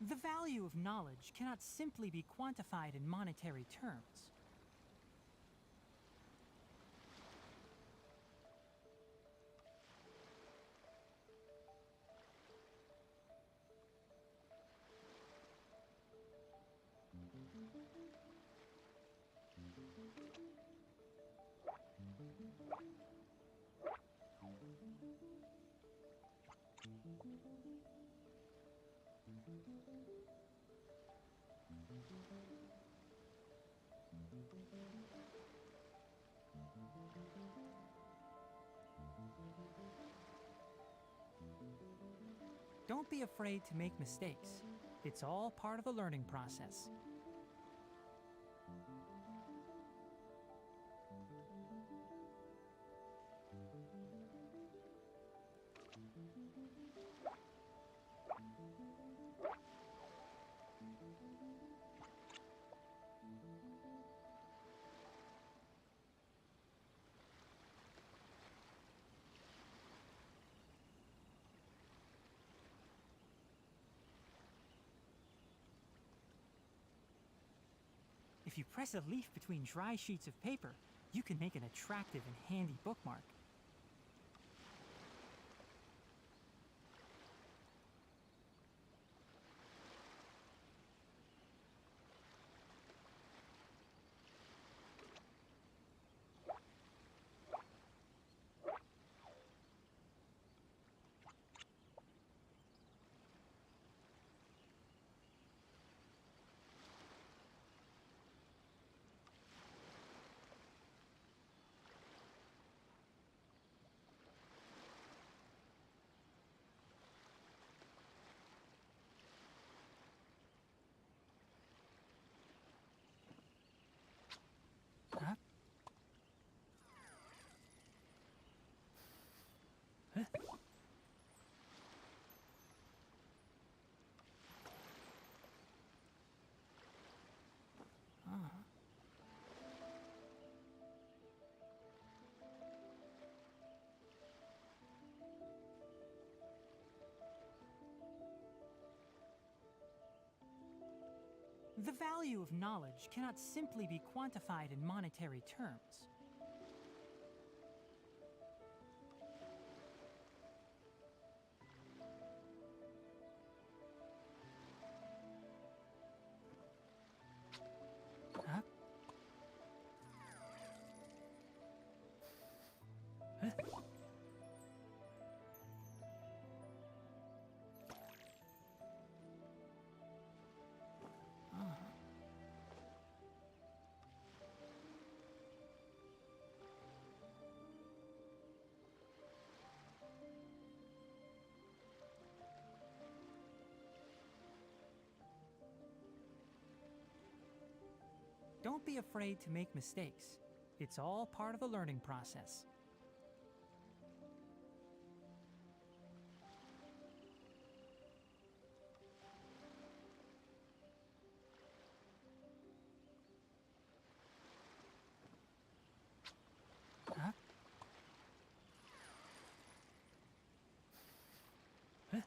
The value of knowledge cannot simply be quantified in monetary terms. Don't be afraid to make mistakes. It's all part of the learning process. If you press a leaf between dry sheets of paper, you can make an attractive and handy bookmark. Huh? Huh? The value of knowledge cannot simply be quantified in monetary terms. Huh? Huh? Don't be afraid to make mistakes. It's all part of the learning process. Huh? Huh?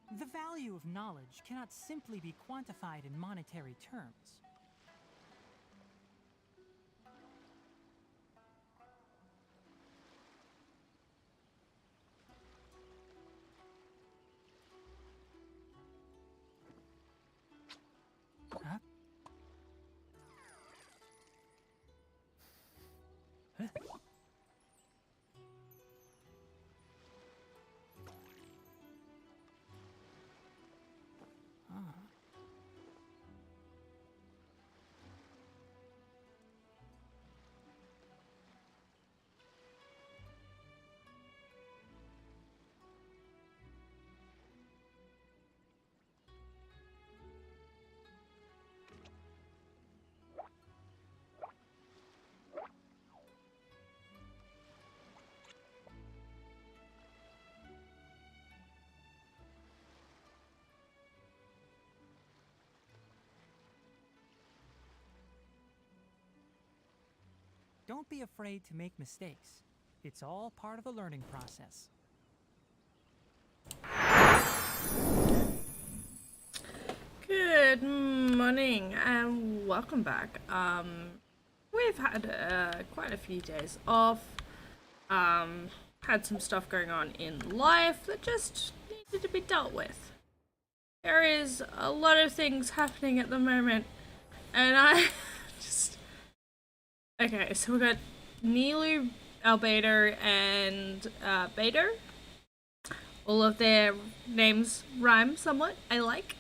The value of knowledge cannot simply be quantified in monetary terms. Huh? Huh? Ah. Don't be afraid to make mistakes. It's all part of the learning process. Good morning and welcome back. We've had quite a few days off. Had some stuff going on in life that just needed to be dealt with. There is a lot of things happening at the moment, and I just... Okay, so we got Nilou, Albedo, and Beidou. All of their names rhyme somewhat. I like.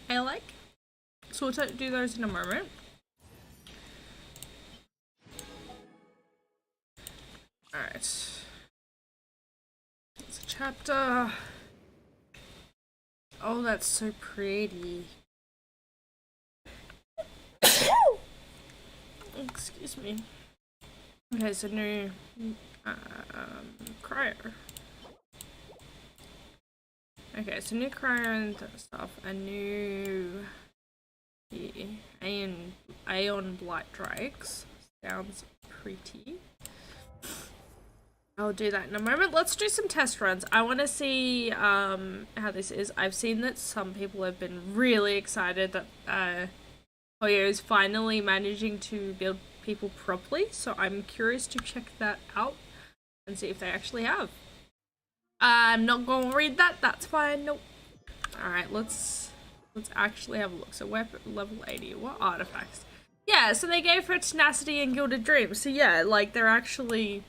So we'll do those in a moment. Alright. It's a chapter. Oh, that's so pretty. Excuse me. Okay, so new cryo. Okay, so new cryo and stuff. A new Aeon Blight Drakes. Sounds pretty. I'll do that in a moment. Let's do some test runs. I want to see how this is. I've seen that some people have been really excited that Hoyo is finally managing to build people properly, so I'm curious to check that out and see if they actually have. I'm not gonna read that, that's fine. Nope. Alright, let's actually have a look. So weapon level 80. What artifacts? Yeah, so they gave her tenacity and gilded dreams. So yeah, like they're actually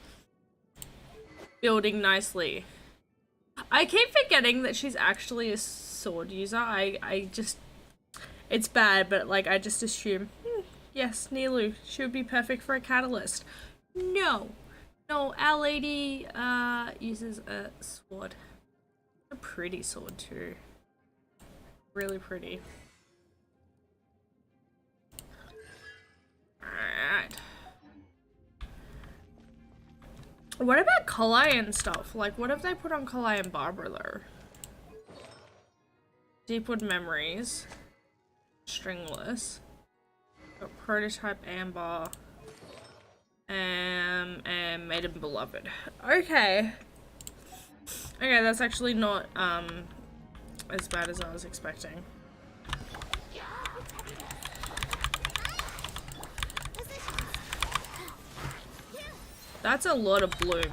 building nicely. I keep forgetting that she's actually a sword user. I just, it's bad, but like I just assume, yes, Nilou, she would be perfect for a catalyst. No, our lady uses a sword. A pretty sword too. Really pretty. Alright. What about Kalai and stuff? Like, what have they put on Kalai and Barbara though? Deepwood Memories. Stringless. Got Prototype Amber. And Maiden Beloved. Okay. Okay, that's actually not as bad as I was expecting. That's a lot of bloom.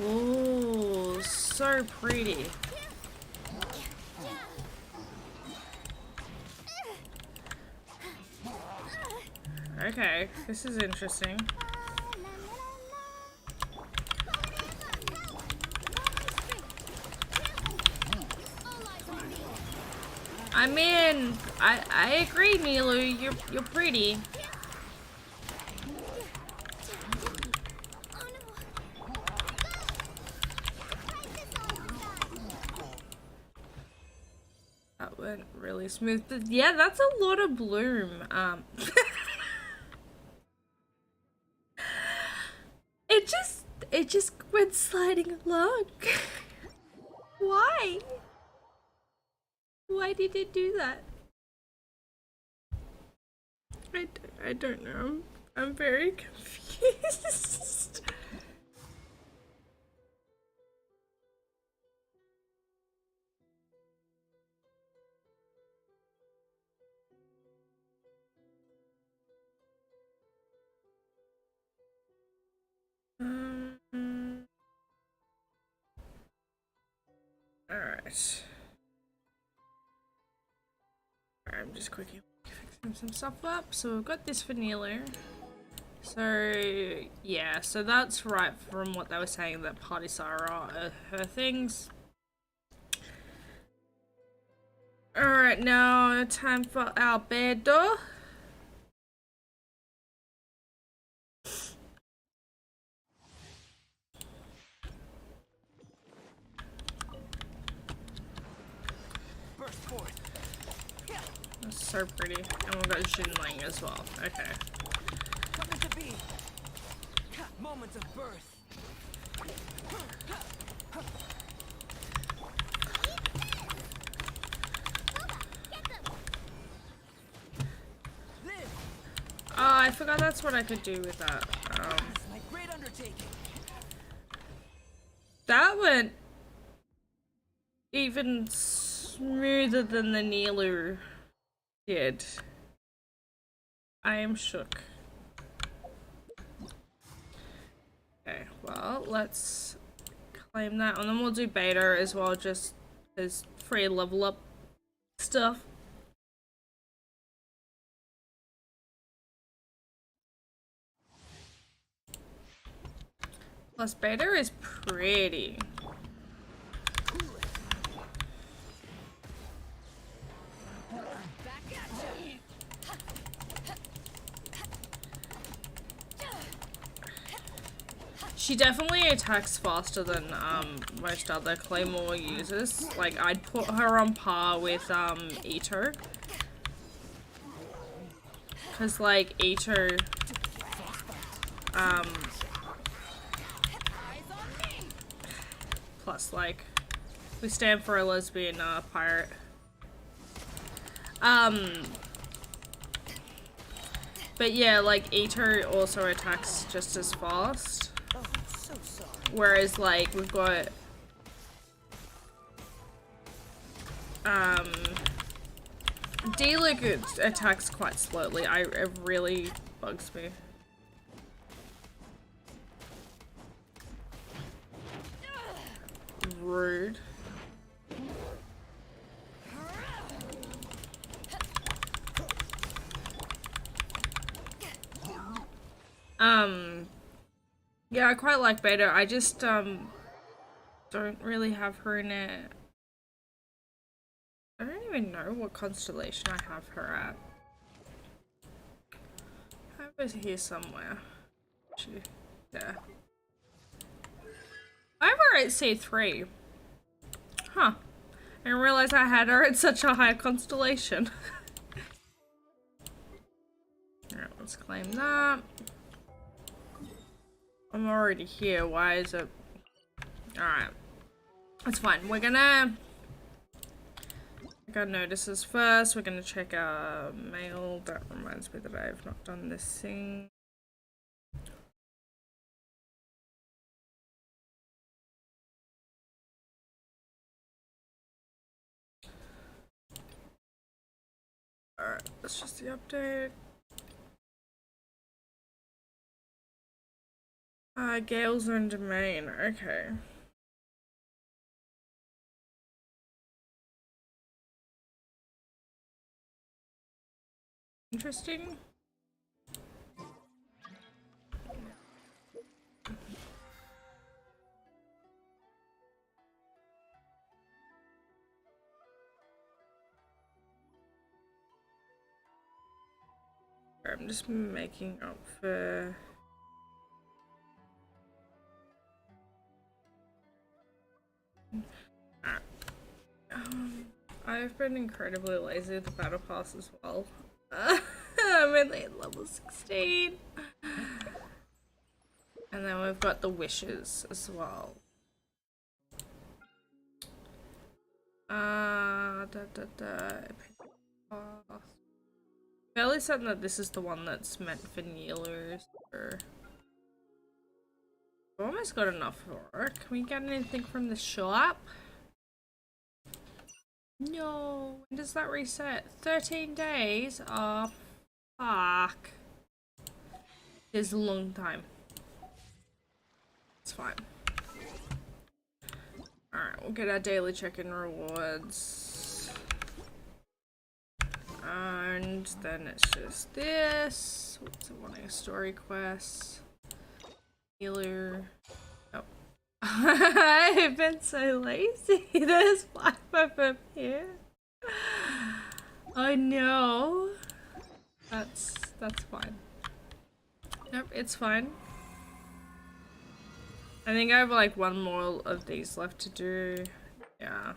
Ooh, so pretty. Okay, this is interesting. I mean, I agree, Nilou. You're pretty. That went really smooth. But yeah, that's a lot of bloom. It just went sliding along. Why? Why did it do that? I don't know. I'm very confused. Alright. I'm just quickly fixing some stuff up. So we've got this vanilla. So yeah, so that's right from what they were saying that Party Sara are her things. Alright, now time for Albedo. That's so pretty. And we've got Jinling as well. Okay. Coming to be. Moments of birth. Oh, I forgot that's what I could do with that. My great undertaking. That went even smoother than the Nilu did. I am shook. Okay, well, let's claim that, and then we'll do beta as well, just as free level up stuff. Plus, beta is pretty. She definitely attacks faster than most other Claymore users. Like, I'd put her on par with Ito. Cause like Ito plus like we stand for a lesbian pirate. But yeah, like Ito also attacks just as fast. Oh, so sorry. Whereas like we've got D-Liquid attacks quite slowly. It really bugs me. Rude. Yeah, I quite like beta. I just don't really have her in it. I don't even know what constellation I have her at. I have her here somewhere. Yeah. I have her at C3. Huh. I didn't realize I had her at such a high constellation. Alright, let's claim that. I'm already here. Why is it? Alright. That's fine. We're gonna check our notices first. We're gonna check our mail. That reminds me that I have not done this thing. Alright, that's just the update. Gales and Domain. Okay. Interesting. I'm just making up for... I've been incredibly lazy with the battle pass as well. I'm only at level 16. And then we've got the wishes as well. Fairly certain that this is the one that's meant for kneelers. Or... I've almost got enough for it. Can we get anything from the shop? No. When does that reset? 13 days? Oh, fuck. It's a long time. It's fine. Alright, we'll get our daily check-in rewards. And then it's just this. What's it wanting? A story quest. Healer. Oh. I've been so lazy. There's 5 of them here. I know. That's fine. Nope, it's fine. I think I have like one more of these left to do. Yeah.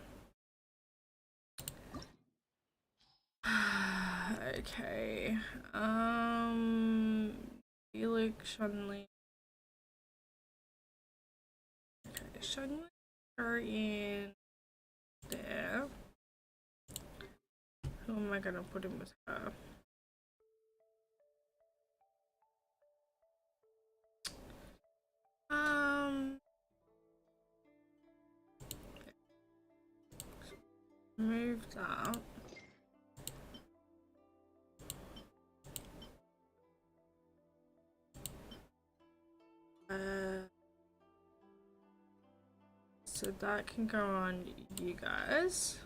Okay. Felix, Shunli. Okay, Shunli are in there. Who am I gonna put in with her? Move that. So that can go on you guys.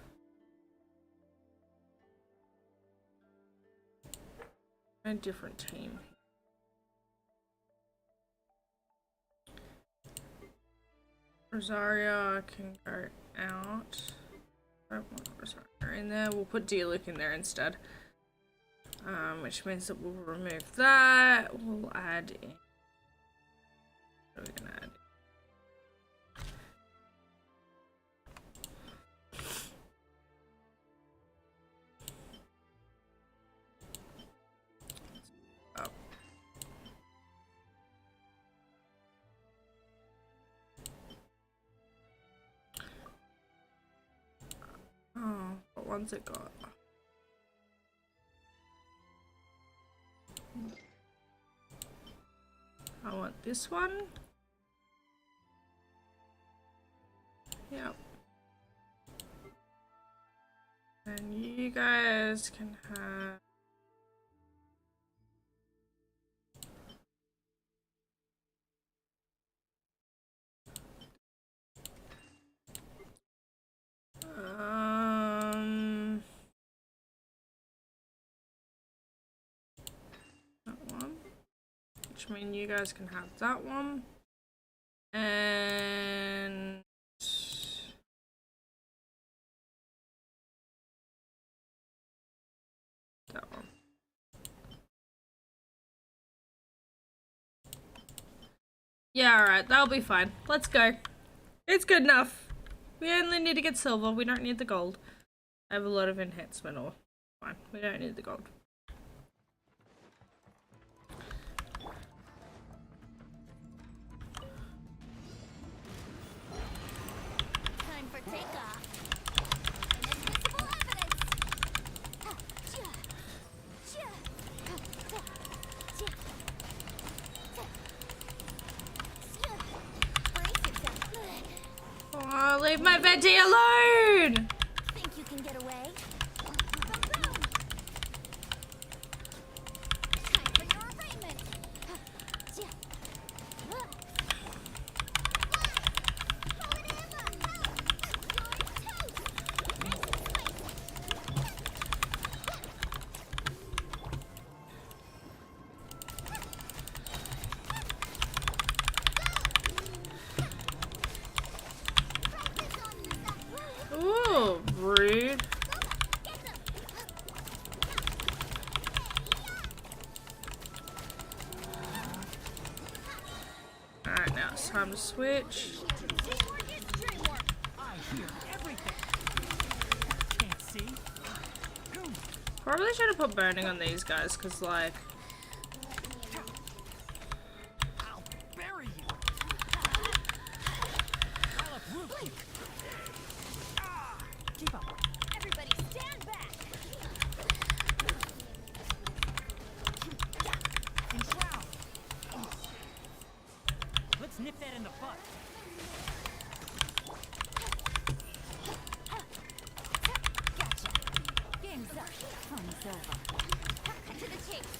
A different team. Rosaria can go out. I don't want Rosaria in there. We'll put Diluc in there instead. Which means that we'll remove that. We'll add in. What are we gonna add? Oh, what one's it got? I want this one. Yep. And you guys can have that one, which means you guys can have that one, and that one. Yeah, alright, that'll be fine. Let's go. It's good enough. We only need to get silver, we don't need the gold. I have a lot of enhancement ore. Fine, we don't need the gold. Time for takeoff. Inadmissible evidence. Brace yourself. Oh, leave my venti alone! Think you can get away? Time for your arraignment. Ooh, rude. Alright, now it's time to switch. I hear everything. Can't see. Probably should have put burning on these guys, because, like, I'll bury you. I'll uproot you. Ah, keep up. Everybody stand back. Enshroud. Let's nip that in the butt. Gotcha. Game's up. Fun's over. Cut to the chase.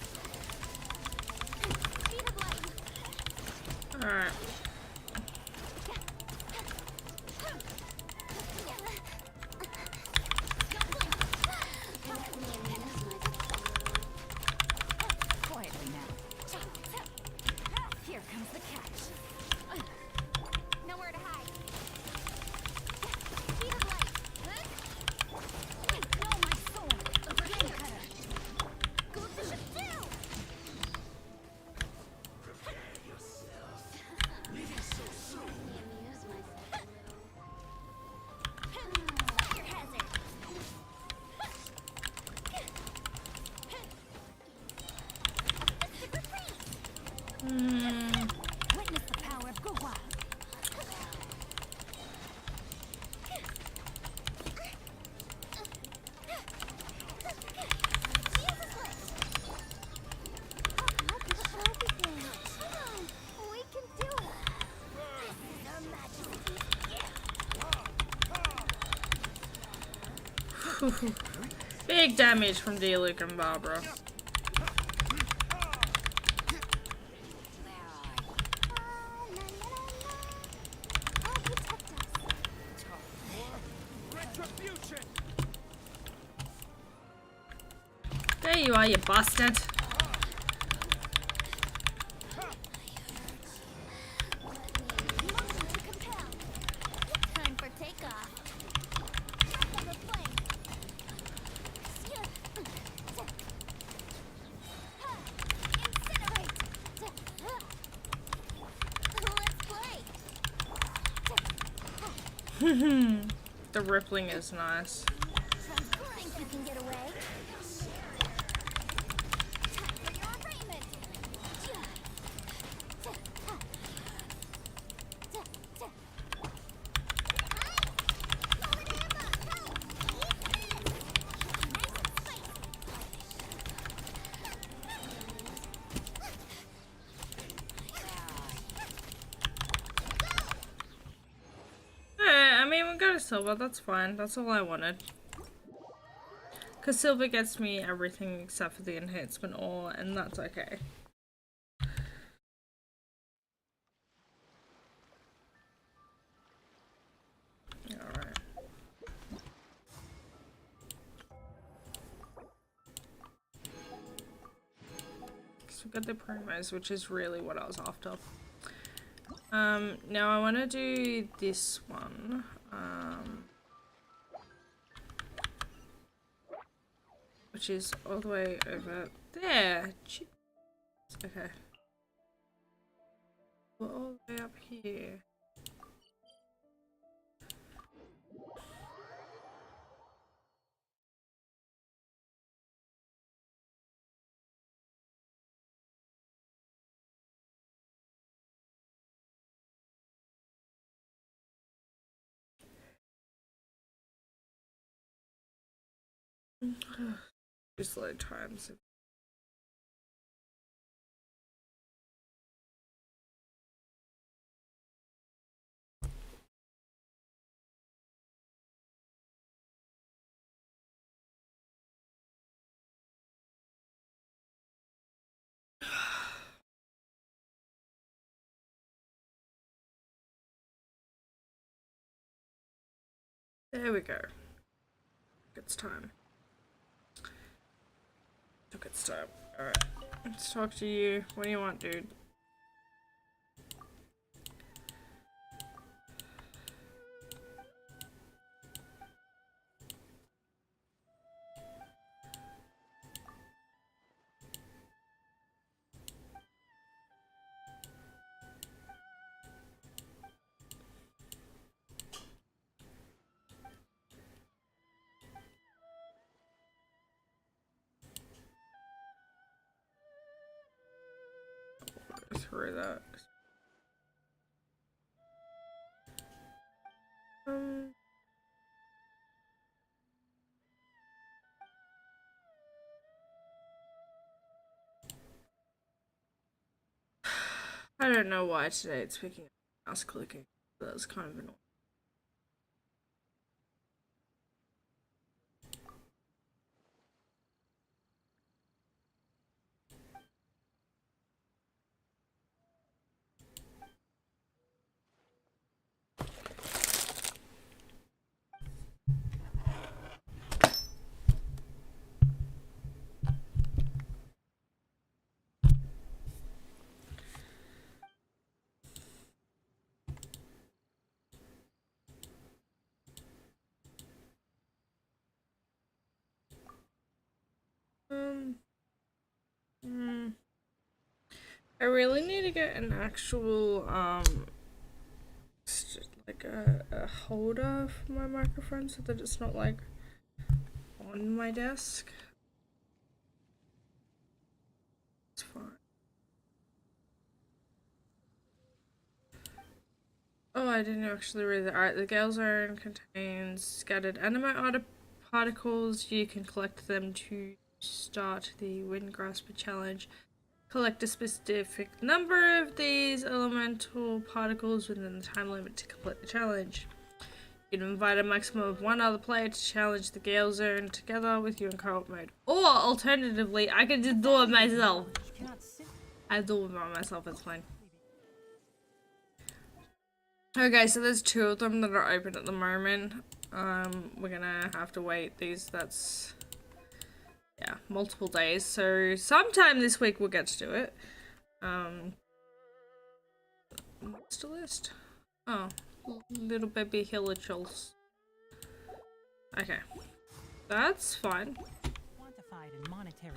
Big damage from Diluc and Barbara. I'll protect us. Retribution! There you are, you bastard. Motion to compel. Time for takeoff. Breath of the flame. Incinerate. Let's play. The rippling is nice. Think you can get away? Time for your arraignment. I mean, we got a silver, that's fine. That's all I wanted. Because silver gets me everything except for the enhancement ore, and that's okay. Alright. So we got the promos, which is really what I was after. Now I want to do this one. Which is all the way over there. Jeez. Okay. We're all the way up here. Just load times. There we go. It's time. Took its time. Alright. Let's talk to you. What do you want, dude? Through that. I don't know why today it's picking up mouse clicking. That's kind of annoying. I really need to get an actual, like a holder for my microphone so that it's not like on my desk. It's fine. Oh, I didn't actually read that. Alright, the Gale Zone contains scattered animo particles. You can collect them to start the Wind Grasper challenge. Collect a specific number of these elemental particles within the time limit to complete the challenge. You can invite a maximum of one other player to challenge the Gale Zone together with you in co-op mode. Or alternatively, I can just do it myself. You cannot simply I do it by myself, it's fine. Okay, so there's 2 of them that are open at the moment. We're gonna have to wait that's yeah, multiple days. So sometime this week we'll get to do it. What's the list? Oh, little baby Hilichels. Okay, that's fine. quantified in monetary.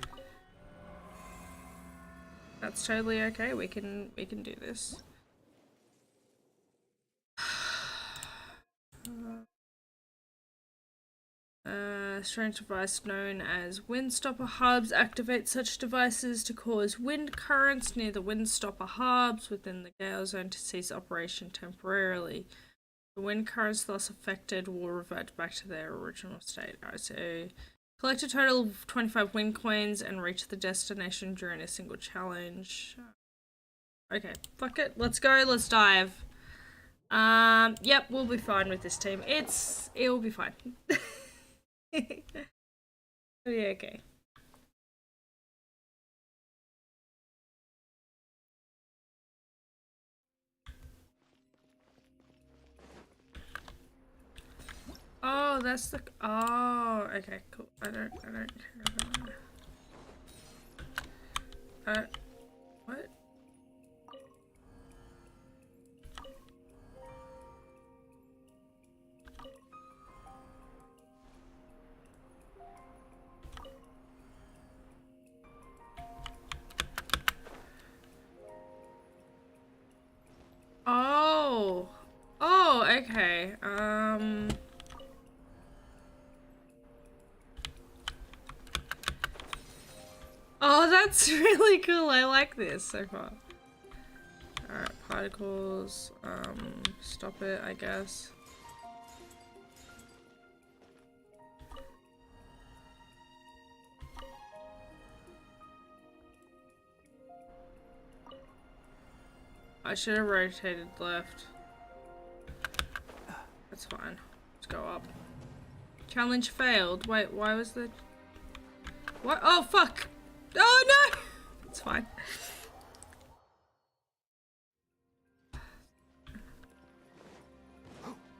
That's totally okay. We can do this. Strange device known as Windstopper hubs. Activate such devices to cause wind currents near the Windstopper hubs within the Gale Zone to cease operation temporarily. The wind currents thus affected will revert back to their original state. Alright, so collect a total of 25 wind coins and reach the destination during a single challenge. Okay, fuck it. Let's go. Let's dive. Yep, we'll be fine with this team. It'll be fine. Yeah, okay. Oh, that's the. Oh, okay, cool. I don't care about that. What? Oh. Oh, okay. Oh, that's really cool. I like this so far. Alright, particles. Stop it, I guess. I should have rotated left. That's fine. Let's go up. Challenge failed. Wait, why was the... What? Oh, fuck! Oh, no! It's fine.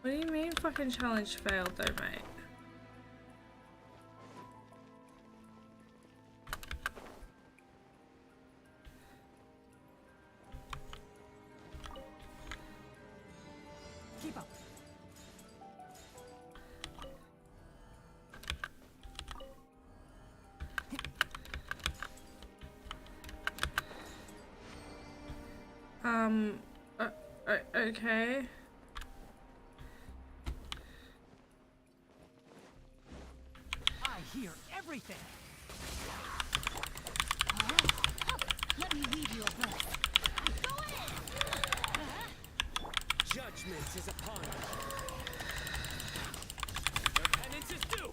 What do you mean fucking challenge failed though, mate? Keep up. Okay. I hear everything. Let me read your book. Go in! Judgment is upon us. Your penance is due.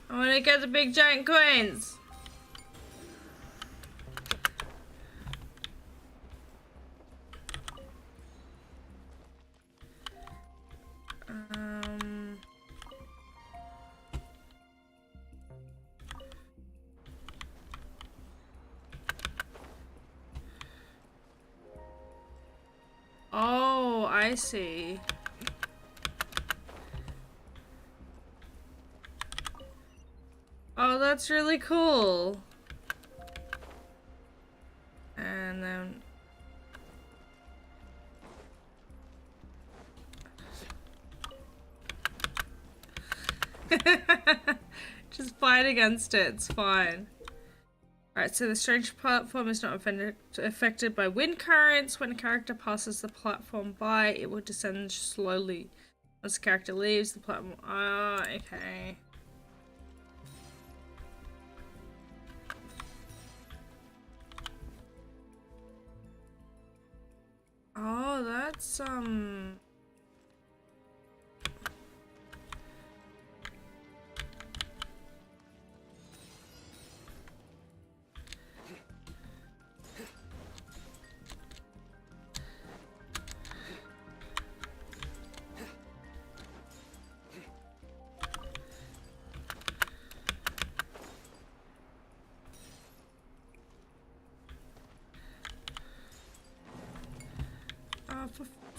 I want to get the big giant coins. Oh, I see. Oh, that's really cool. And then... Just fight against it, it's fine. Alright, so the strange platform is not affected by wind currents. When a character passes the platform by, it will descend slowly. Once the character leaves the platform... Ah, okay. Oh, that's,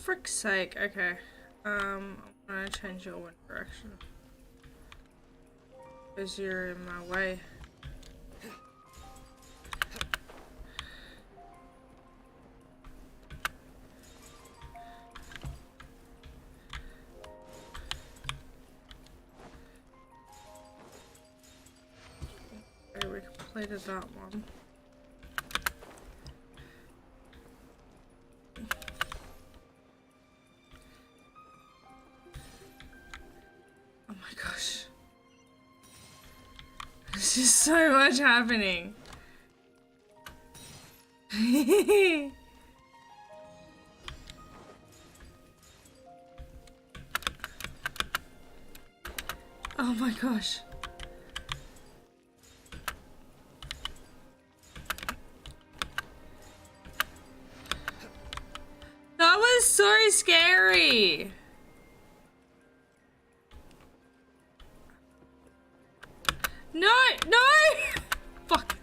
frick's sake. Okay. I'm gonna change your wind direction. Because you're in my way. Okay, we completed that one. Oh my gosh. There's just so much happening. Oh my gosh. That was so scary. No, no! Fuck.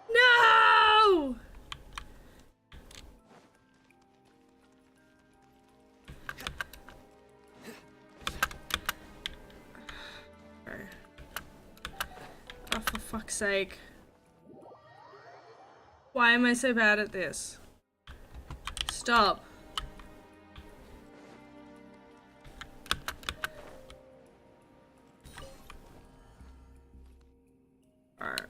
No! Oh, for fuck's sake. Why am I so bad at this? Stop. Alright.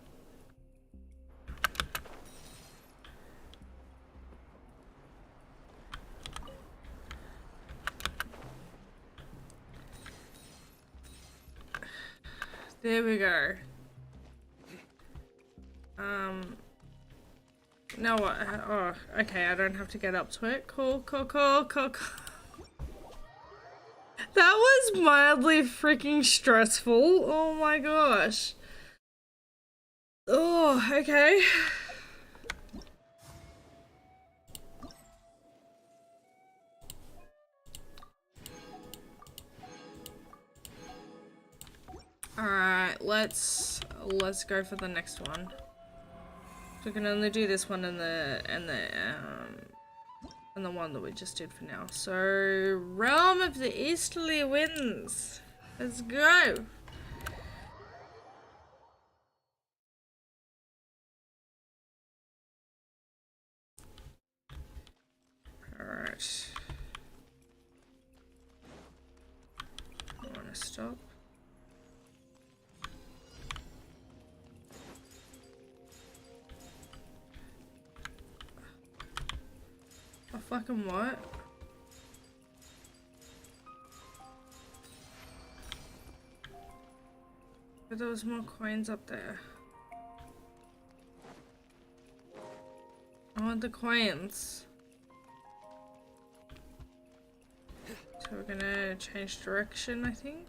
There we go. No, what? Oh, okay, I don't have to get up to it. Cool. That was mildly freaking stressful. Oh my gosh. Oh, okay. Alright, let's go for the next one. So we can only do this one and the one that we just did for now. So, Realm of the Easterly Winds. Let's go. Alright. I wanna stop. A fucking what? But there was more coins up there. I want the coins. So we're gonna change direction, I think.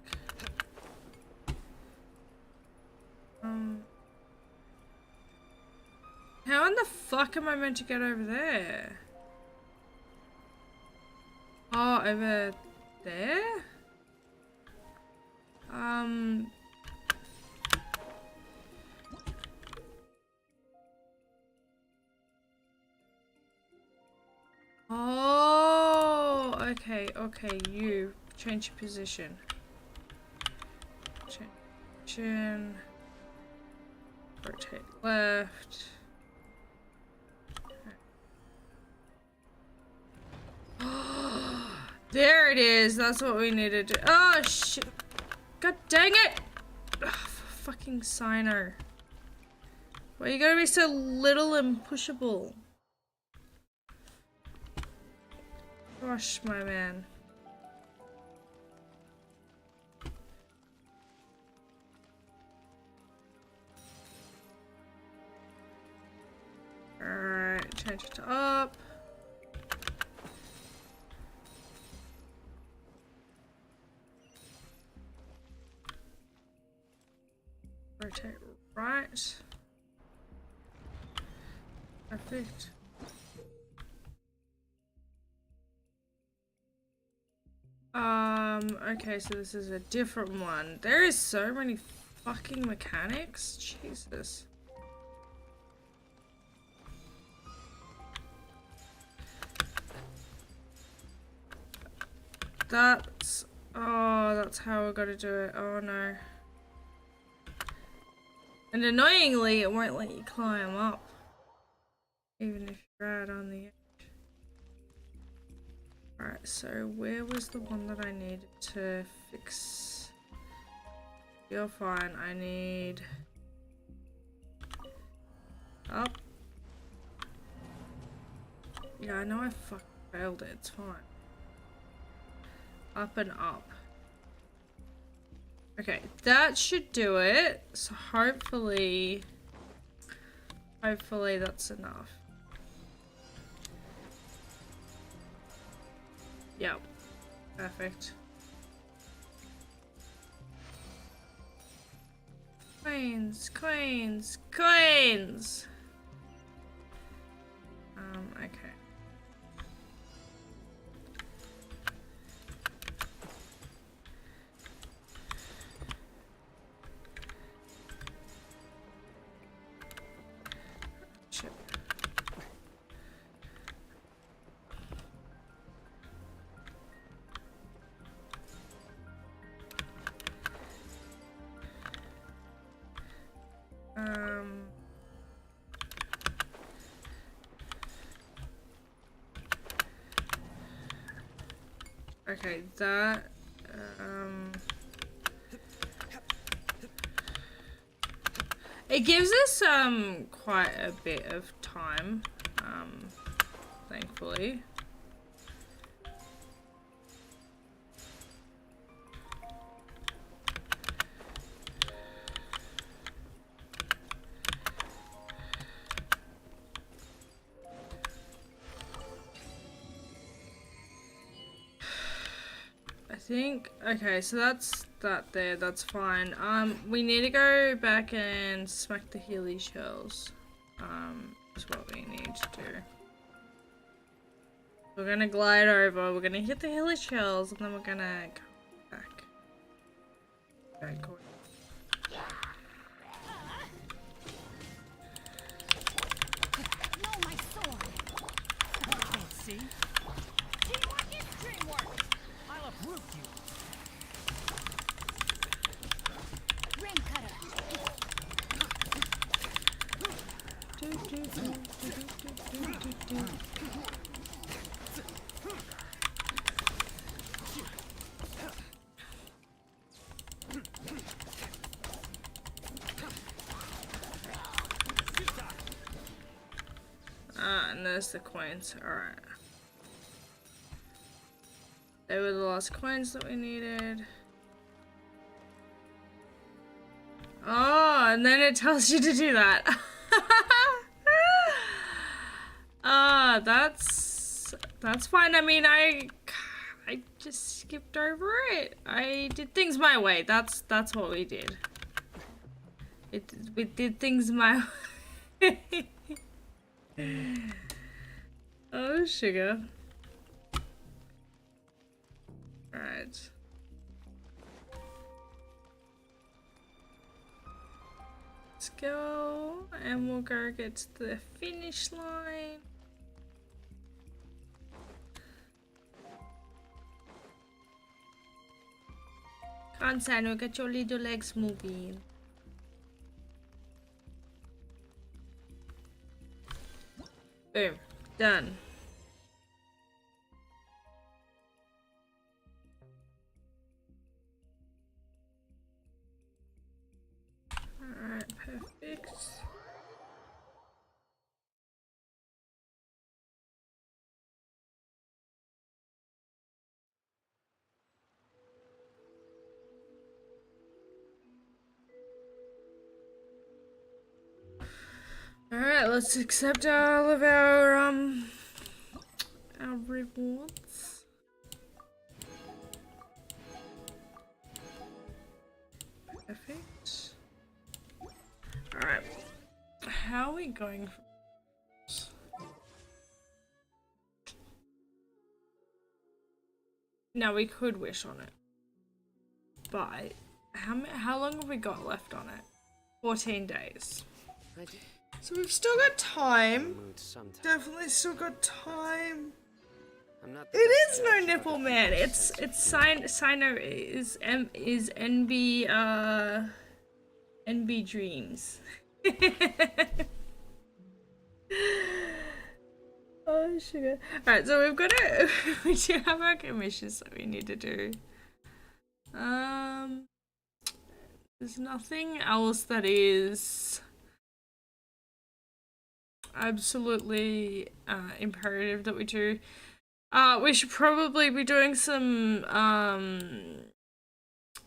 How in the fuck am I meant to get over there? Oh, over there? Oh, okay, you change your position. Change position. Rotate left. There it is. That's what we needed to. Oh shit! God dang it! Ugh, fucking signer. Why you gotta be so little and pushable? Gosh, my man. Alright, change it to up. Rotate right. Perfect. Okay, so this is a different one. There is so many fucking mechanics. Jesus. that's... Oh, that's how we're gonna do it. Oh no. And annoyingly, it won't let you climb up. Even if you're right on the edge. Alright, so where was the one that I needed to fix? You're fine. I need... Up. Yeah, I know I fucking failed it. It's fine. Up and up. Okay, that should do it. So hopefully that's enough. Yep. Perfect. Coins, coins, coins! Okay. Shit. Okay, that, it gives us, quite a bit of time, thankfully. Okay, so that's that there, that's fine. We need to go back and smack the Healy shells. Is what we need to do. We're gonna glide over, we're gonna hit the Healy shells, and then we're gonna come back. Okay, cool. No, my sword. Can't see. Teamwork is dreamwork. I'll uproot you. Rim cutter. And there's the coins. Alright. They were the last coins that we needed. Oh, and then it tells you to do that. That's fine. I mean, I just skipped over it. I did things my way. That's what we did. We did things my way. Oh, sugar. Right. Let's go, and we'll go get to the finish line. Come on, Sanu, get your little legs moving. Boom. Done. Alright, perfect. Alright, let's accept all of our rewards. Perfect. Alright. How are we going from this? Now we could wish on it. But how long have we got left on it? 14 days. So we've still got time. Definitely still got time. I'm not the It best is no character, nipple nipple but man. that It's makes sense Sino is NB NB Dreams. Oh sugar. Alright, so we've got we do have our commissions that we need to do. There's nothing else that is absolutely imperative that we do. We should probably be doing some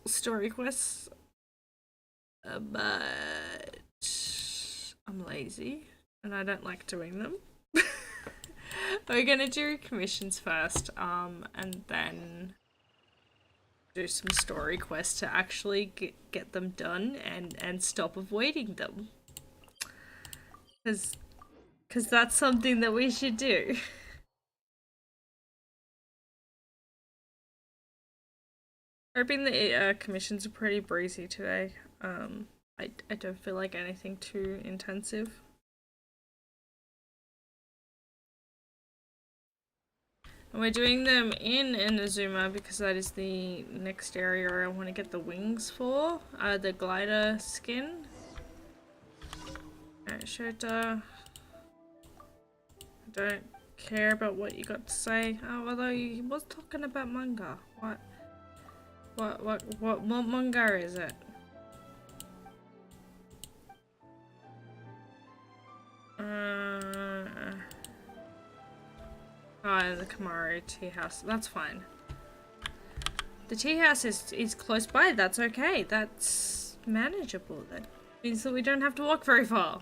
story quests, but I'm lazy and I don't like doing them. We're gonna do commissions first, and then do some story quests to actually get them done and stop avoiding them. Cause that's something that we should do. Hoping the commissions are pretty breezy today. I don't feel like anything too intensive. And we're doing them in Inazuma because that is the next area I want to get the wings for. The glider skin. Alright, Shota. I don't care about what you got to say. Oh, although he was talking about manga. What manga is it? Oh, the Kamaru tea house. That's fine. The tea house is close by. That's okay. That's manageable. That means that we don't have to walk very far.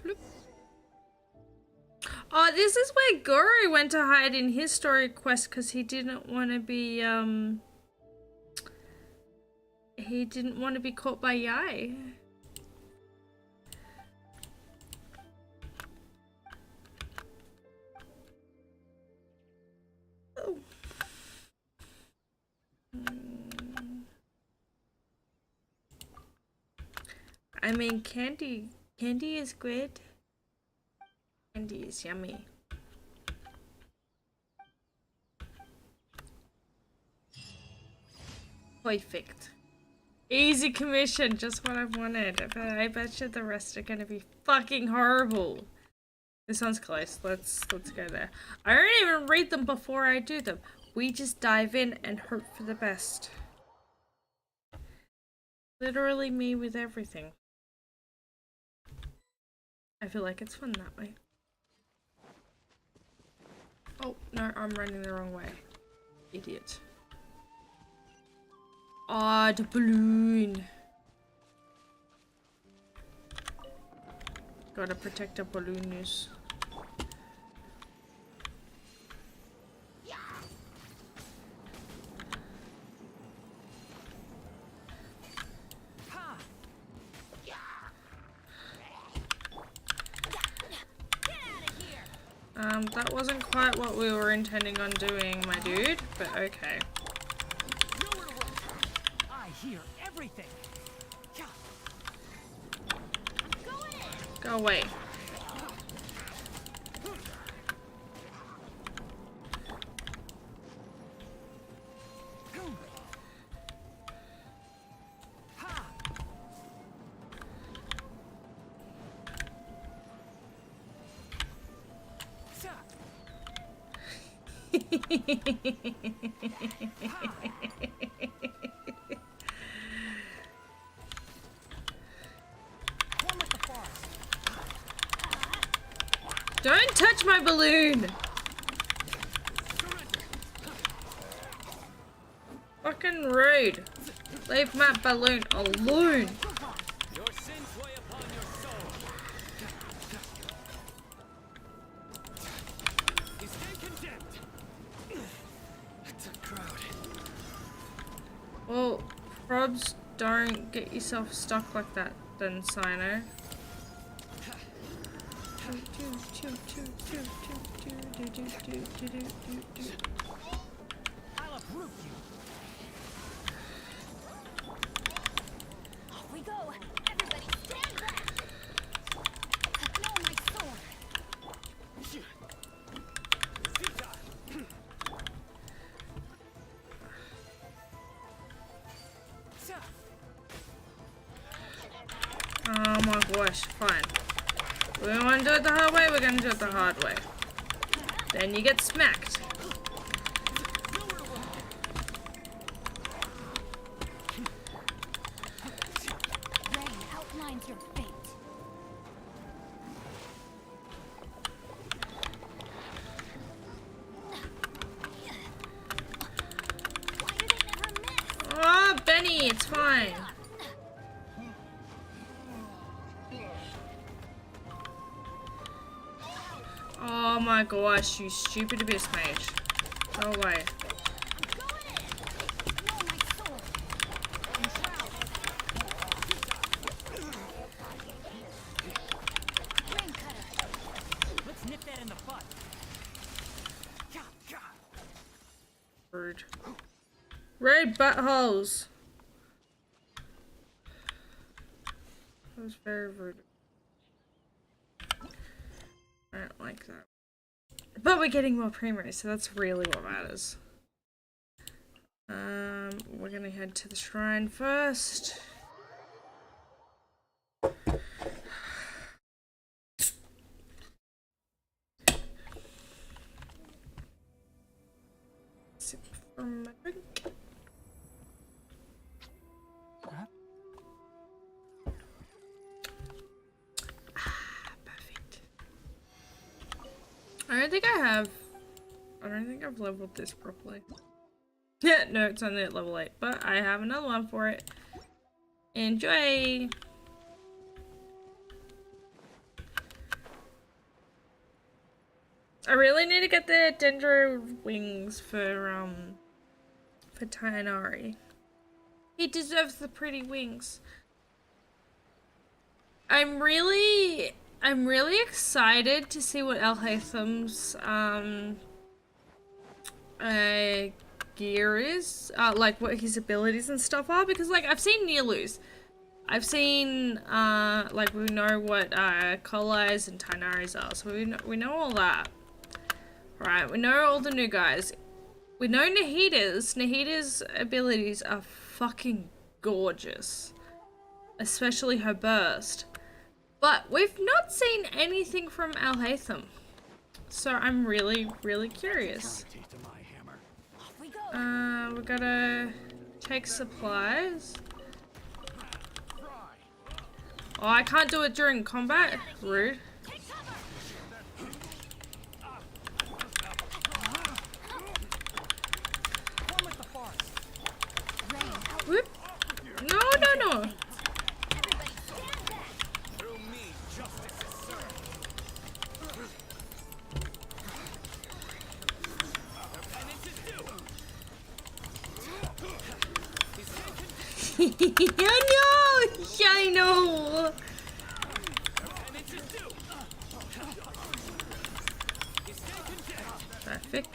Bloop. Oh, this is where Goro went to hide in his story quest because he didn't want to be caught by Yai. Oh. I mean, candy is good. Candy is yummy. Perfect. Easy commission, just what I've wanted. But I bet you the rest are gonna be fucking horrible. This one's close. Let's go there. I don't even read them before I do them. We just dive in and hope for the best. Literally me with everything. I feel like it's fun that way. Oh, no, I'm running the wrong way. Idiot. Ah, the balloon. Gotta protect the balloons. That wasn't quite what we were intending on doing, my dude, but okay. Nowhere to run. I hear everything. Go away. Don't touch my balloon! Fucking rude. Leave my balloon alone. Your sins weigh upon your soul. You stay condemned. It's a crowd. Well, Probs, don't get yourself stuck like that then, Sino. I'll uproot you. Off we go. Everybody stand back. fine. We want to do it the hard way, we're gonna do it the hard way. Then you get smacked. Rain outlines your fate. Why do they never miss? Oh, Benny, it's fine. Oh my gosh, you stupid abyss mage. Go away. Go in! Know my sword. Enshroud. Rain cutter. Let's nip that in the bud. Rude. Red buttholes. That was very rude. I don't like that. But we're getting more primary, so that's really what matters. We're gonna head to the shrine first. Sip from my drink. Huh? Perfect. I don't think I've leveled this properly. Yeah, no, it's only at level 8, but I have another one for it. Enjoy! I really need to get the Dendro wings for Tighnari. He deserves the pretty wings. I'm really excited to see what Alhaitham's gear is, like what his abilities and stuff are, because like I've seen Nilu's, I've seen like we know what Kolai's and Tighnari's are, so we know all that. Right, we know all the new guys. We know Nahida's abilities are fucking gorgeous, especially her burst. But we've not seen anything from Alhaitham, so I'm really curious. Off we go. We gotta take supplies. Oh, I can't do it during combat? Rude. Take cover. One with the forest. Rain out. Whoop. No. Everybody stand back. Through me, justice is served. Penance is due. I know. Penance is due.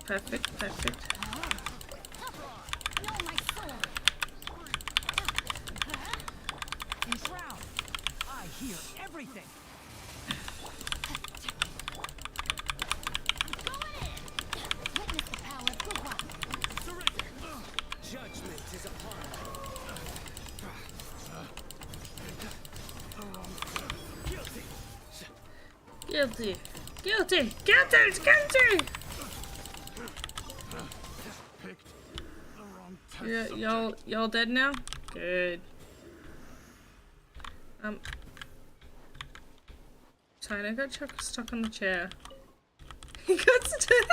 Perfect. Know my sword. Enshroud. I hear everything. Go in. Witness the power of Gugwa. Surrender. Judgment is upon me. Guilty. Y'all dead now? Good. Sorry, I got stuck on the chair. He got stuck.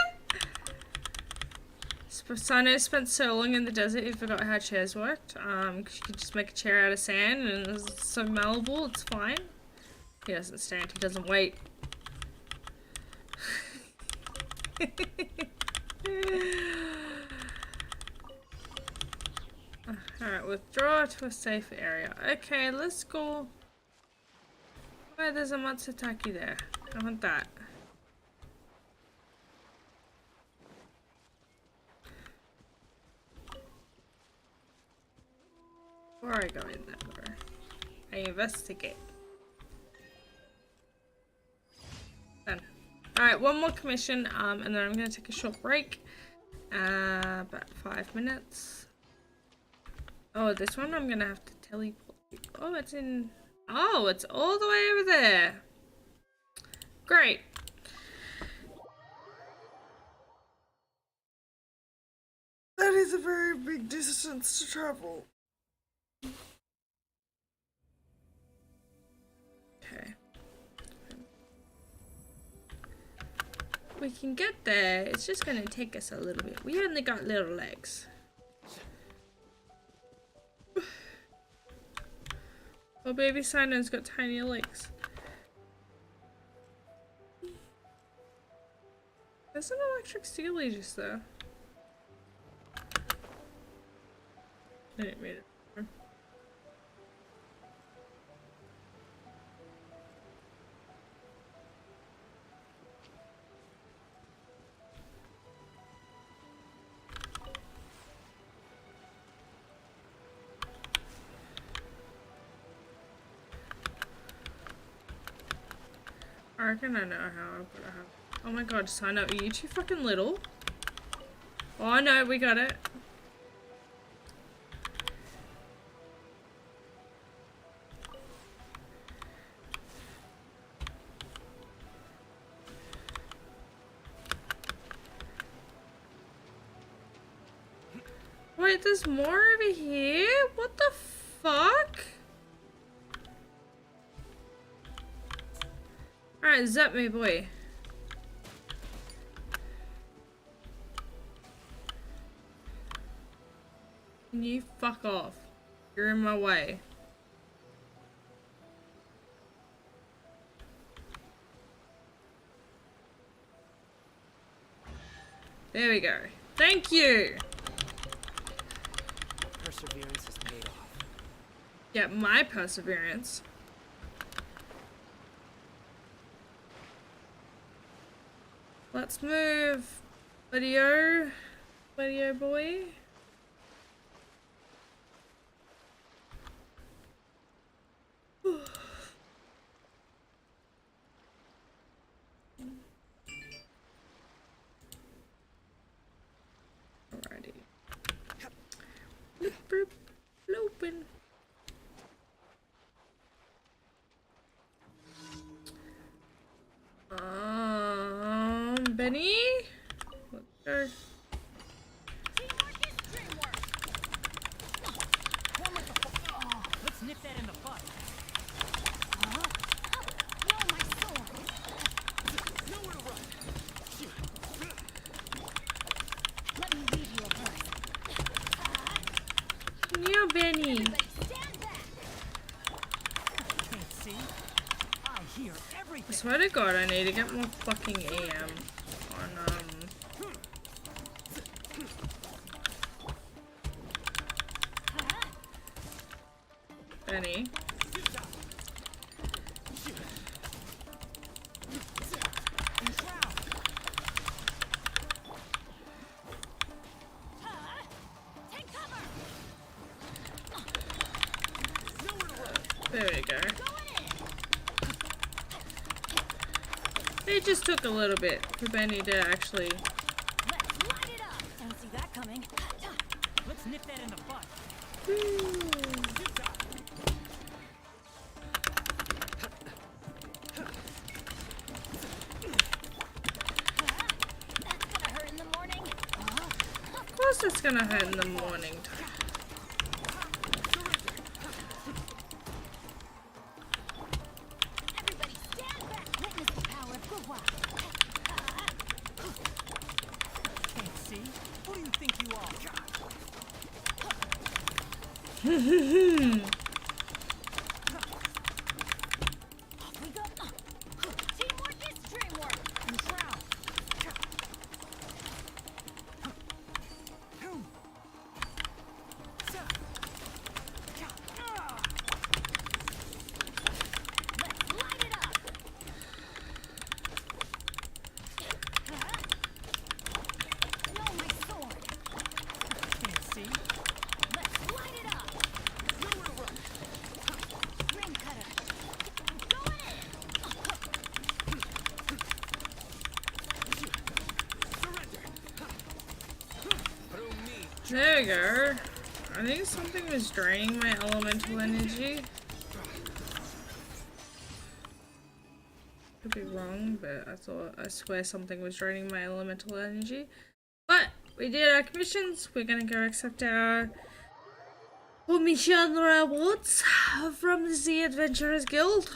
Sino spent so long in the desert he forgot how chairs worked. You could just make a chair out of sand and it's so malleable, it's fine. He doesn't stand, he doesn't wait. Alright, withdraw to a safe area. Okay, let's go. Oh, there's a Matsutake there. I want that. Before I go in that door, I investigate. Done. Alright, one more commission, and then I'm gonna take a short break. About 5 minutes. Oh, this one I'm gonna have to teleport. Oh, it's in Oh, it's all the way over there. Great. That is a very big distance to travel. Okay. We can get there. It's just gonna take us a little bit. We only got little legs. Oh, baby Sinon's got tiny legs. There's an electric steel just there. I didn't read it. I reckon I know how I'm gonna have. Oh my god, sign up. Are you too fucking little? Oh no, we got it. Wait, there's more over here? What the fuck? Alright, zap me, boy. Can you fuck off? You're in my way. There we go. Thank you! Perseverance has paid off. Yeah, my perseverance. Let's move, buddy-o boy. Alrighty. Bloop, bloop, bloopin'. Benny? Let's go. Let's nip that in the bud. No, my sword. Nowhere to run. Let me lead you a verse. Yeah, Benny. Everybody stand back. Can't see. I hear I everything. swear to God, I need to get more fucking EM on, Benny. Take cover. There we go. Going in. It just took a little bit for Benny to actually. Let's light it up. Don't see that coming. Let's nip that in the bud. That's gonna hurt in the morning. Of course, it's gonna hurt in the morning. Everybody stand back. Witness the power of Guhua. Can't see. Who do you think you are? Off we go. Teamwork is dreamwork. And shroud. Let's light it up. No, my sword. Can't see. Let's light it up. Ring cutter. Going in. There we go. I think something was draining my elemental energy. Could be wrong, but I swear something was draining my elemental energy. But we did our commissions. We're gonna go accept our commission rewards from the Adventurers Guild.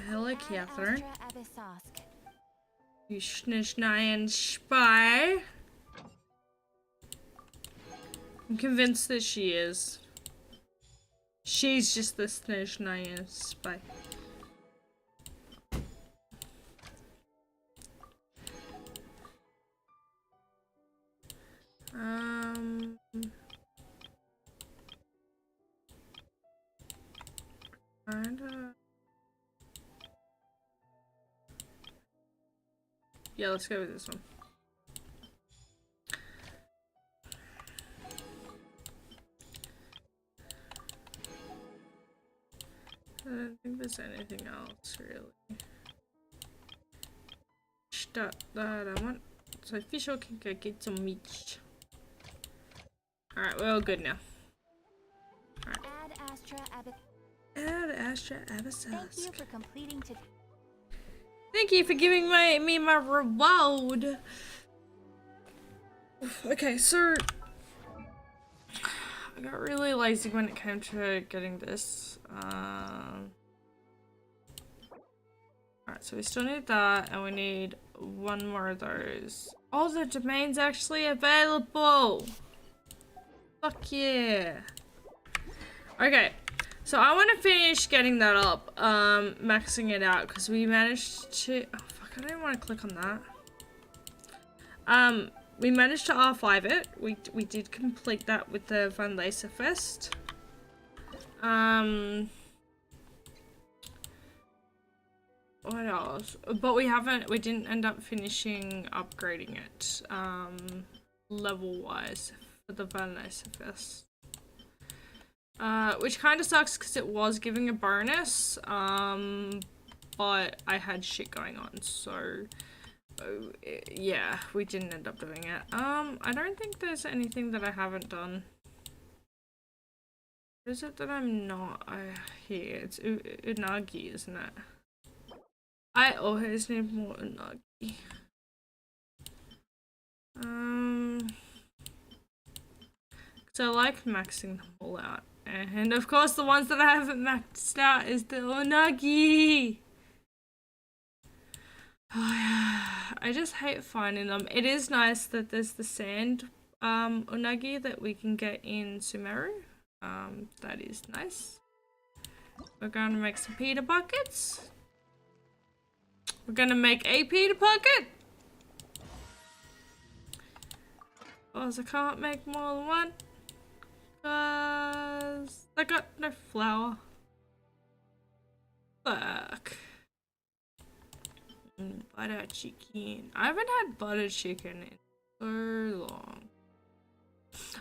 Hello, Catherine. You Schnishnayan spy. I'm convinced that she is. She's just the Schnishnayan spy. Yeah, let's go with this one. I don't think there's anything else really. Stuff that I want. So Fisher can go get some meat. Alright, we're all good now. Alright. Add Astra Abyssosque. Thank you for completing to. Thank you for giving me my reward. Okay, so I got really lazy when it came to getting this. Alright, so we still need that, and we need one more of those. Oh, the domain's actually available! Fuck yeah! Okay, so I want to finish getting that up, maxing it out, because we managed to... Oh fuck, I didn't want to click on that. We managed to R5 it. We did complete that with the Van Laserfest. What else? But we didn't end up finishing upgrading it, level-wise for the Van Laserfest. Which kind of sucks because it was giving a bonus, but I had shit going on, so yeah, we didn't end up doing it. I don't think there's anything that I haven't done. What is it that I'm not here? It's Unagi, isn't it? I always need more Unagi. So I like maxing them all out. And of course the ones that I haven't maxed out is the Unagi! Oh, yeah. I just hate finding them. It is nice that there's the sand Unagi that we can get in Sumeru. That is nice. We're going to make some Peter buckets. We're going to make a Peter bucket. Because I can't make more than one. Because I got no flour. Fuck. Butter chicken. I haven't had butter chicken in so long.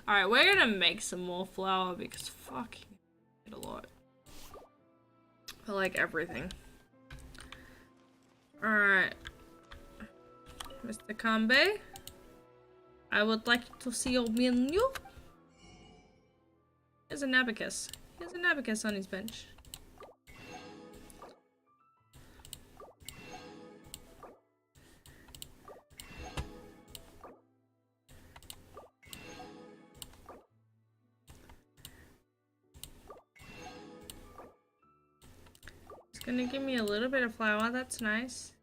Alright, we're gonna make some more flour because fucking I need a lot. I like everything. Alright. Mr. Kambe, I would like to see your menu. Here's an abacus. Here's an abacus on his bench. It's gonna give me a little bit of flour. That's nice.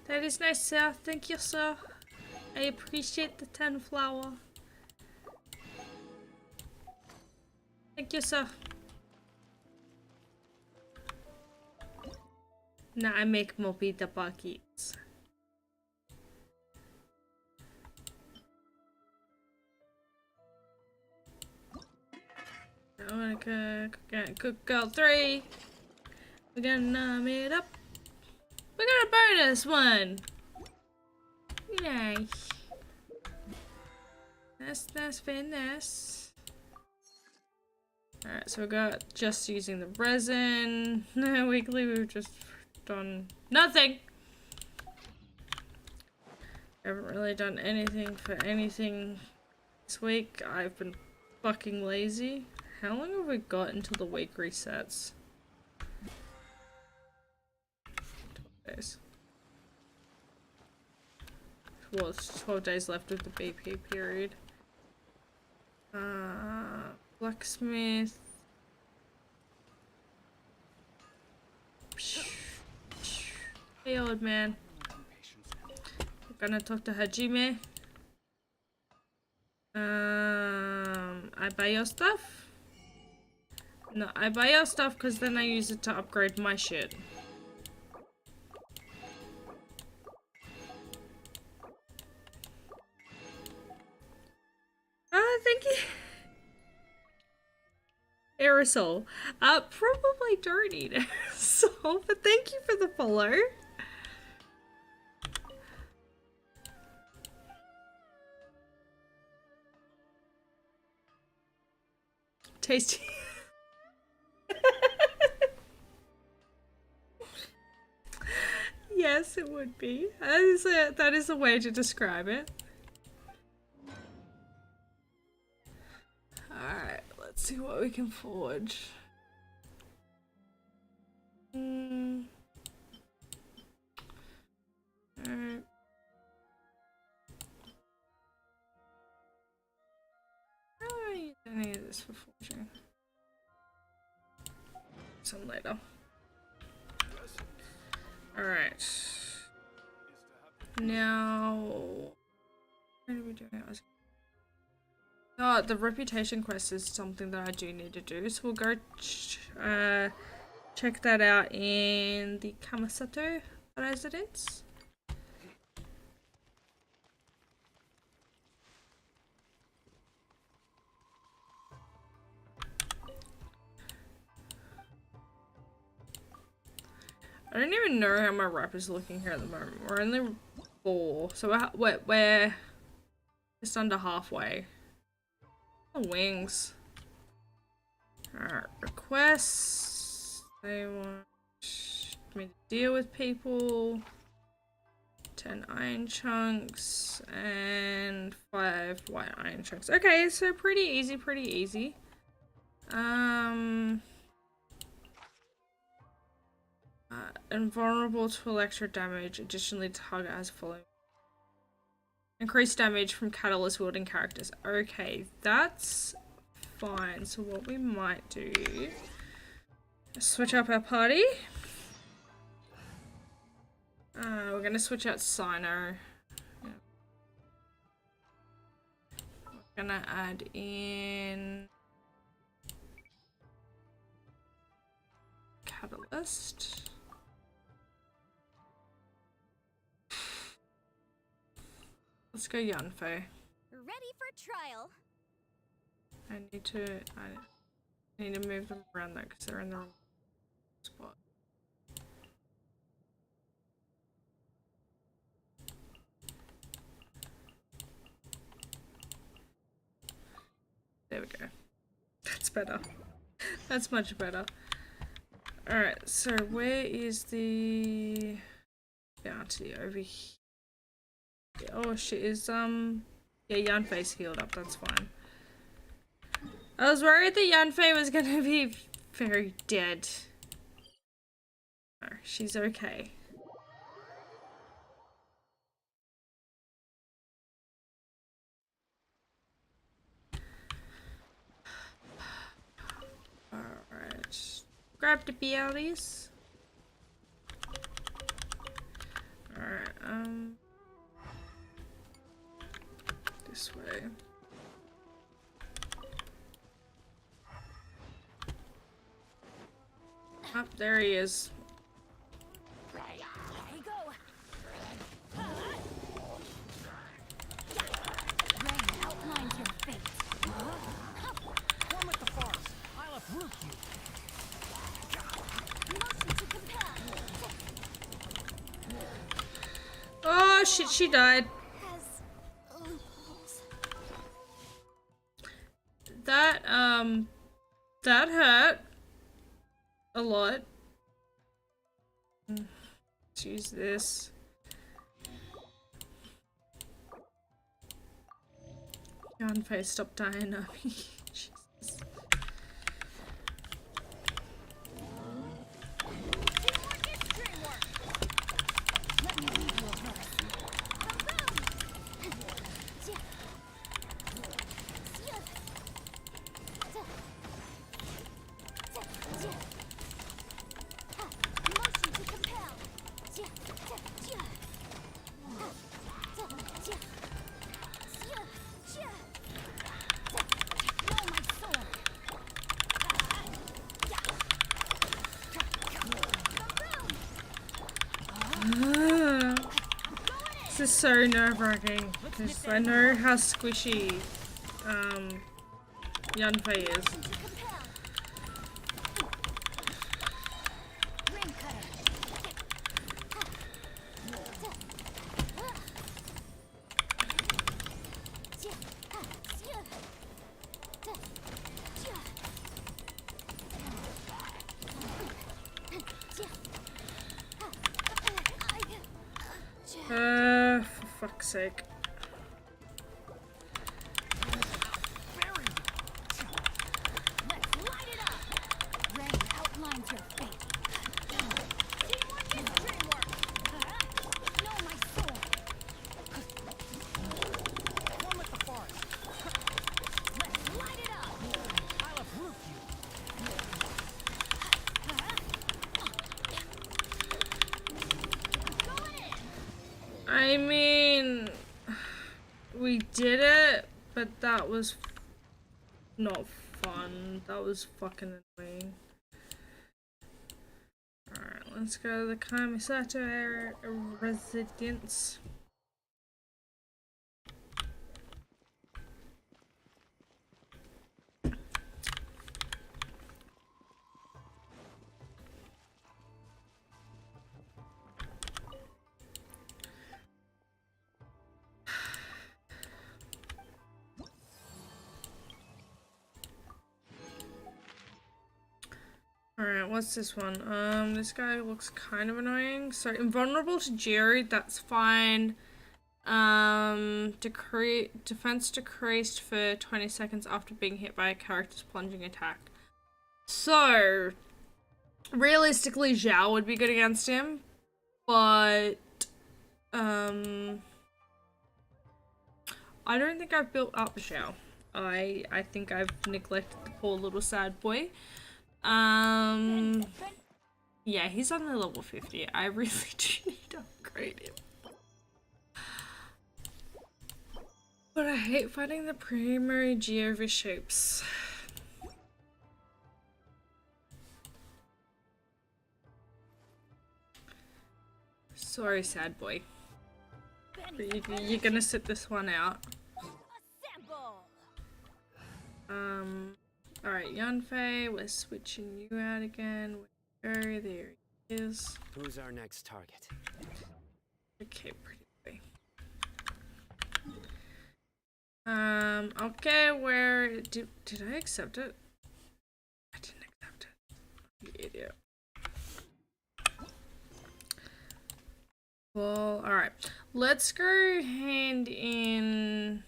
That is nice, sir. Thank you, sir. I appreciate the 10 flour. Thank you, sir. Now I make more pita buckets. I wanna cook out 3. We're gonna numb it up. We're gonna burn this one. Nice. That's very nice. Alright, so we got just using the resin. Weekly, we've just done nothing. Haven't really done anything for anything this week. I've been fucking lazy. How long have we got until the week resets? 12 days. Well, it's 12 days left of the BP period. Blacksmith. Hey, old man. I'm gonna talk to Hajime. I buy your stuff? No, I buy your stuff because then I use it to upgrade my shit. Thank you. Aerosol. Probably don't need aerosol, but thank you for the follow. Tasty. Yes, it would be. That is a way to describe it. Alright, let's see what we can forge. Alright. I don't use any of this for forging. Some later. Alright. Now, what are we doing? Oh, the reputation quest is something that I do need to do, so we'll go check that out in the Kamasato residence. I don't even know how my rep is looking here at the moment. We're only 4, so we're just under halfway. Oh, wings. Alright, requests. They want me to deal with people. 10 iron chunks and 5 white iron chunks. Okay, so pretty easy. Invulnerable to electric damage. Additionally, target has following. Increased damage from catalyst wielding characters. Okay, that's fine. So what we might do is switch up our party. We're gonna switch out Sino. Yeah. We're gonna add in catalyst. Let's go Yanfei. Ready for trial. I need to move them around though because they're in the wrong spot. There we go. That's better. That's much better. Alright, so where is the bounty? Over here. Oh, she is, yeah, Yanfei's healed up, that's fine. I was worried that Yanfei was gonna be very dead. No, she's okay. Alright. Grab the BLs. Alright, this way. Oh, there he is. Here you go. Rain outlines your fate. Form with the forest. I'll uproot you. Motion to compel. Oh shit, she died. Has loopholes. That hurt a lot. Let's use this. Yanfei, stop dying on me. Jesus. is so nerve-wracking because I know how squishy Yanfei is. Ring cutter. For fuck's sake. Let's light it up. Rain outlines your fate. Teamwork is dreamwork. Know my soul. One with the forest. Let's light it up. I'll uproot you. Going in. I mean, we did it, but that was not fun. That was fucking annoying. Alright, let's go to the Kamisato residence. Alright, what's this one? This guy looks kind of annoying. So, invulnerable to Jerry, that's fine. Defense decreased for 20 seconds after being hit by a character's plunging attack. So, realistically, Zhao would be good against him. But, I don't think I've built up Zhao. I think I've neglected the poor little sad boy. Yeah, he's only level 50. I really do need to upgrade him. But I hate fighting the primary Geovis shapes. Sorry, sad boy. But you're gonna sit this one out. Assemble. Alright, Yanfei, we're switching you out again. There he is. Who's our next target? Okay, pretty boy. Okay, where did I accept it? I didn't accept it. You idiot. Well, alright. Let's go hand in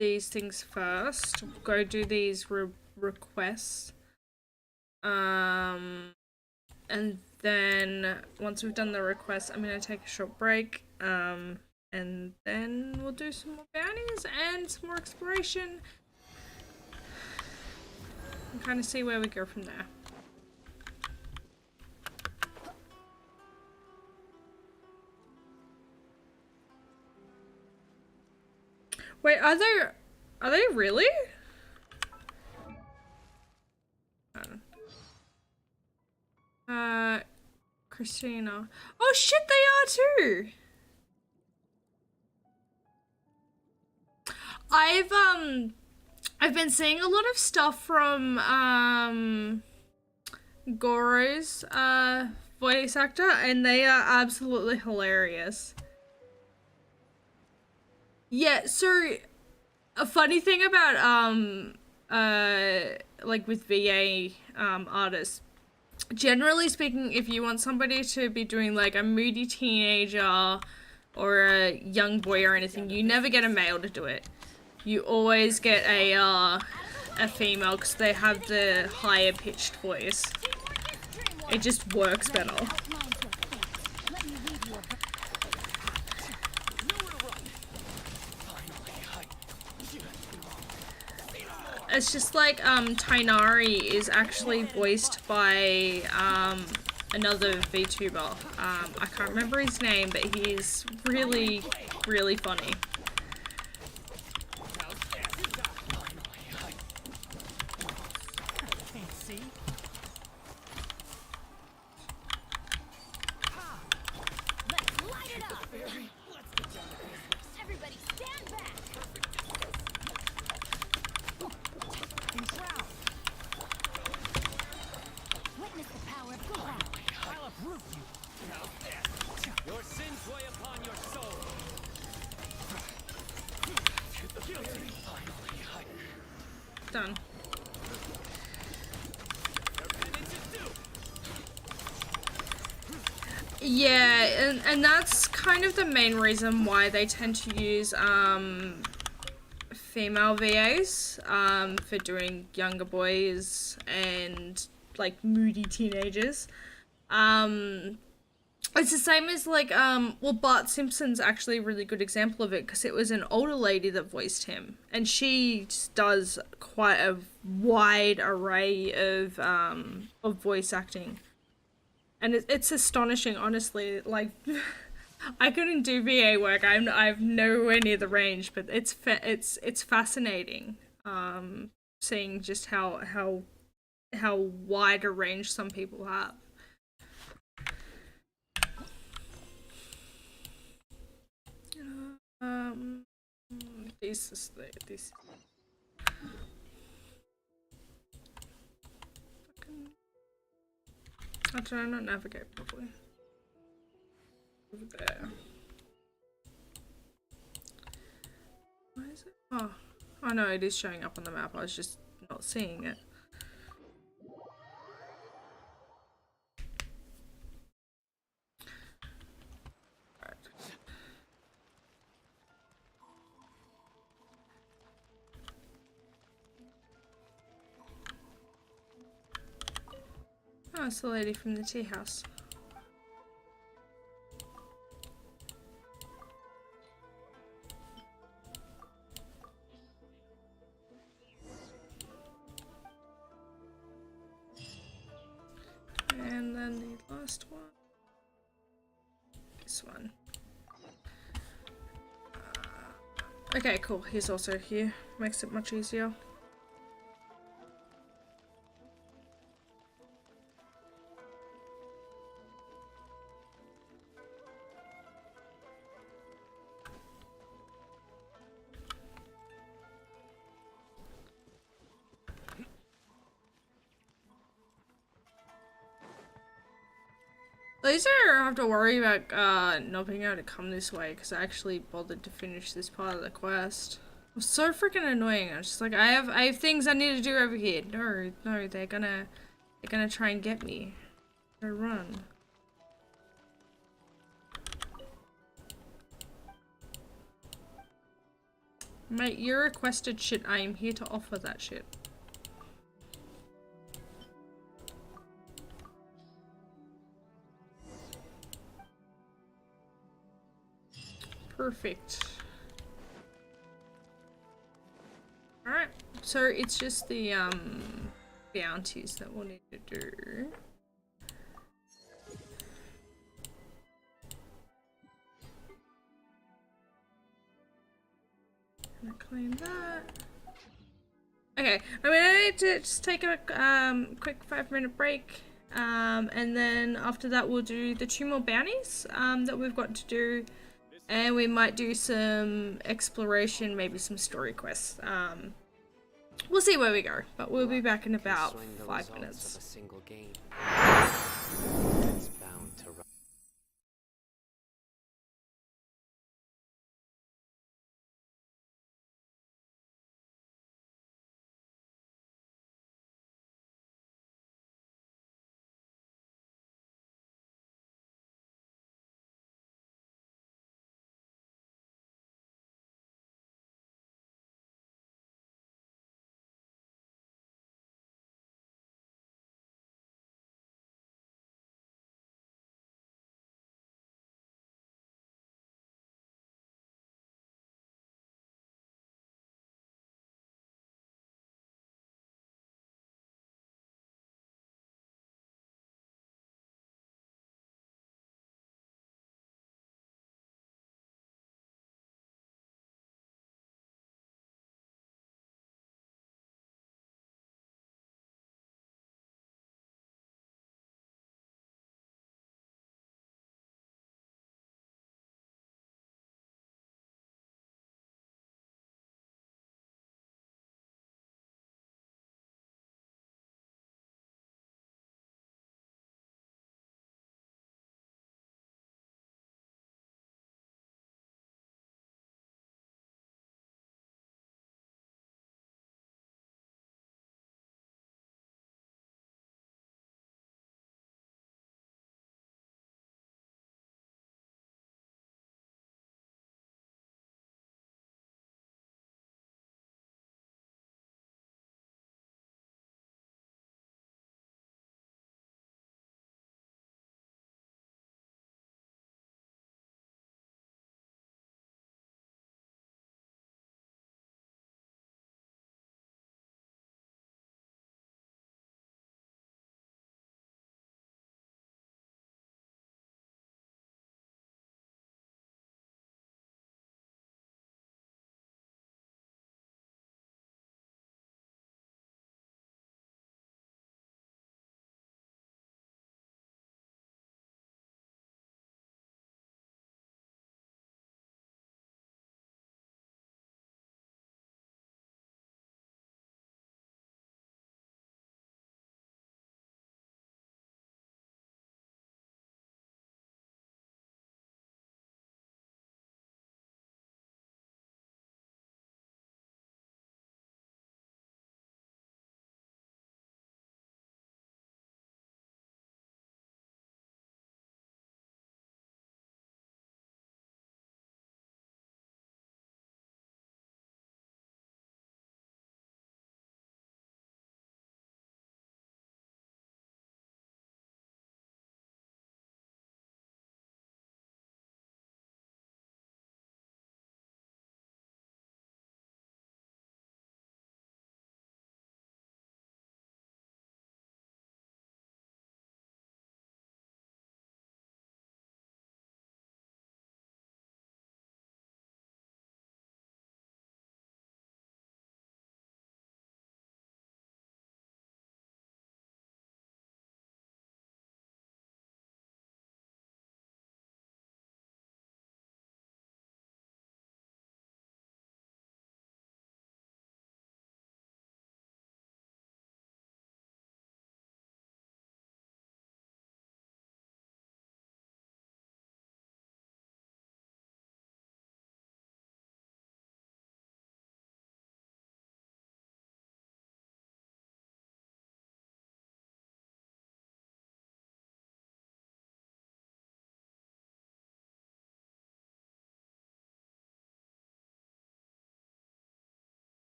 these things first. Go do these requests. And then once we've done the request, I'm gonna take a short break. And then we'll do some more bounties and some more exploration. And kind of see where we go from there. Wait, are they really? Christina. Oh shit, they are too! I've been seeing a lot of stuff from, Goro's, voice actor, and they are absolutely hilarious. Yeah, so a funny thing about like with VA artists, generally speaking, if you want somebody to be doing like a moody teenager or a young boy or anything, you never get a male to do it. You always get a female because they have the higher pitched voice. It just works better. It's just like Tainari is actually voiced by another VTuber. I can't remember his name, but he's really, really funny. Can't see. Let's light it up. I'll uproot you. Your sins weigh upon your soul. Guilty. Done. Your penance is due. Yeah, and that's kind of the main reason why they tend to use female VAs for doing younger boys and like moody teenagers. It's the same as like well, Bart Simpson's actually a really good example of it because it was an older lady that voiced him, and she just does quite a wide array of voice acting. And it's astonishing, honestly. Like, I couldn't do VA work. I've nowhere near the range, but it's fascinating. Seeing just how wide a range some people have. This. I'm trying to not navigate properly. Over there. Why is it? Oh no, it is showing up on the map. I was just not seeing it. Right. Oh, it's the lady from the tea house. And then the last one. This one. Okay, cool. He's also here. Makes it much easier. At least I don't have to worry about not being able to come this way because I actually bothered to finish this part of the quest. It was so freaking annoying. I was just like, I have things I need to do over here. No, they're gonna try and get me. I run. Mate, you requested shit. I am here to offer that shit. Perfect. Alright, so it's just the bounties that we'll need to do. Gonna claim that. Okay, I'm gonna need to just take a quick 5-minute break. And then after that we'll do the 2 more bounties that we've got to do. And we might do some exploration, maybe some story quests. We'll see where we go, but we'll be back in about 5 minutes. Of a single game.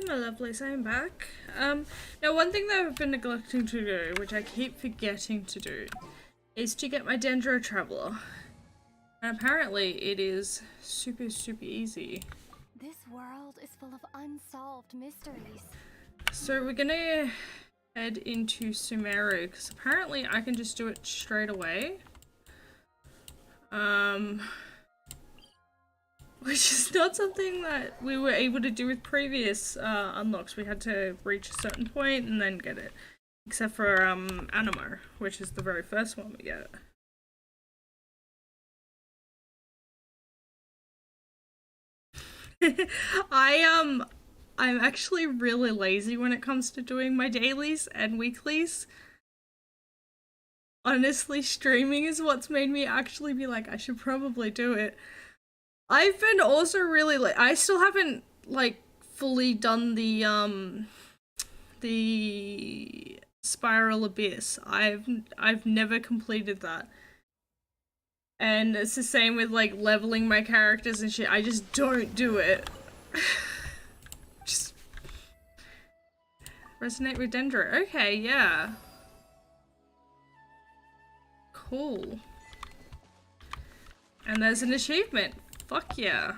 my lovelies, I'm back. Now one thing that I've been neglecting to do, which I keep forgetting to do, is to get my Dendro Traveler. And apparently it is super easy. This world is full of unsolved mysteries. So we're gonna head into Sumeru, because apparently I can just do it straight away. Which is not something that we were able to do with previous unlocks. We had to reach a certain point and then get it. Except for Animo, which is the very first one we get. I'm actually really lazy when it comes to doing my dailies and weeklies. Honestly, streaming is what's made me actually be like, I should probably do it. I've been also really like, I still haven't like fully done the Spiral Abyss. I've never completed that. And it's the same with like leveling my characters and shit. I just don't do it. Just resonate with Dendro. Okay, yeah. Cool. And there's an achievement. Fuck yeah.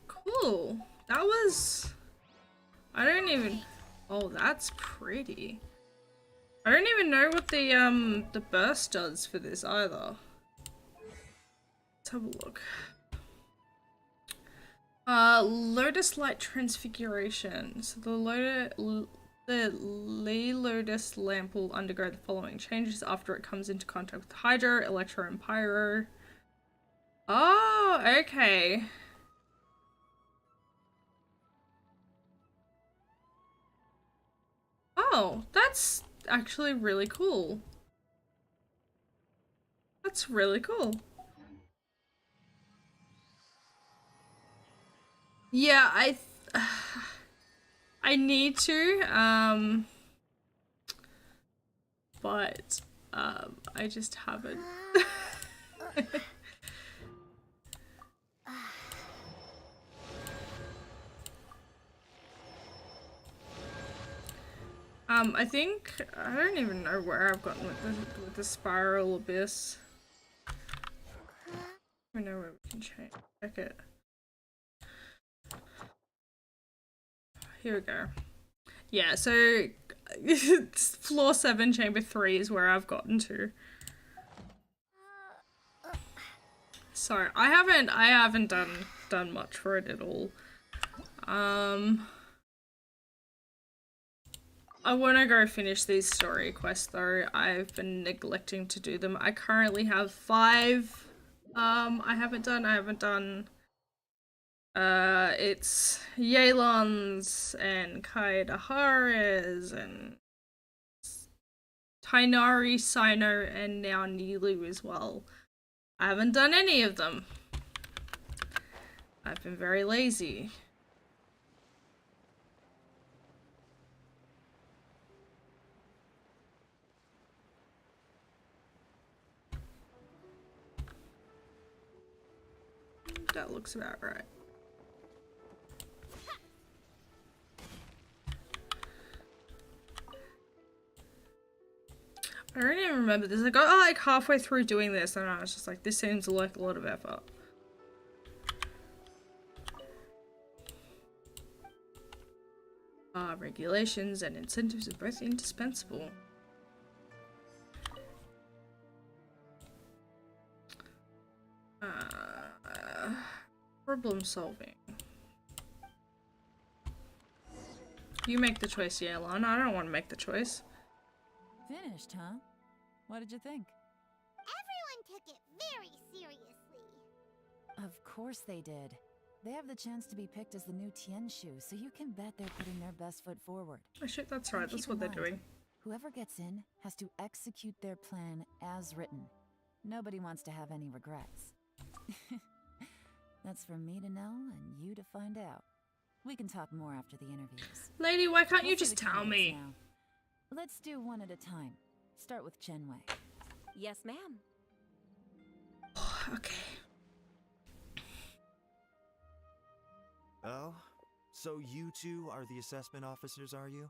Cool. That was... I don't even... Oh, that's pretty. I don't even know what the burst does for this either. Let's have a look. Lotus Light Transfiguration. So the Lee Lotus lamp will undergo the following changes after it comes into contact with Hydro, Electro, and Pyro. Oh, okay. Oh, that's actually really cool. That's really cool. Yeah, I need to, but, I just haven't. I think, I don't even know where I've gotten with the Spiral Abyss. I know where we can check it. Here we go. Yeah, so floor 7, chamber 3 is where I've gotten to. So I haven't done much for it at all. I want to go finish these story quests though. I've been neglecting to do them. I currently have 5 I haven't done it's Yelan's and Kaedahara's and Tainari, Sino, and now Nilu as well. I haven't done any of them. I've been very lazy. That looks about right. I don't even remember this. I got like halfway through doing this and I was just like, this seems like a lot of effort. Regulations and incentives are both indispensable. Problem solving. You make the choice, Yelan. I don't want to make the choice. Finished, huh? What did you think? Everyone took it very seriously. Of course they did. They have the chance to be picked as the new Tianshu, so you can bet they're putting their best foot forward. Oh shit, that's right. And That's keep what in they're mind, doing. Whoever gets in has to execute their plan as written. Nobody wants to have any regrets. That's for me to know and you to find out. We can talk more after the interviews. Lady, why can't you Let's do just the tell candidates me? now. Let's do one at a time. Start with Chenwei. Yes, ma'am. Okay. Oh, so you two are the assessment officers, are you?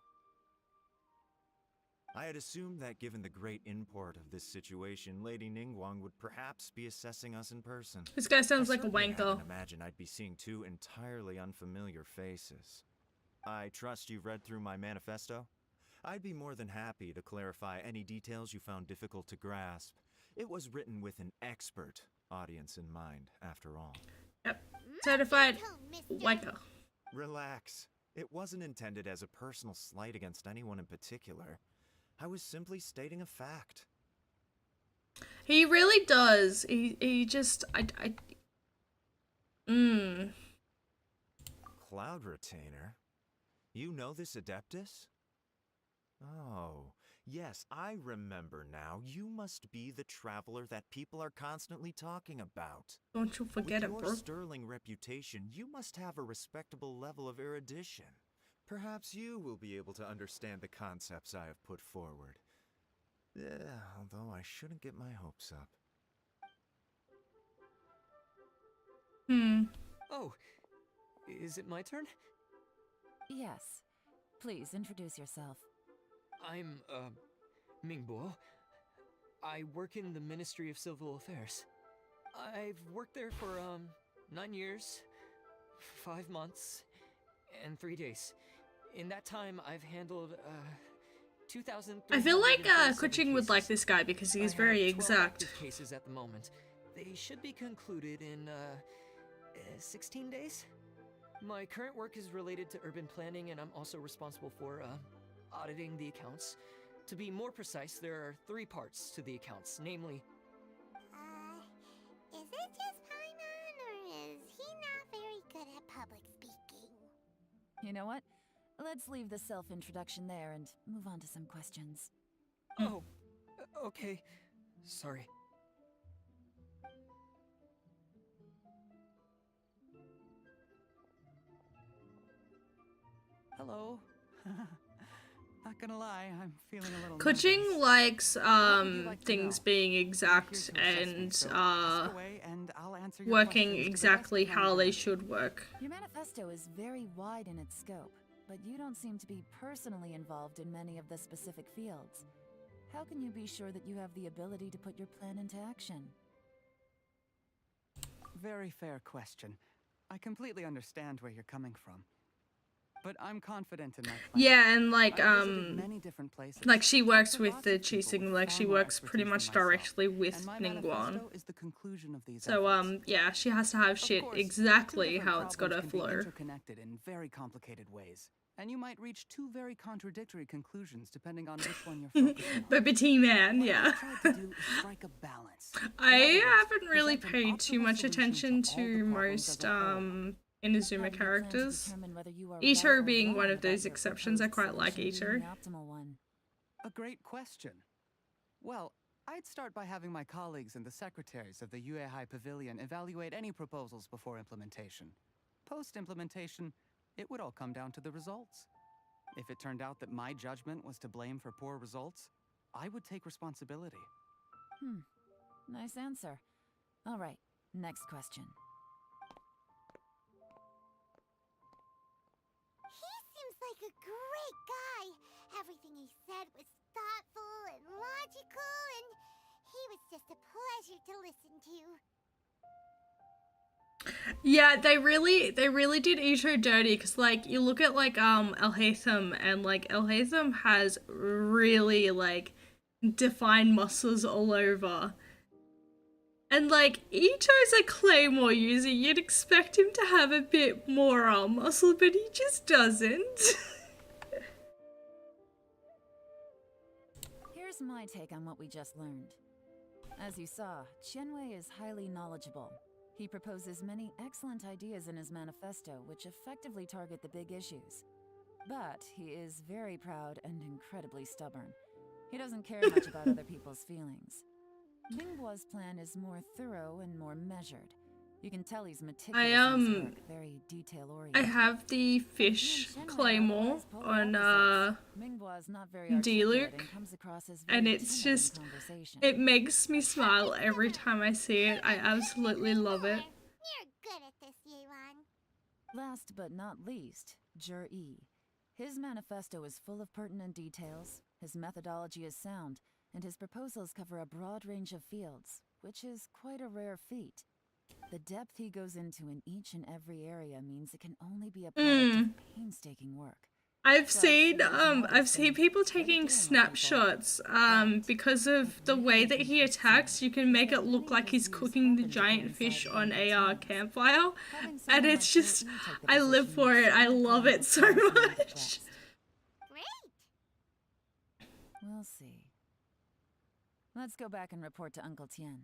I had assumed that given the great import of this situation, Lady Ningguang would perhaps be assessing us in person. This guy sounds like a certainly wanker. hadn't imagined I'd be seeing two entirely unfamiliar faces. I trust you've read through my manifesto? I'd be more than happy to clarify any details you found difficult to grasp. It was written with an expert audience in mind, after all. Yep. Certified wanker. Relax. It wasn't intended as a personal slight against anyone in particular. I was simply stating a fact. He really does. He just Cloud Retainer? You know this Adeptus? Oh, yes, I remember now. You must be the traveler that people are constantly talking about. Don't you forget With it, your bro. sterling reputation, you must have a respectable level of erudition. Perhaps you will be able to understand the concepts I have put forward. Although I shouldn't get my hopes up. Oh, is it my turn? Yes. Please introduce yourself. I'm, Mingbo. I work in the Ministry of Civil Affairs. I've worked there for, 9 years, 5 months, and 3 days. In that time, I've handled, 2,000. I feel like Kuching would like this guy because he's very exact. Cases at the moment. They should be concluded in 16 days. My current work is related to urban planning, and I'm also responsible for auditing the accounts. To be more precise, there are 3 parts to the accounts, namely. Is it just Paimon, or is he not very good at public speaking? You know what? Let's leave the self-introduction there and move on to some questions. Oh, okay. Sorry. Hello. Not gonna lie, I'm feeling a little Kuching nervous. likes What would you like to things know? being Here's exact your assessment, and so ask away and I'll answer your working questions to the exactly best of my how they ability. should work. Your manifesto is very wide in its scope, but you don't seem to be personally involved in many of the specific fields. How can you be sure that you have the ability to put your plan into action? Very fair question. I completely understand where you're coming from. But I'm confident in my plan. Yeah, and like I've visited many different places. like she works I've with lots the of people Chising, with like she far more works pretty expertise much than myself, directly with and my Ningguang. manifesto is the conclusion of these So efforts. yeah, she has to have Of shit course, two exactly different how it's gotta problems can be flow. interconnected in very complicated ways, and you might reach 2 very contradictory conclusions depending on which one you're focused on. But T man, What yeah. I've tried to do is strike a balance. In I other words, haven't really present an paid too optimal much solution attention all to the problems most as a whole. How do Inazuma you plan to characters. determine whether you are right Ito or being wrong one of about those your exceptions, I proposed quite like solution being Ito. the optimal one? A great question. Well, I'd start by having my colleagues and the secretaries of the Yuehai Pavilion evaluate any proposals before implementation. Post-implementation, it would all come down to the results. If it turned out that my judgment was to blame for poor results, I would take responsibility. Nice answer. All right, next question. He seems like a great guy. Everything he said was thoughtful and logical, and he was just a pleasure to listen to. Yeah, they really did Ito dirty because like you look at like El Haytham and like El Haytham has really like defined muscles all over. And like Ito's a claymore user, you'd expect him to have a bit more arm muscle, but he just doesn't. Here's my take on what we just learned. As you saw, Qianwei is highly knowledgeable. He proposes many excellent ideas in his manifesto which effectively target the big issues. But he is very proud and incredibly stubborn. He doesn't care much about other people's feelings. Ningguo's plan is more thorough and more measured. You can tell he's meticulous in his work, very detail oriented. I have the fish claymore on Mingbois is not very Diluc, articulate and comes across as and very it's timid in just, conversation. it makes me smile every time I see it. I absolutely love it. You're good at this, Yelan. Last but not least, Jur-E. His manifesto is full of pertinent details, his methodology is sound, and his proposals cover a broad range of fields, which is quite a rare feat. The depth he goes into in each and every area means it can only be a product of painstaking work. I've seen people taking snapshots because of the way that he attacks. You can make it look like he's cooking the giant fish on a campfire, and it's just, I live for it. I love it so much. Great. We'll see. Let's go back and report to Uncle Tien.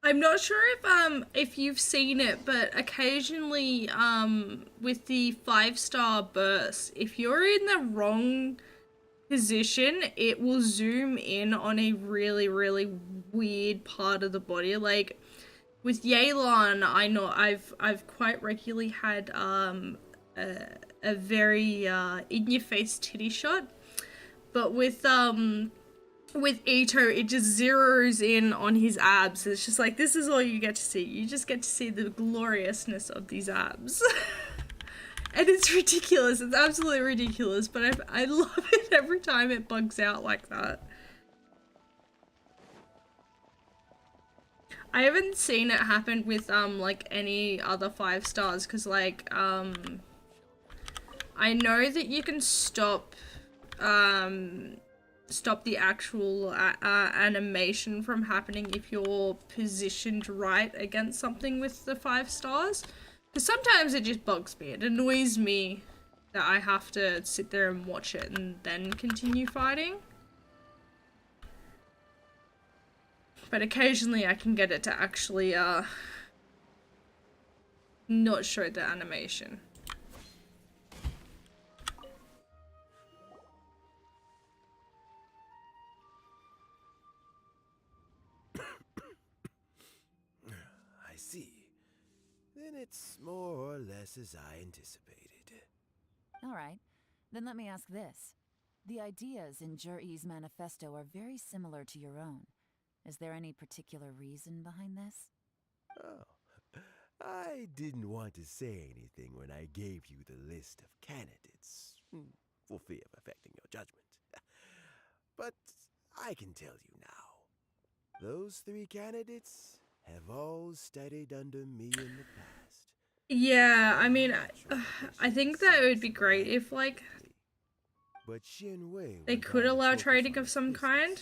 I'm not sure if you've seen it, but occasionally with the 5-star burst, if you're in the wrong position, it will zoom in on a really, really weird part of the body. Like with Yelan, I know I've quite regularly had a very in your face titty shot, but with Ito, it just zeroes in on his abs. It's just like, this is all you get to see. You just get to see the gloriousness of these abs. And it's ridiculous. It's absolutely ridiculous, but I love it every time it bugs out like that. I haven't seen it happen with, like, any other 5 stars, because, like, I know that you can stop the actual animation from happening if you're positioned right against something with the 5 stars. Because sometimes it just bugs me. It annoys me that I have to sit there and watch it and then continue fighting. But occasionally I can get it to actually not show the animation. I see. Then it's more or less as I anticipated. All right, then let me ask this. The ideas in Jur-E's manifesto are very similar to your own. Is there any particular reason behind this? Oh, I didn't want to say anything when I gave you the list of candidates, for fear of affecting your judgment. But I can tell you now. Those 3 candidates have all studied under me in the past. Yeah, I mean, I think that it would be great if, like, But Xianwei they went could on to allow focus trading on of his some business, kind.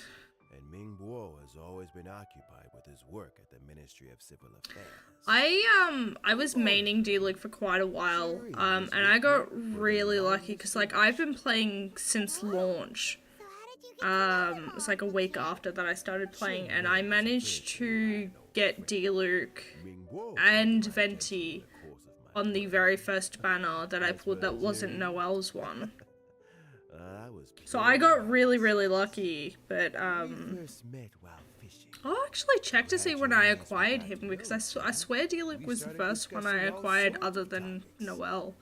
And Mingbo has always been occupied with his work at the Ministry of Civil Affairs. I was maining Diluc for quite a while, and I got really lucky because, like, I've been playing since launch. So how did you get to It's like a week after that I started playing, and I managed to get Diluc Mingbo and came to my Venti attention in the course of my on the work. very first banner that I pulled that wasn't Noel's one. I was So I got really, really lucky, but, We first met while fishing. I'll actually check to see when I acquired him, because I swear Diluc was the first one I acquired other than Noel.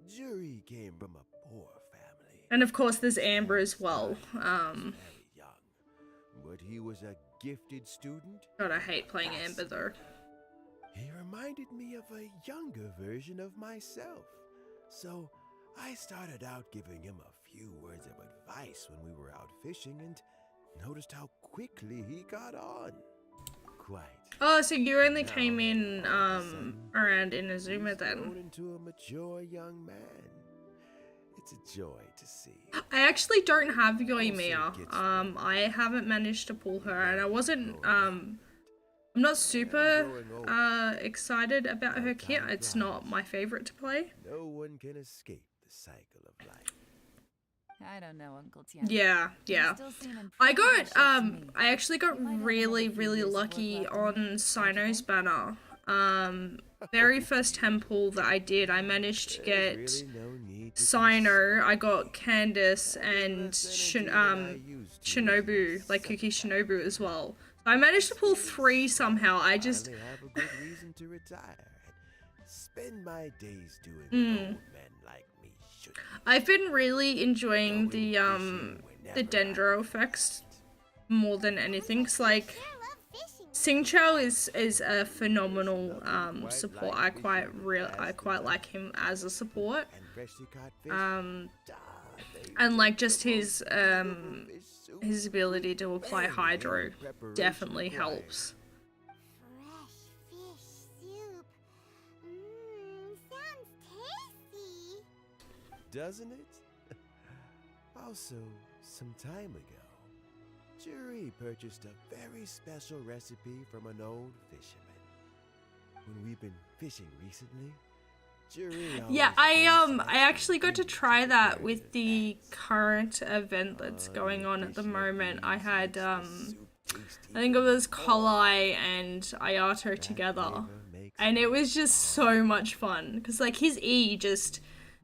Jury came from a poor family. And of course there's Amber as well. Very young, but he was a gifted student. God, I hate playing Amber though. He reminded me of a younger version of myself. So I started out giving him a few words of advice when we were out fishing and noticed how quickly he got on. Quite. Oh, so you only came in, around Inazuma He's then. grown into a mature young man. It's a joy to see. I actually don't have Yoimiya. I haven't managed to pull her, and I wasn't, I'm not super, excited about her kit. It's not my favorite to play. No one can escape the cycle of life. I don't know, Uncle Tien. Yeah, yeah. Still seem in I pretty good got, shape to me. I actually got You might have really, another few really years of work lucky left in on you. Sino's banner. Very first temple that I did, I managed to get There's really no need to Sino, I got Candace and Shinobu, like Kuki Shinobu as well. I managed to pull 3 somehow. I just finally have a good reason to retire and spend my days doing what Mm. old men like me should. I've been really enjoying the Dendro effects more than anything. 'Cause, like, Sure love fishing. Sing Chao is a phenomenal support. I quite like him as a support. And freshly caught fish. And like just his ability to apply hydro definitely helps. Fresh fish soup. Sounds tasty. Doesn't it? Also, some time ago, Jury purchased a very special recipe from an old fisherman. When we've been fishing recently, Jury Yeah, always brings I actually got to something try to that prepare with the the fast. current event that's going on at the Fishing moment. I breeze had makes the soup taste I think it was even Kolai and Ayato That together. flavor makes And me it was just so much fun because like his E just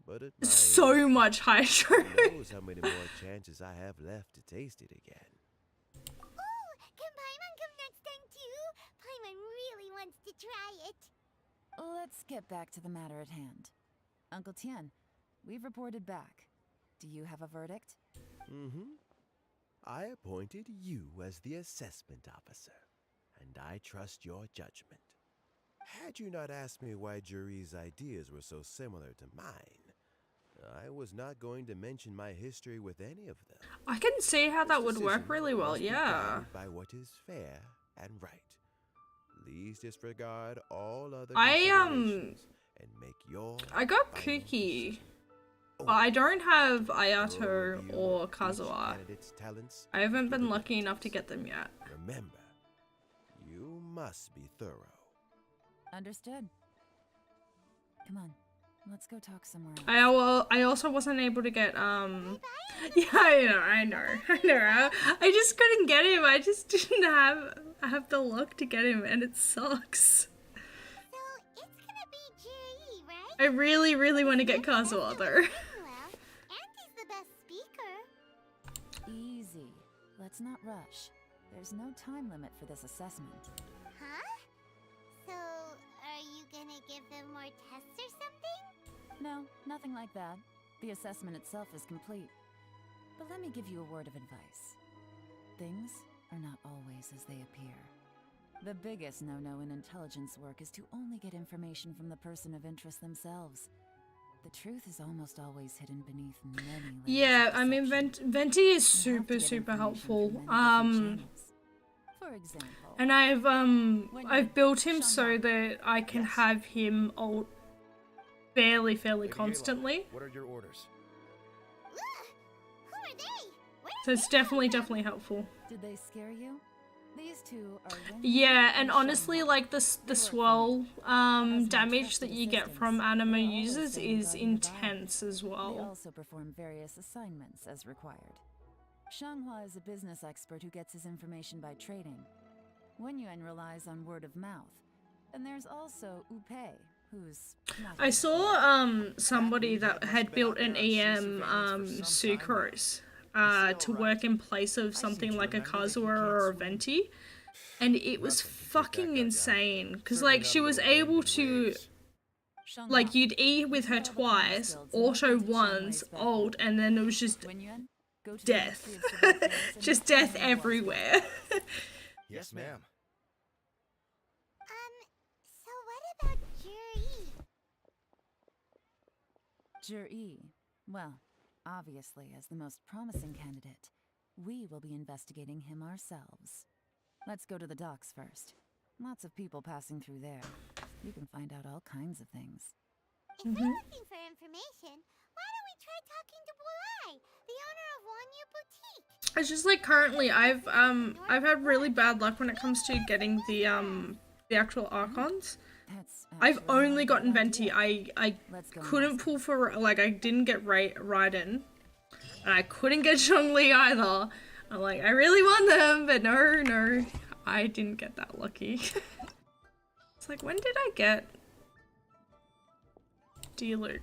But at my so age, much hydro. who knows how many more chances I have left to taste it again. Oh, can Paimon come next time too? Paimon really wants to try it. Let's get back to the matter at hand. Uncle Tien, we've reported back. Do you have a verdict? Mm-hmm. I appointed you as the assessment officer, and I trust your judgment. Had you not asked me why Jury's ideas were so similar to mine, I was not going to mention my history with any of them. I can see how that This would work decision really well, must be yeah. guided by what is fair and right. Please disregard all other I, considerations and make your I got final Kuki, decision. but I don't have Thorough Ayato review or of each Kazuha. candidate's talents I haven't been and lucky enough to abilities. get them yet. Remember, you must be thorough. Understood. Come on, let's go talk somewhere else. I also wasn't able to get yeah, I know. I just couldn't get him. I just didn't have the luck to get him, and it sucks. So it's gonna be Juri, right? I really want to get Kazuha though. Well, Auntie's the best speaker. Easy. Let's not rush. There's no time limit for this assessment. Huh? So, are you gonna give them more tests or something? No, nothing like that. The assessment itself is complete. But let me give you a word of advice. Things are not always as they appear. The biggest no-no in intelligence work is to only get information from the person of interest themselves. The truth is almost always hidden beneath many layers Yeah, of I mean deception. Venti is You have to super get super information helpful. from many different channels. For example, And I've built him so that I can have him ult fairly constantly. What are your orders? Ugh! Who are they? Where So it's definitely helpful. did they scare you? These two are Wendy Yeah, and and honestly, Shanghai. like the swirl damage that you get from anime users is intense as They well. also perform various assignments as required. Shanghua is a business expert who gets his information by trading. Wenyuan relies on word of mouth. And there's also Upei, who's not I saw somebody that had built an EM Sucrose to work in place of something like a Kazuha or a Venti, and it was fucking insane because like she was able to Shanghua. like you'd E with her twice, auto once, ult, and then it was just Wenyuan, go to the death, Ministry of Civil Affairs and just look death for Wang Guo's everywhere. Yes, ma'am. So what about Juri? Jur-E. Well, obviously, as the most promising candidate, we will be investigating him ourselves. Let's go to the docks first. Lots of people passing through there. You can find out all kinds of things. If they're looking for information, why don't we try talking to Bulai, the owner of Wanyu Boutique? It's just like currently I've had really bad luck when it comes to getting the actual Archons. That's I've actually only not a gotten bad Venti. idea. I Let's go couldn't investigate. pull for like I didn't get Raiden, and I couldn't get Zhongli either. I'm like I really want them, but no, I didn't get that lucky. It's like when did I get Diluc?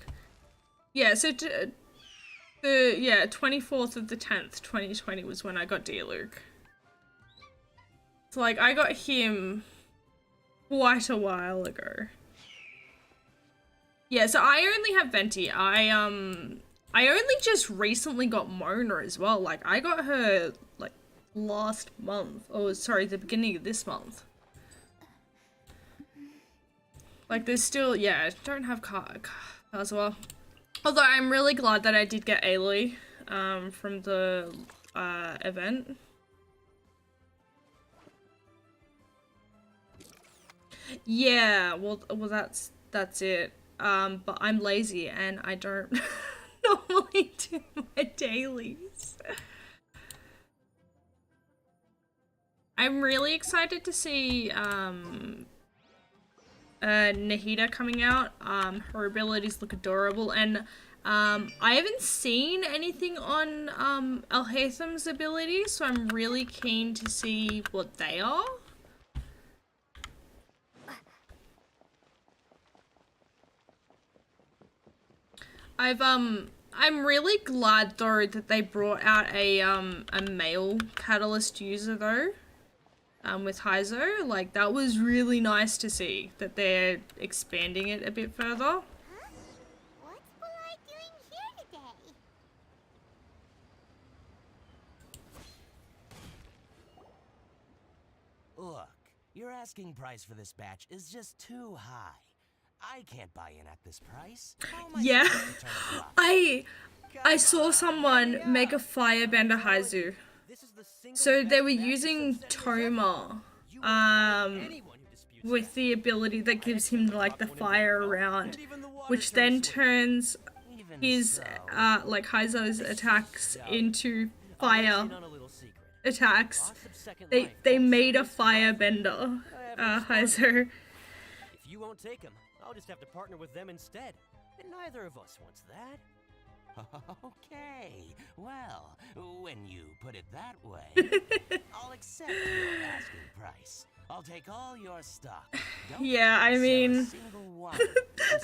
Yeah, so the 24th of the 10th, 2020 was when I got Diluc. So like I got him quite a while ago. Yeah, so I only have Venti. I only just recently got Mona as well. Like I got her like last month. Oh, sorry, the beginning of this month. Like there's still, yeah, I don't have cars as well. Although I'm really glad that I did get Aloy from the event. Yeah, well that's it. But I'm lazy and I don't normally do my dailies. I'm really excited to see Nahida coming out. Her abilities look adorable, and I haven't seen anything on Alhaitham's abilities, so I'm really keen to see what they are. I'm really glad though that they brought out a male catalyst user though. With Heizo, like that was really nice to see that they're expanding it a bit further. Huh? What's Belai doing here today? Look, your asking price for this batch is just too high. I can't buy in at this price. How am I Yeah, supposed to turn a profit? I saw someone make a firebender Heizu. So they were using Toma, with the ability that gives him like the fire around, which then turns his like Heizo's attacks into fire attacks. They made a firebender Heizo. If you won't take him, I'll just have to partner with them instead. And neither of us wants that. Okay, well, when you put it that way, I'll accept your asking price. I'll take all your stock. Don't Yeah, I sell a mean, single one.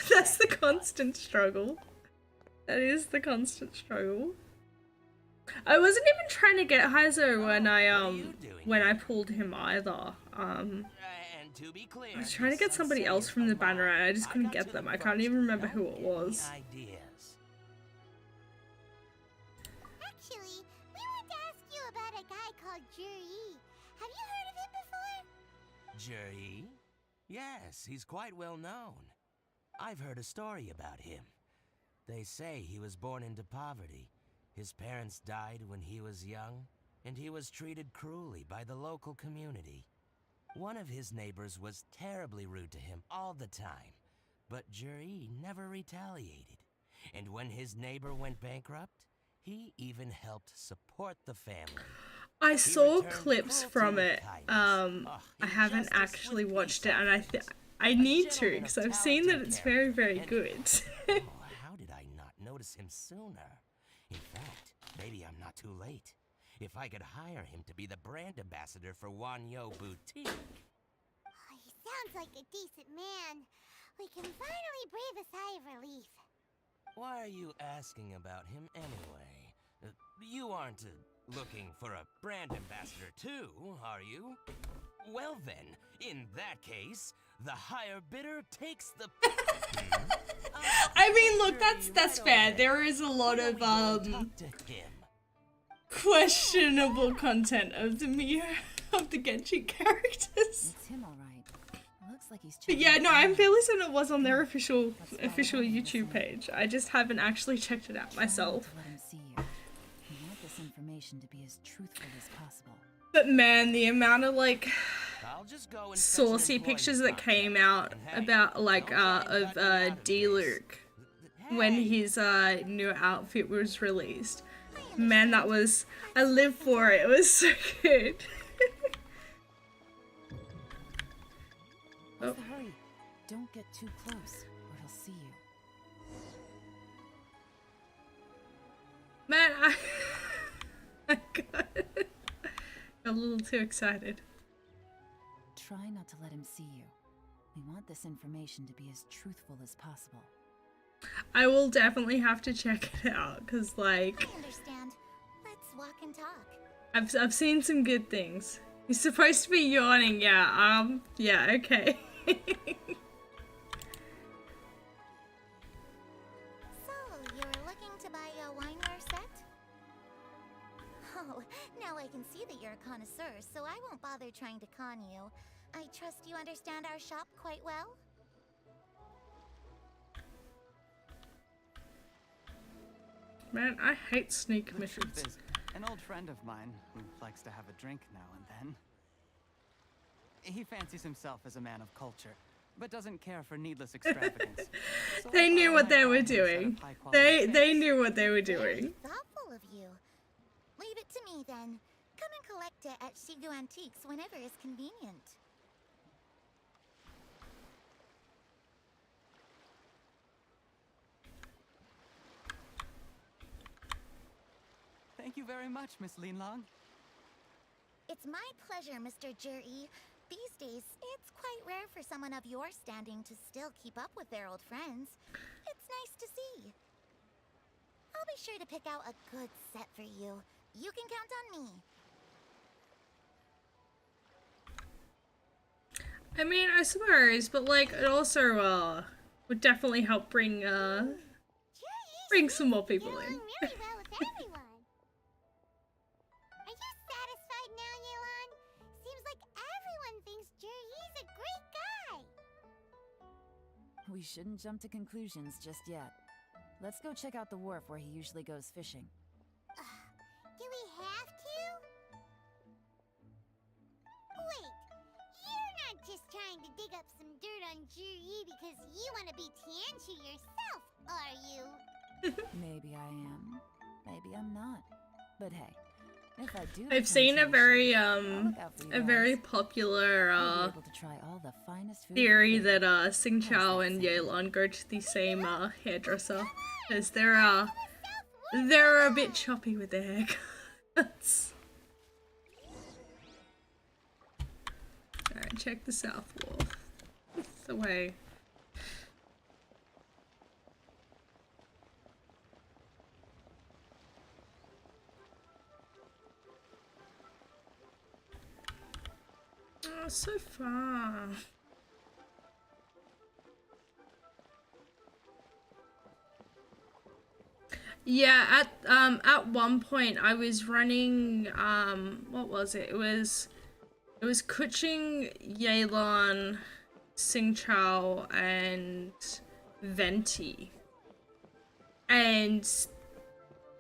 that's the constant struggle. That is the constant struggle. I wasn't even trying to get Heizo when I pulled him either. And to be clear, I was trying to get somebody else from the banner and I just couldn't get them. I can't even remember who it was. Actually, we wanted to ask you about a guy called Juri. Have you heard of him before? Juri? Yes, he's quite well known. I've heard a story about him. They say he was born into poverty. His parents died when he was young, and he was treated cruelly by the local community. One of his neighbors was terribly rude to him all the time, but Juri never retaliated. And when his neighbor went bankrupt, he even helped support the family. I saw clips from it. I haven't actually watched it, and I need to because I've seen that it's very, very good. How did I not notice him sooner? In fact, maybe I'm not too late. If I could hire him to be the brand ambassador for Wanyo Boutique. Oh, he sounds like a decent man. We can finally breathe a sigh of relief. Why are you asking about him anyway? You aren't looking for a brand ambassador too, are you? Well then, in that case, the higher bidder takes the... I mean, look, that's fair. There is a lot of questionable content of the Genji characters. It's him, all right. Looks like he's. But yeah, no, I'm fairly certain it was on their official YouTube page. I just haven't actually checked it out myself. Let him see you. We want this information to be as truthful as possible. But man, the amount of like saucy pictures that came out about like of D-Luke when his new outfit was released. Man, that was, I lived for it. It was so good. What's the hurry? Don't get too close, or he'll see you. Man, I got a little too excited. Try not to let him see you. We want this information to be as truthful as possible. I will definitely have to check it out, cause like I understand. Let's walk and talk. I've seen some good things. He's supposed to be yawning, yeah, yeah, okay. So, you're looking to buy a wineware set? Oh, now I can see that you're a connoisseur, so I won't bother trying to con you. I trust you understand our shop quite well? Man, I hate sneak The missions. truth is, an old friend of mine who likes to have a drink now and then. He fancies himself as a man of culture, but doesn't care for needless extravagance. So They I knew thought I what might they buy were him a set of doing. high-quality They drinks. knew what they were Very doing. thoughtful of you. Leave it to me then. Come and collect it at Shigu Antiques whenever is convenient. Thank you very much, Miss Linlong. It's my pleasure, Mr. Juri. These days, it's quite rare for someone of your standing to still keep up with their old friends. It's nice to see. I'll be sure to pick out a good set for you. You can count on me. I mean, I suppose, but like, it also, would definitely help bring some more people Get in. along really well with everyone. Are you satisfied now, Yelan? Seems like everyone thinks Juri's a great guy. We shouldn't jump to conclusions just yet. Let's go check out the wharf where he usually goes fishing. Do we have to? Wait, you're not just trying to dig up some dirt on Juri because you want to be Tianchi yourself, are you? Maybe I am. Maybe I'm not. But hey, if I do, I've become seen a Tianchi, very I'll look out for you a very guys. popular We'll be able to try all the finest food theory for free. that Sing Chao and Yelan go to the same hairdresser, because they're a bit choppy with their haircuts. Alright, check the South Wall. It's the way. Oh, so far. Yeah, at one point I was running what was it? It was Kuching, Yelan, Sing Chao, and Venti. And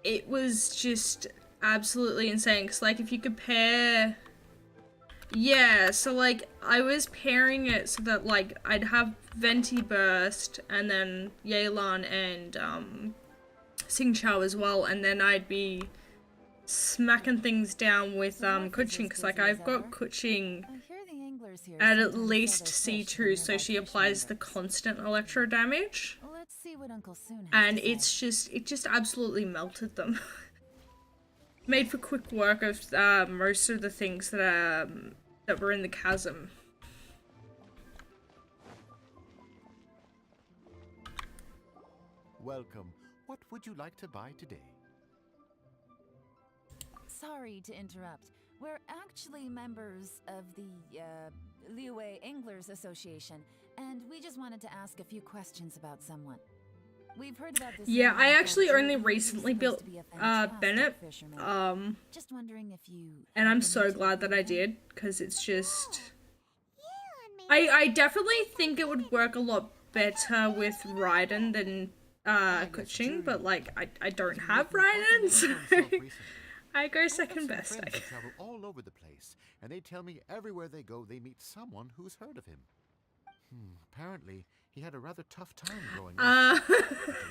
it was just absolutely insane, cause like if you compare, yeah, so like I was pairing it so that like I'd have Venti burst and then Yelan and Sing Chao as well, and then I'd be smacking things down with Kuching, because like I've got Kuching I hear the anglers here at sometimes least sell their fish C2, from so nearby she fish applies the markets. constant electro damage, Let's see what Uncle Soon has and to say. it just absolutely melted them. Made for quick work of most of the things that were in the chasm. Welcome. What would you like to buy today? Sorry to interrupt. We're actually members of the Liyue Anglers Association, and we just wanted to ask a few questions about someone. We've heard about this. Yeah, young I man actually called only Juri who's recently supposed built to be a fantastic Bennett, fisherman. Just wondering if you. and I'm happen so to glad that I know him? did, because it's just, Yeah, maybe I definitely think it would work a lot better with Raiden than Kuching, but like I don't have Raiden, so I go second best. I Friends guess. that travel all over the place, and they tell me everywhere they go, they meet someone who's heard of him. Apparently, he had a rather tough time growing up. Had to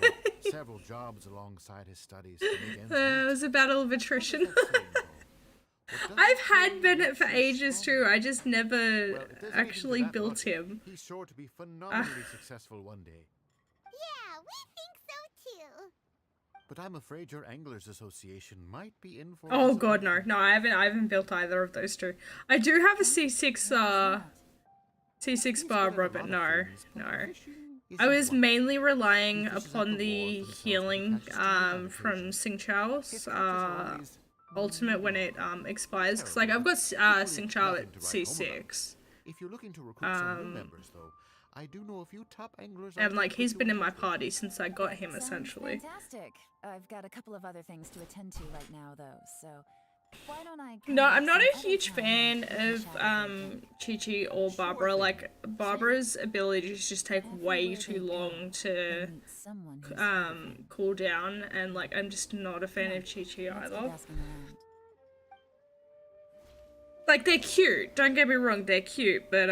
work several jobs alongside his studies to make ends It meet. was a battle of attrition. What does that say, though? What does I've it had say Bennett makes for you ages strong? too. I just never Well, if there's anything to actually that built logic, him. He's sure to be phenomenally successful one day. Yeah, we think so too. But I'm afraid your Anglers Association might be in for. Oh a god, no, no, I haven't built either of those two. I do have a C6 C6 Barbara, but no, no. I was mainly relying upon the healing from Sing Chao's ultimate when it expires, because like I've got Singchao at C6. If you're looking to recruit some new members, though, I do know a few top anglers. And like he's been in my party since I got him, essentially. Fantastic. I've got a couple of other things to attend to right now, though. So why don't I? No, I'm not a huge fan of Chi-Chi or Barbara. Like Barbara's abilities just take way too long to cool down, and like I'm just not a fan of Chi-Chi either. Like they're cute. Don't get me wrong, they're cute, but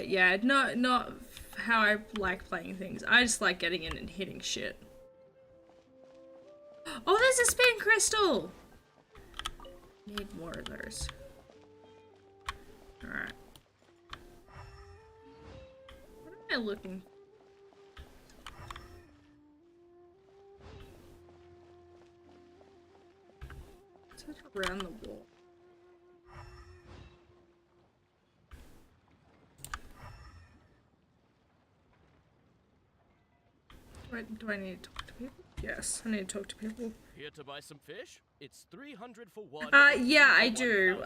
yeah, not how I like playing things. I just like getting in and hitting shit. Oh, there's a spin crystal! Need more of those. Alright. What am I looking for? Is it around the wall? Do I need to talk to people? Yes, I need to talk to people. Here to buy some fish? It's 300 for one. Yeah, I do.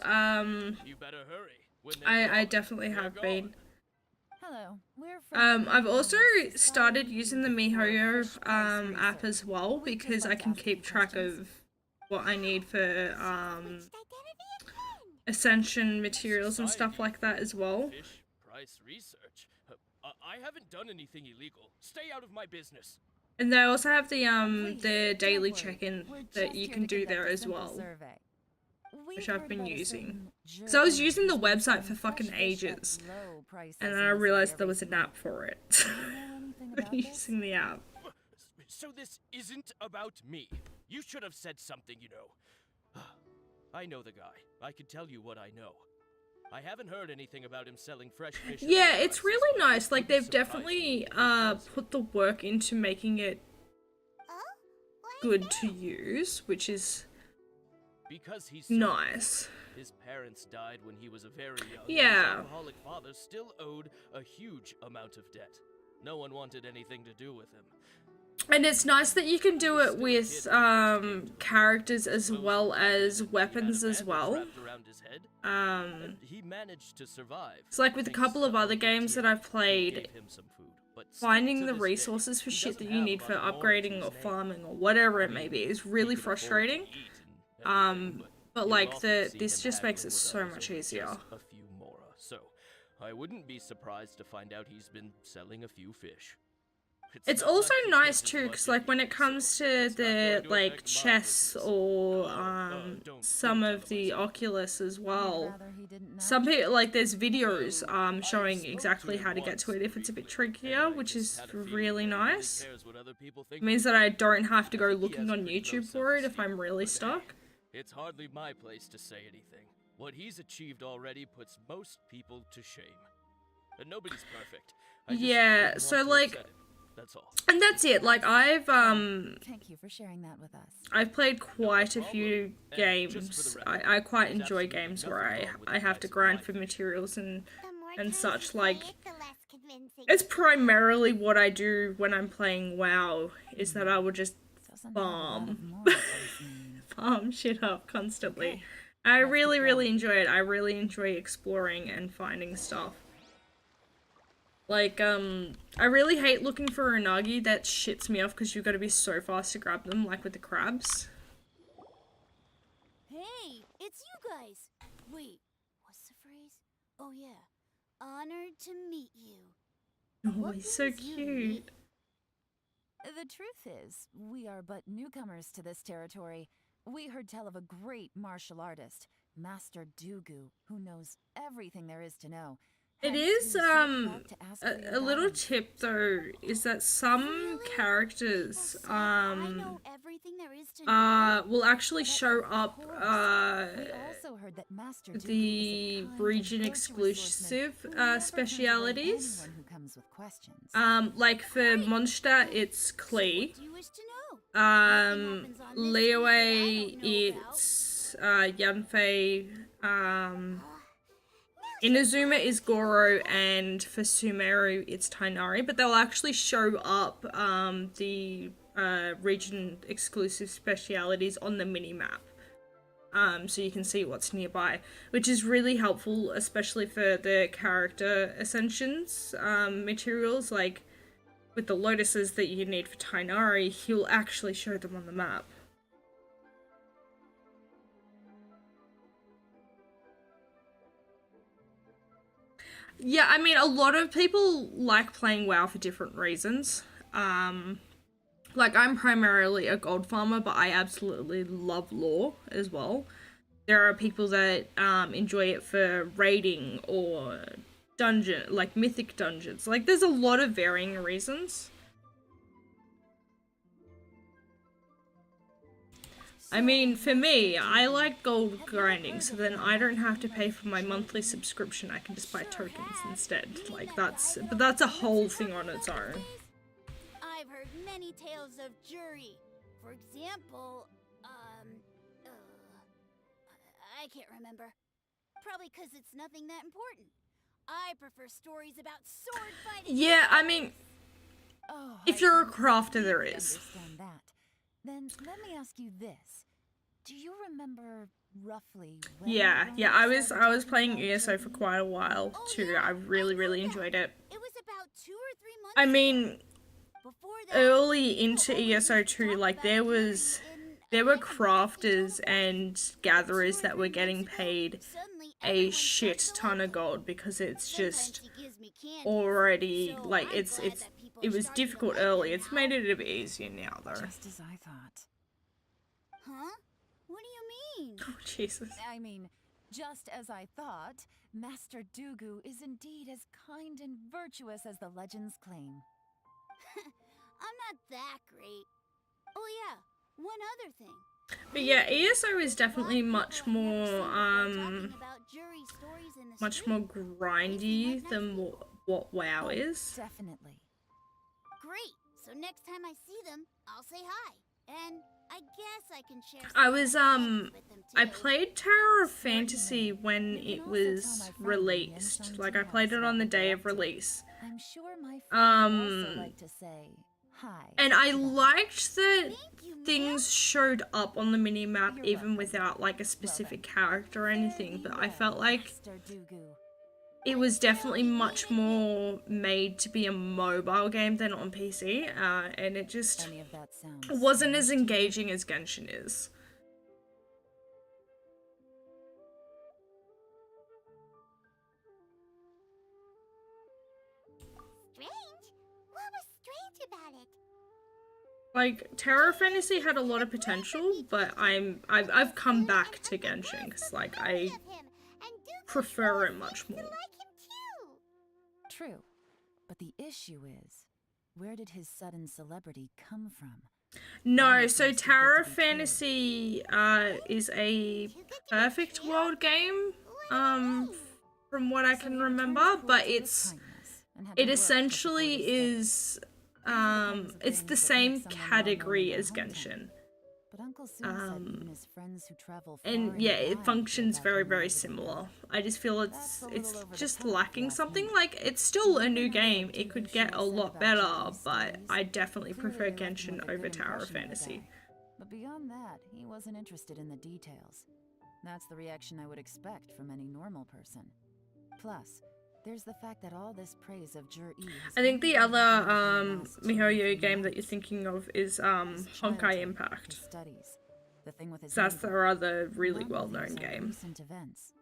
You better hurry. I definitely have been. Hello. We're I've also started using the MiHoYo app as well, because I can keep track of what I need for ascension materials and stuff like that as well. Fish price research. I haven't done anything illegal. Stay out of my business. And they also have the daily check-in that you can do there as well, which I've been using. So I was using the website for fucking ages, and then I realized there was an app for it. Using the app. So this isn't about me. You should have said something, you know. I know the guy. I can tell you what I know. I haven't heard anything about him selling fresh fish. Yeah, it's really nice. Like they've definitely put the work into making it good to use, which is because he's nice. His parents died when he was a very young. Yeah. His alcoholic father still owed a huge amount of debt. No one wanted anything to do with him. And it's nice that you can do it with characters as well as weapons as well. He managed to survive. It's like with a couple of other games that I've played, finding the resources for shit that you need for upgrading or farming or whatever it may be is really frustrating. But like this just makes it so much easier. A few more, so I wouldn't be surprised to find out he's been selling a few fish. It's also nice too, because like when it comes to the like chess or some of the Oculus as well, some people like there's videos showing exactly how to get to it if it's a bit trickier, which is really nice. It means that I don't have to go looking on YouTube for it if I'm really stuck. It's hardly my place to say anything. What he's achieved already puts most people to shame. And nobody's perfect. Yeah, so like that's all. And that's it. Like I've Thank you for sharing that with us. I've played quite a few games. I quite enjoy games where I have to grind for materials and such. Like it's primarily what I do when I'm playing WoW, is that I will just farm shit up constantly. I really enjoy it. I really enjoy exploring and finding stuff. Like, I really hate looking for Unagi. That shits me off because you've got to be so fast to grab them, like with the crabs. Hey, it's you guys. Wait, what's the phrase? Oh yeah, honored to meet you. Oh, he's so cute. The truth is, we are but newcomers to this territory. We heard tell of a great martial artist, Master Dugu, who knows everything there is to know. It is, a little tip though, is that some characters, will actually show up, the region exclusive, specialities. Like for Mondstadt, it's Klee. Liyue, it's, Yanfei, Inazuma is Goro, and for Sumeru it's Tainari, but they'll actually show up the region exclusive specialities on the mini map. So you can see what's nearby, which is really helpful, especially for the character ascensions materials, like with the lotuses that you need for Tainari, he'll actually show them on the map. Yeah, I mean, a lot of people like playing WoW for different reasons. Like, I'm primarily a gold farmer, but I absolutely love lore as well. There are people that enjoy it for raiding or dungeon, like mythic dungeons. Like, there's a lot of varying reasons. I mean, for me, I like gold grinding, so then I don't have to pay for my monthly subscription. I can just buy tokens instead. Like, but that's a whole thing on its own. I've heard many tales of Juri. For example, I can't remember. Probably because it's nothing that important. I prefer stories about sword fighting. Yeah, I mean, if you're a crafter, there is. Understand that. Then let me ask you this: do you remember roughly when Yeah, I was playing about ESO for Juri? quite a while too. I really enjoyed it. It was about 2 or 3 months I ago. mean, Before that, early into ESO 2, like there were crafters and gatherers that were getting paid a shit ton of gold because it's just already like it was difficult early. It's made it a bit easier now though. Just as I thought. Huh? What do you mean? Oh Jesus. I mean, just as I thought, Master Dugu is indeed as kind and virtuous as the legends claim. I'm not that great. Oh yeah, one other thing. But yeah, ESO is definitely much more grindy than what WoW is. Definitely. Great. So next time I see them, I'll say hi. And I guess I can share I some was information with them I too. played Tower of Fantasy when it was released. Like I played it on the day of release. I'm sure my friend would also like to say hi. And I to them. liked that Thank you, ma'am. things showed up on the mini map You're even welcome. without like a specific then, character or anything, but I felt like Master Dugu. it was definitely much more made to be a mobile game than on PC, and it just Any of that sounds wasn't as strange to you? engaging as Genshin is. Strange? What was strange about it? Like Terra Fantasy had a lot of potential, but I've come back to Genshin because like I prefer it much more. True. But the issue is, where did his sudden celebrity come from? No, so Terra Fantasy is a perfect world game, from what I can remember, but it essentially is it's the same category as Genshin. But Uncle Sue said even his friends who travel far And yeah, it wide functions go back very and very visit similar. him. I just feel That's a it's little over the just top, if lacking you ask something. me. Like it's still a new You remember game. what It could Dugu get a said lot about better, Juri's but stories? I definitely prefer Clearly left him Genshin with a over good Tower impression of the Fantasy. guy. But beyond that, he wasn't interested in the details. That's the reaction I would expect from any normal person. Plus, there's the fact that all this praise of Jur-E has I think the only been other happening for the last 2 or MiHoYo 3 game that you're months. thinking of is His Honkai childhood, Impact. his studies, the thing with his So that's neighbor. their other really None of well-known these are game. recent events.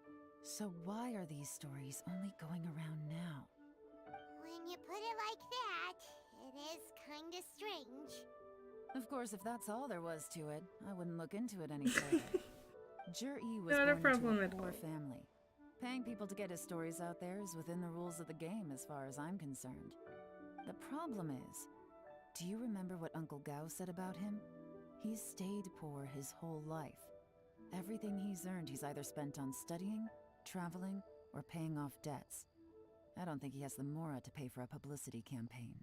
So why are these stories only going around now? When you put it like that, it is kinda strange. Of course, if that's all there was to it, I wouldn't look into it any further. Jur-E was Not a born problem into at a poor all. family. Paying people to get his stories out there is within the rules of the game as far as I'm concerned. The problem is, do you remember what Uncle Gao said about him? He's stayed poor his whole life. Everything he's earned he's either spent on studying, traveling, or paying off debts. I don't think he has the mora to pay for a publicity campaign.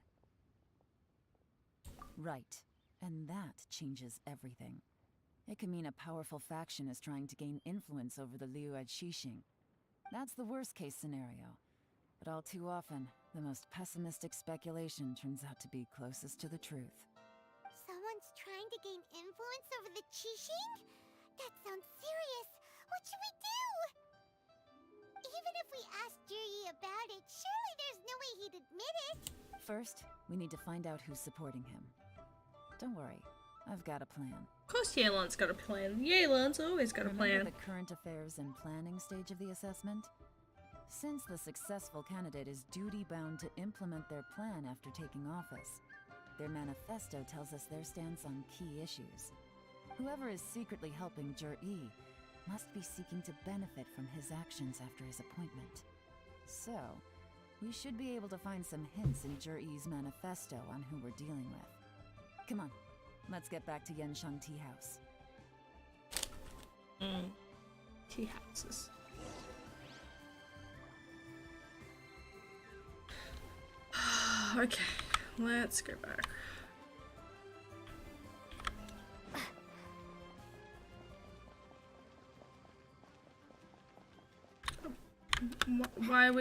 Right. And that changes everything. It can mean a powerful faction is trying to gain influence over the Liu Xixing. That's the worst case scenario. But all too often, the most pessimistic speculation turns out to be closest to the truth. So trying to gain influence over the Qixing? That sounds serious. What should we do? Even if we asked Jiri about it, surely there's no way he'd admit it. First, we need to find out who's supporting him. Don't worry, I've got a plan. Of course Yelan's got a plan. Yelan's always got a Remember plan. the current affairs and planning stage of the assessment? Since the successful candidate is duty-bound to implement their plan after taking office, their manifesto tells us their stance on key issues. Whoever is secretly helping Jur-E must be seeking to benefit from his actions after his appointment. So, we should be able to find some hints in Jur-E's manifesto on who we're dealing with. Come on, let's get back to Yansheng Tea House. Tea houses. Okay, let's go back. Why are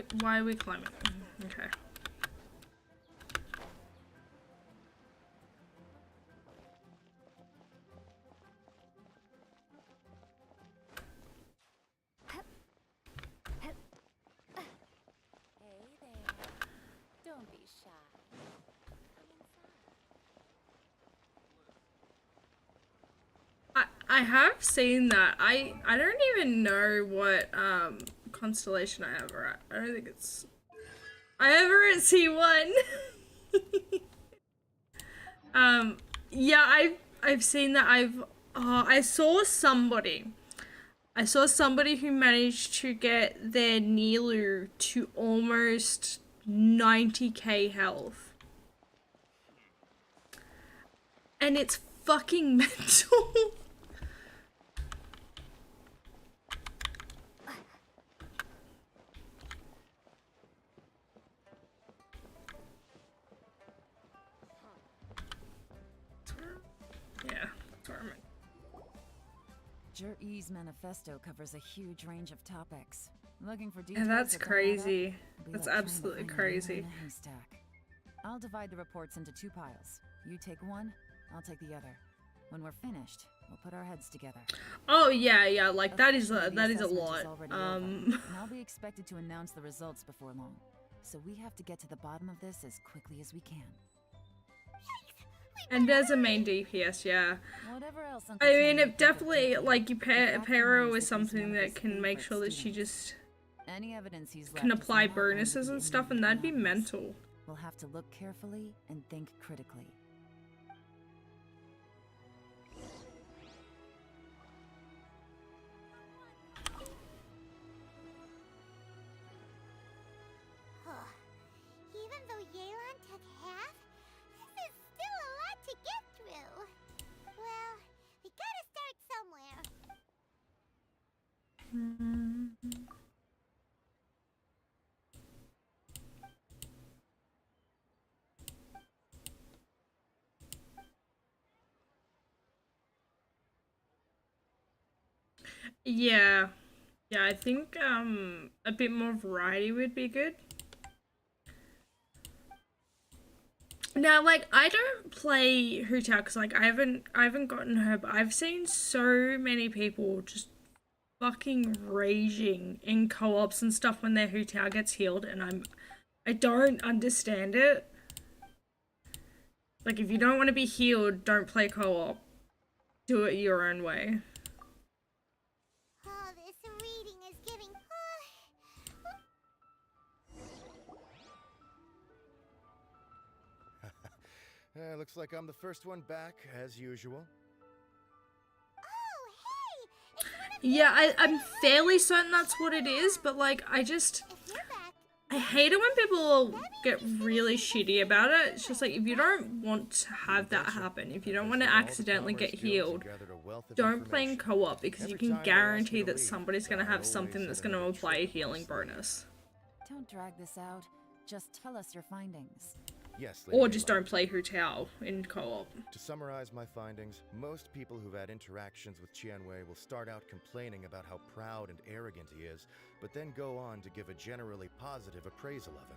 we climbing? Okay. Hey there. Don't be shy. I have seen that. I don't even know what constellation I have her at. I don't think it's. I have her at C1. Yeah, I've seen that. I saw somebody. I saw somebody who managed to get their Nilu to almost 90k health. And it's fucking mental. Yeah, Torment. Jur-E's manifesto covers a huge range of topics. Looking for details. And that's that don't add crazy. up will be That's like trying to absolutely find a needle in crazy. a haystack. I'll divide the reports into 2 piles. You take one, I'll take the other. When we're finished, we'll put our heads together. Oh yeah, like that is a Officially, the lot. assessment is already over, and I'll be expected to announce the results before long. So we have to get to the bottom of this as quickly as we can. And there's a main DPS, yeah. Whatever else Uncle I Tim mean, might it think of definitely, thinking, like, you the pair fact her remains with he's something one of that his can make favorite sure that she students. just Any evidence he's can left is apply not going to bonuses be and stuff, and immediately that'd be obvious. mental. We'll have to look carefully and think critically. Even though Yelan took half, this is still a lot to get through. Well, we gotta start somewhere. Yeah. Yeah, I think a bit more variety would be good. Now, like, I don't play Hu Tao because, like, I haven't gotten her, but I've seen so many people just fucking raging in co-ops and stuff when their Hu Tao gets healed, and I don't understand it. Like, if you don't want to be healed, don't play co-op. Do it your own way. Oh, this reading is giving. Looks like I'm the first one back, as usual. Yeah, I'm fairly certain that's what it is, but like, I hate it when people get really shitty about it. It's just like, if you don't want to have that happen, if you don't want to accidentally get healed, don't play in co-op, because you can guarantee that somebody's going to have something that's going to apply a healing bonus. Don't drag this out. Just tell us your findings. Yes, Or just don't play Hu Tao in co-op. To summarize my findings, most people who've had interactions with Qianwei will start out complaining about how proud and arrogant he is, but then go on to give a generally positive appraisal of him.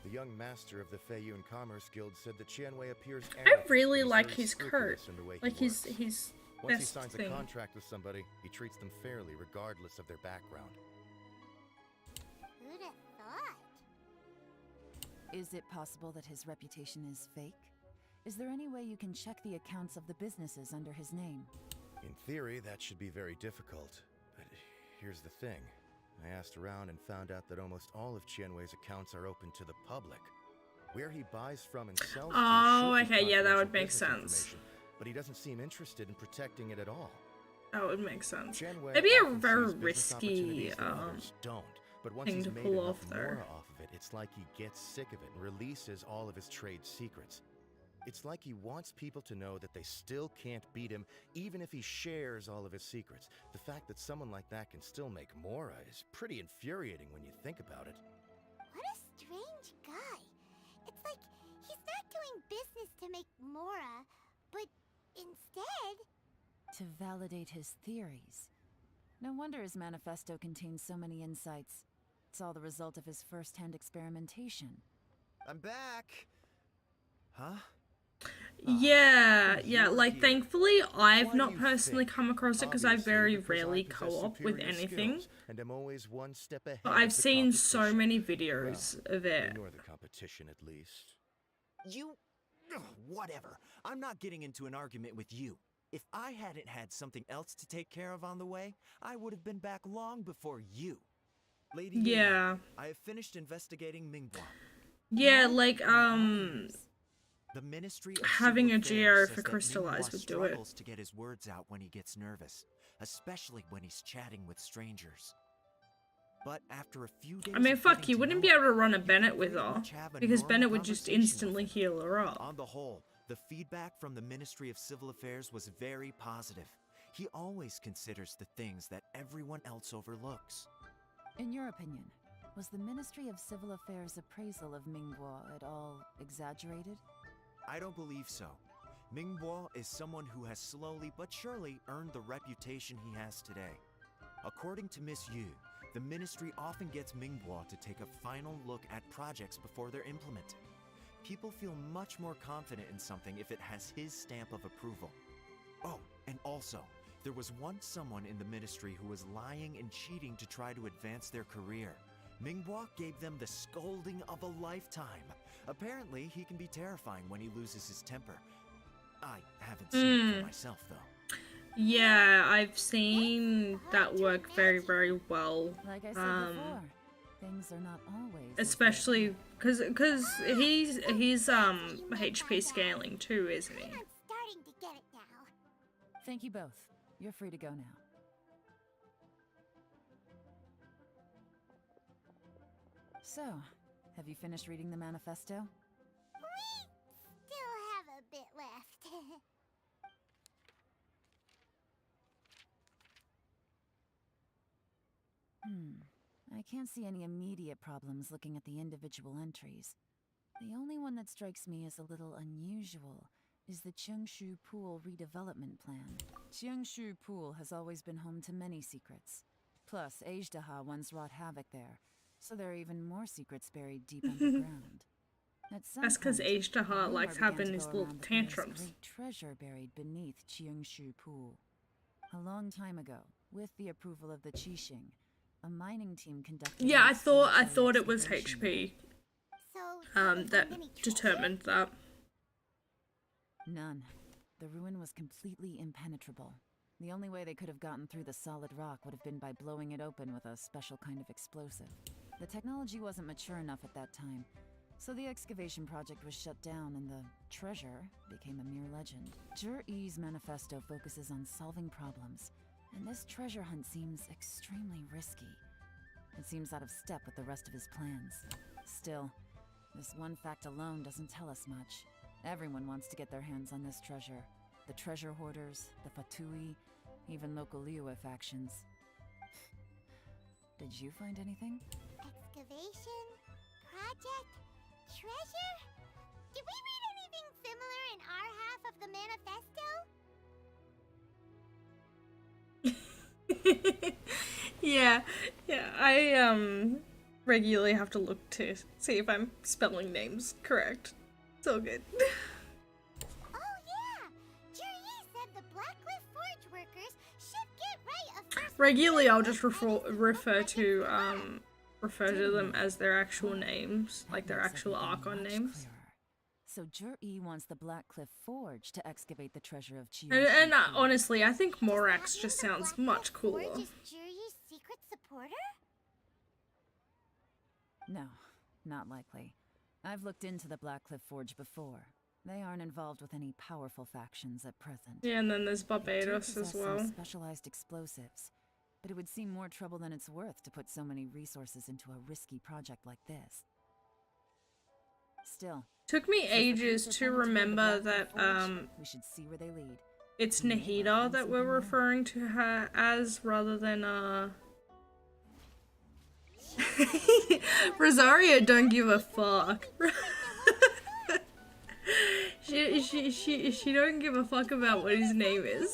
The young master of the Feiyun Commerce Guild said that Qianwei appears I arrogant, really but he's like very his coat. scrupulous in the way he Like his works. Once he best signs thing. a contract with somebody, he treats them fairly regardless of their background. Who'da thought? Is it possible that his reputation is fake? Is there any way you can check the accounts of the businesses under his name? In theory, that should be very difficult. But here's the thing. I asked around and found out that almost all of Qianwei's accounts are open to the public. Where he buys from and sells Oh, to should be okay, yeah, that would confidential make business sense. information, but he doesn't seem interested in protecting it at all. That would make sense. Qianwei Maybe a often very sees business risky opportunities that others don't. But once thing he's to made pull enough off there. more off of it, it's like he gets sick of it and releases all of his trade secrets. It's like he wants people to know that they still can't beat him, even if he shares all of his secrets. The fact that someone like that can still make Mora is pretty infuriating when you think about it. What a strange guy. It's like he's not doing business to make Mora, but instead... To validate his theories. No wonder his manifesto contains so many insights. It's all the result of his first-hand experimentation. I'm back! Huh? Yeah, yeah, you're like here. thankfully I've Why do not you personally think? come across it because I Obviously, very because rarely I possess co-op with superior anything. skills, and am always one step ahead But of I've the seen so competition. many videos of it. Ignore the competition, at least. You... Ugh, whatever. I'm not getting into an argument with you. If I hadn't had something else to take care of on the way, I would have been back long before you. Lady Ying, Yeah. I have finished investigating Minghua. Yeah, like, The Ministry of having Civil a Affairs GR says for that Crystallize Minghua would do it. struggles to get his words out when he gets nervous, especially when he's chatting with strangers. But after a few days I mean, of fuck, getting you to wouldn't know be able to him, run a you can Bennett with pretty her, much have a because normal Bennett would just conversation with instantly him. heal her up. On the whole, the feedback from the Ministry of Civil Affairs was very positive. He always considers the things that everyone else overlooks. In your opinion, was the Ministry of Civil Affairs' appraisal of Minghua at all exaggerated? I don't believe so. Minghua is someone who has slowly but surely earned the reputation he has today. According to Miss Yu, the Ministry often gets Minghua to take a final look at projects before they're implemented. People feel much more confident in something if it has his stamp of approval. Oh, and also, there was once someone in the Ministry who was lying and cheating to try to advance their career. Minghua gave them the scolding of a lifetime. Apparently, he can be terrifying when he loses his temper. I haven't seen it for myself, though. Yeah, I've seen that work very, very well. Like I said before, things are not always. Especially because he's HP scaling too, isn't he? I'm starting to get it now. Thank you both. You're free to go now. So, have you finished reading the manifesto? We still have a bit left. I can't see any immediate problems looking at the individual entries. The only one that strikes me as a little unusual is the Cheungshu Pool redevelopment plan. Cheungshu Pool has always been home to many secrets. Plus, Ajdaha once wrought havoc there, so there are even more secrets buried deep underground. At some That's because point, Ajdaha rumor likes began having to his go little around that there is tantrums. great treasure buried beneath Cheungshu Pool. A long time ago, with the approval of the Qixing, a mining team conducted. Yeah, an I thought exploratory it was excavation. HP. So, That determined that. None. The ruin was completely impenetrable. The only way they could have gotten through the solid rock would have been by blowing it open with a special kind of explosive. The technology wasn't mature enough at that time, so the excavation project was shut down and the treasure became a mere legend. Zhi-Yi's manifesto focuses on solving problems, and this treasure hunt seems extremely risky. It seems out of step with the rest of his plans. Still, this one fact alone doesn't tell us much. Everyone wants to get their hands on this treasure. The treasure hoarders, the Fatui, even local Liyue factions. Did you find anything? excavation, project, treasure? Did we read anything similar in our half of the manifesto? Yeah, I regularly have to look to see if I'm spelling names correct. It's all good. Oh yeah! Juri said the Blackcliff Forge workers should get right of first. Regularly, I'll just refer to them as their actual names, like their Makes actual everything Archon much names. clearer. So Jur-E wants the Blackcliff Forge to excavate the treasure of Chi. And honestly, I think Morax just sounds much cooler. Forge is Juri's secret supporter? No, not likely. I've looked into the Blackcliff Forge before. They aren't involved with any powerful factions at present. Yeah, and then there's They do Barbados as possess some well. specialized explosives, but it would seem more trouble than it's worth to put so many resources into a risky project like this. Still, Took me since the ages crews are to planning to build the remember Blackcliff that Forge, we should see where they lead. it's We may well Nahida find that we're something more. referring to her as rather than Rosario don't give a fuck. she don't give a fuck about what his name is.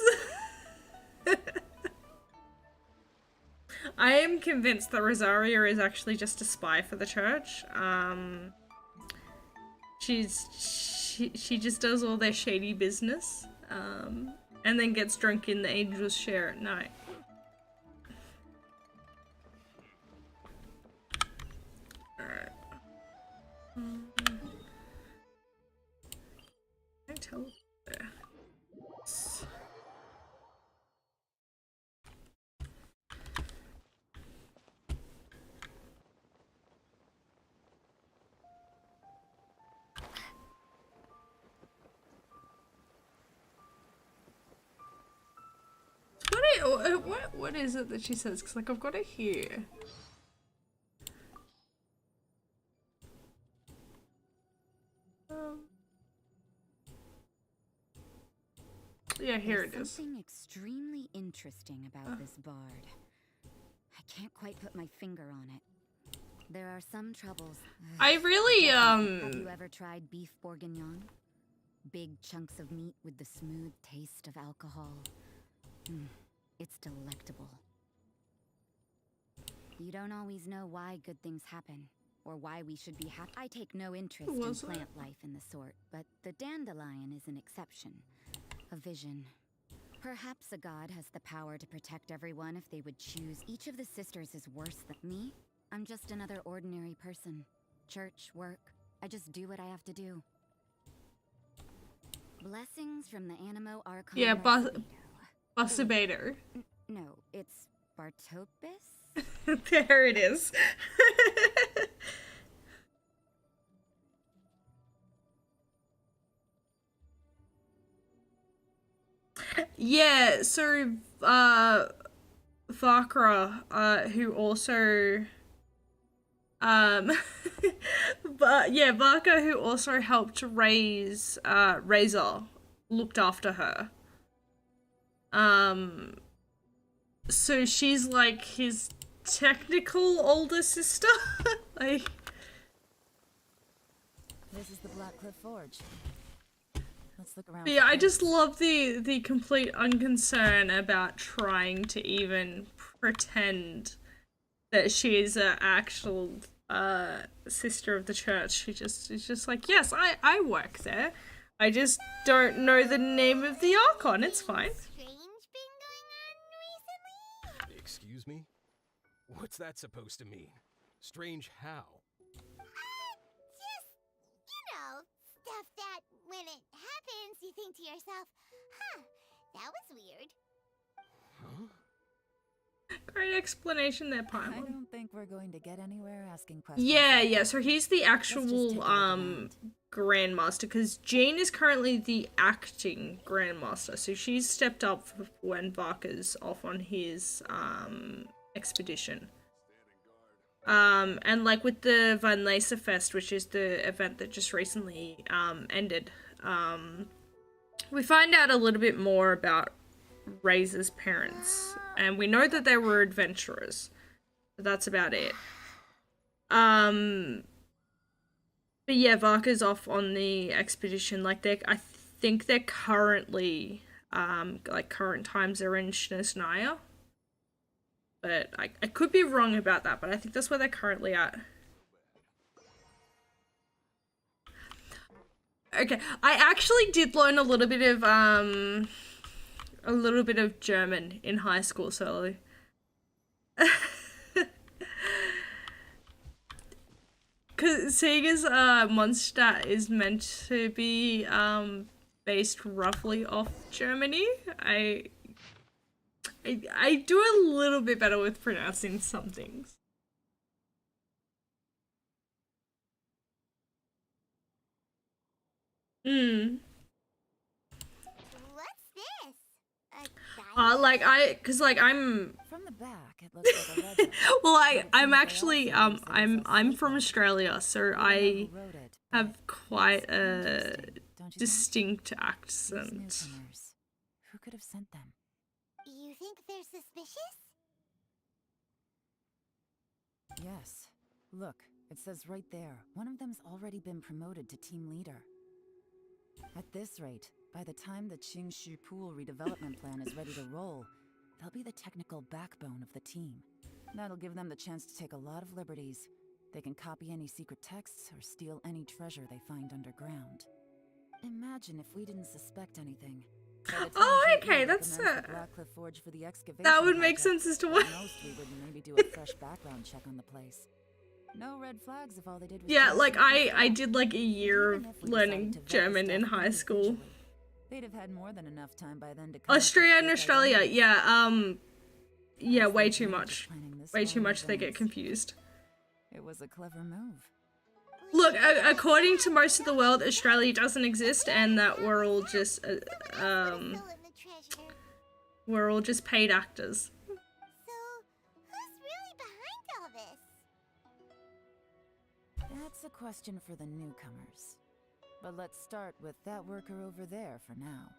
I am convinced that Rosario is actually just a spy for the church. She just does all their shady business, and then gets drunk in the Angel's Share at night. Alright. Can I tell there? What is it that she says? Because like I've got it here. Yeah, here it There's is. something extremely interesting about this bard. I can't quite put my finger on it. There are some troubles. I really Have you ever tried beef bourguignon? Big chunks of meat with the smooth taste of alcohol. It's delectable. You don't always know why good things happen, or why we should be happy. I take no interest in Was it? plant life in the sort, but the dandelion is an exception. A vision. Perhaps a god has the power to protect everyone if they would choose. Each of the sisters is worse than me. I'm just another ordinary person. Church, work. I just do what I have to do. Blessings from the Animo Archon. Yeah, Barsabedo. Barsabedo. No, it's Bartopus? There it is. Yeah, so Vakra, who also but yeah, Varka, who also helped raise Razor, looked after her. So she's like his technical older sister. Like, This is the Blackcliff Forge. Let's look around. but for yeah, I clues. just love the complete unconcern about trying to even pretend that she is an actual sister of the church. She's just like, yes, I work there. I just don't know the name of the Archon. It's fine. Strange been going on recently? Excuse me? What's that supposed to mean? Strange how? Just, stuff that when it happens, you think to yourself, huh, that was weird. Huh? Great explanation there, I Paimon. don't think we're going to get anywhere asking questions. Yeah, like yeah. that. So he's the Let's just actual take a look around. grandmaster, because Jean is currently the acting grandmaster. So she's stepped up when Varka's off on his expedition. And like with the Van Leser Fest, which is the event that just recently ended, we find out a little bit more about Razor's parents, and we know that they were adventurers. But that's about it. But yeah, Varka's off on the expedition. Like I think they're currently, like current times are in Shnesnaya. But I could be wrong about that, but I think that's where they're currently at. Okay, I actually did learn a little bit of German in high school, so cause seeing as Mondstadt is meant to be based roughly off Germany, I do a little bit better with pronouncing some things. What's this? Like cause like I'm From the back, it looks like a legend. well, I'm actually I'm from Australia, so I have quite a distinct accent. Newcomers. Who could have sent them? You think they're suspicious? Yes. Look, it says right there. One of them's already been promoted to team leader. At this rate, by the time the Qingshu Pool redevelopment plan is ready to roll, they'll be the technical backbone of the team. That'll give them the chance to take a lot of liberties. They can copy any secret texts or steal any treasure they find underground. Imagine if we didn't suspect anything. Oh, okay, that's Blackcliff Forge for the excavation that would make project. sense as to why. Most we would maybe do a fresh background check on the place. No red flags if all they did was Yeah, just like look I for did like a year of Even if we learning decided to vet the German in stuff high school. individually, they'd have had more than enough time by then to come up with Austria and fake Australia, identities. yeah, way Honestly, too we're much. just planning this Way far too in much they get advance. confused. It was a clever move. Look, according to most of the world, Australia doesn't exist, and that we're all just we're all just paid actors. So, who's really behind all this? That's a question for the newcomers. But let's start with that worker over there for now.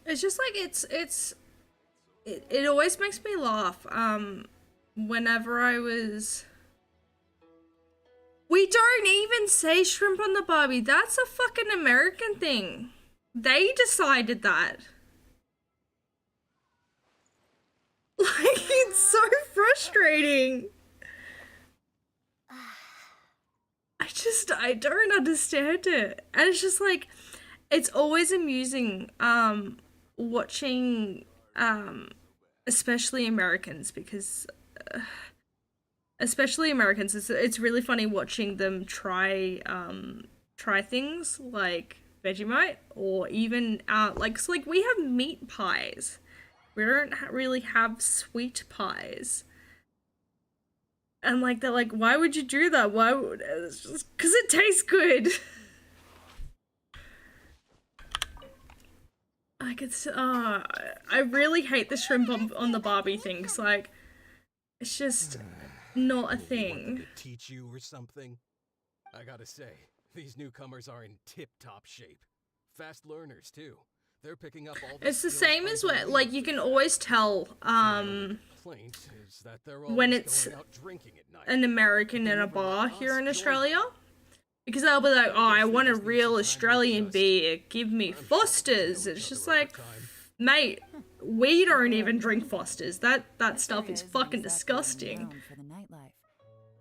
It's just like it always makes me laugh. Whenever I was. We don't even say shrimp on the Barbie. That's a fucking American thing. They decided that. Like, it's so frustrating. I don't understand it. And it's just like, it's always amusing, watching, especially Americans, because, it's really funny watching them try things like Vegemite, or even, so like we have meat pies. We don't really have sweet pies. And like, they're like, why would you do that? Why would, it's just because it tastes good. Like, it's, I really hate the shrimp on the Barbie thing, 'cause like, it's just not a thing. To teach you or something? I gotta say, these newcomers are in tip-top shape. Fast learners, too. They're picking up all It's the same as when, like, you can always tell, when it's an American in a bar here in Australia. Because they'll be like, oh, I want a real Australian beer. Give me Foster's. It's just like, mate, we don't even drink Foster's. That stuff is fucking disgusting. For the nightlife.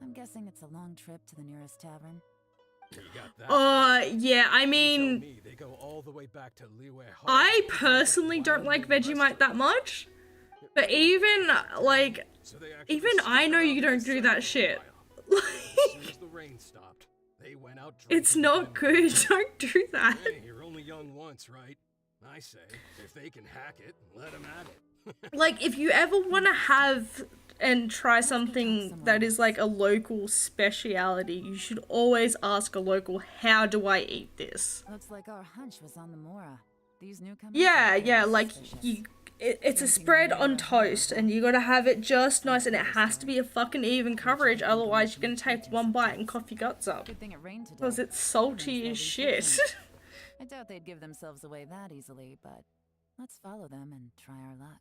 I'm guessing it's a long trip to the nearest tavern. Yeah, I mean, They go all the way back to Liyue Hall. I personally don't like Vegemite that much. But even, like, even I know you don't do that shit. As soon as the rain stopped, they went out drinking. It's not good. Don't do that. Hey, you're only young once, right? I say, if they can hack it, let them at it. Like, if you ever want to have and try something that is like a local speciality, you should always ask a local, how do I eat this? Looks like our hunch was on the Mora. These newcomers. Yeah, like, it's a spread on toast, and you gotta have it just nice, and it has to be a fucking even coverage, otherwise you're gonna take one bite and cough your guts up. Good thing it rained today. Because it's salty as shit. I doubt they'd give themselves away that easily, but let's follow them and try our luck.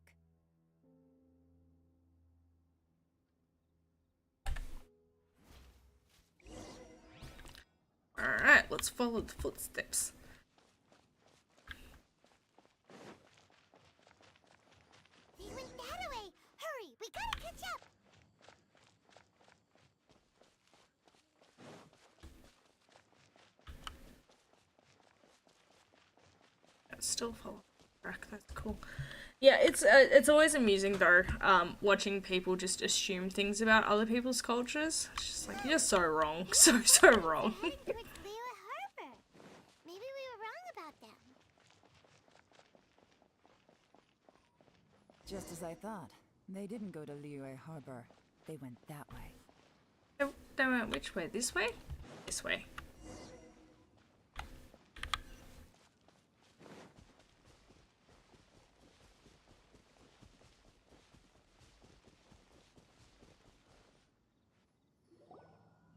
Alright, let's follow the footsteps. They went that way. Hurry, Still follow track. That's cool. Yeah, it's always amusing though, watching people just assume things about other people's cultures. It's just like, you're so wrong, so wrong. Towards Liyue Harbor. Maybe we were wrong about them. Just as I thought. They didn't go to Liyue Harbor. They went that way. They went which way? This way? This way.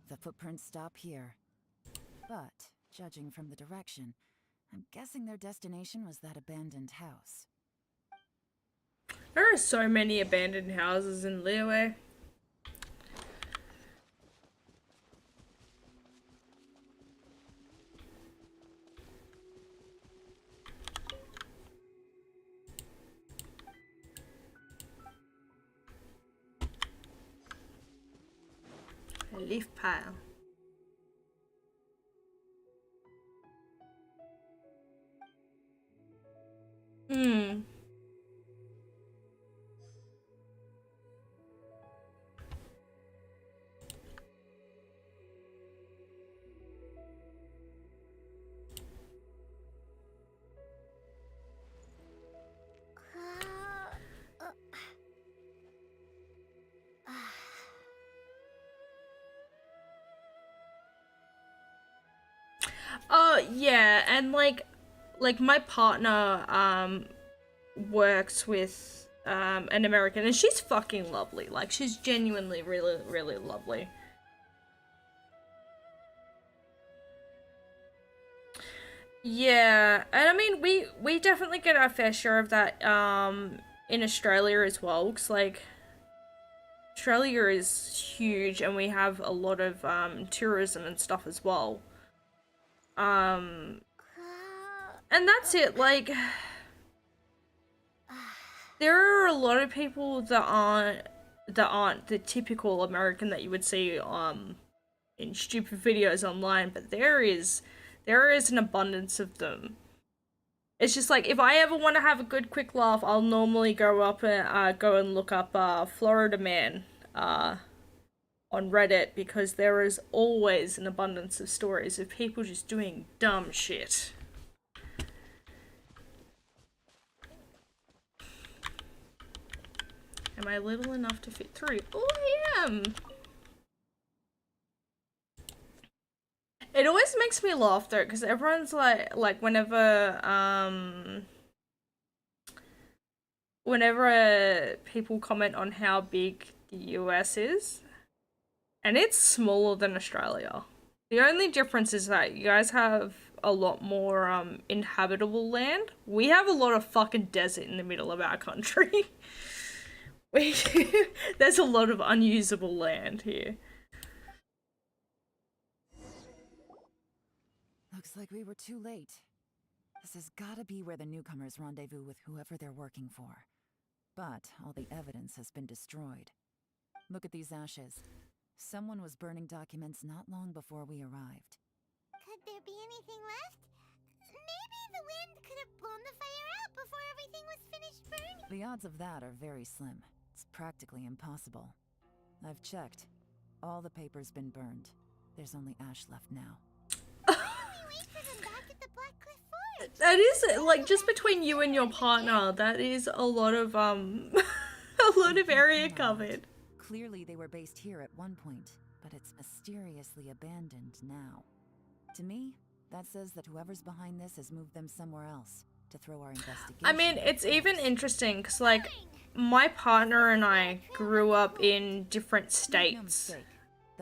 The footprints stop here. But, judging from the direction, I'm guessing their destination was that abandoned house. There are so many abandoned houses in Liyue. A leaf pile. Yeah, and like my partner works with an American, and she's fucking lovely. Like, she's genuinely really lovely. Yeah, and I mean, we definitely get our fair share of that in Australia as well, because like Australia is huge and we have a lot of tourism and stuff as well. And that's it, like there are a lot of people that aren't the typical American that you would see in stupid videos online, but there is an abundance of them. It's just like, if I ever want to have a good quick laugh, I'll normally go and look up Florida Man on Reddit, because there is always an abundance of stories of people just doing dumb shit. Am I little enough to fit through? Oh, I am! It always makes me laugh though, because everyone's like whenever people comment on how big the US is, and it's smaller than Australia. The only difference is that you guys have a lot more inhabitable land. We have a lot of fucking desert in the middle of our country. There's a lot of unusable land here. Looks like we were too late. This has gotta be where the newcomers rendezvous with whoever they're working for. But all the evidence has been destroyed. Look at these ashes. Someone was burning documents not long before we arrived. Could there be anything left? Maybe the wind could have blown the fire out before everything was finished burning. The odds of that are very slim. It's practically impossible. I've checked. All the paper's been burned. There's only ash left now. That is, like, just between you and your partner, that is a lot of a lot of area covered. Clearly they were based here at one point, but it's mysteriously abandoned now. To me, that says that whoever's behind this has moved them somewhere else to throw our investigation. I mean, it's even interesting because, like, my partner and I grew up in different states.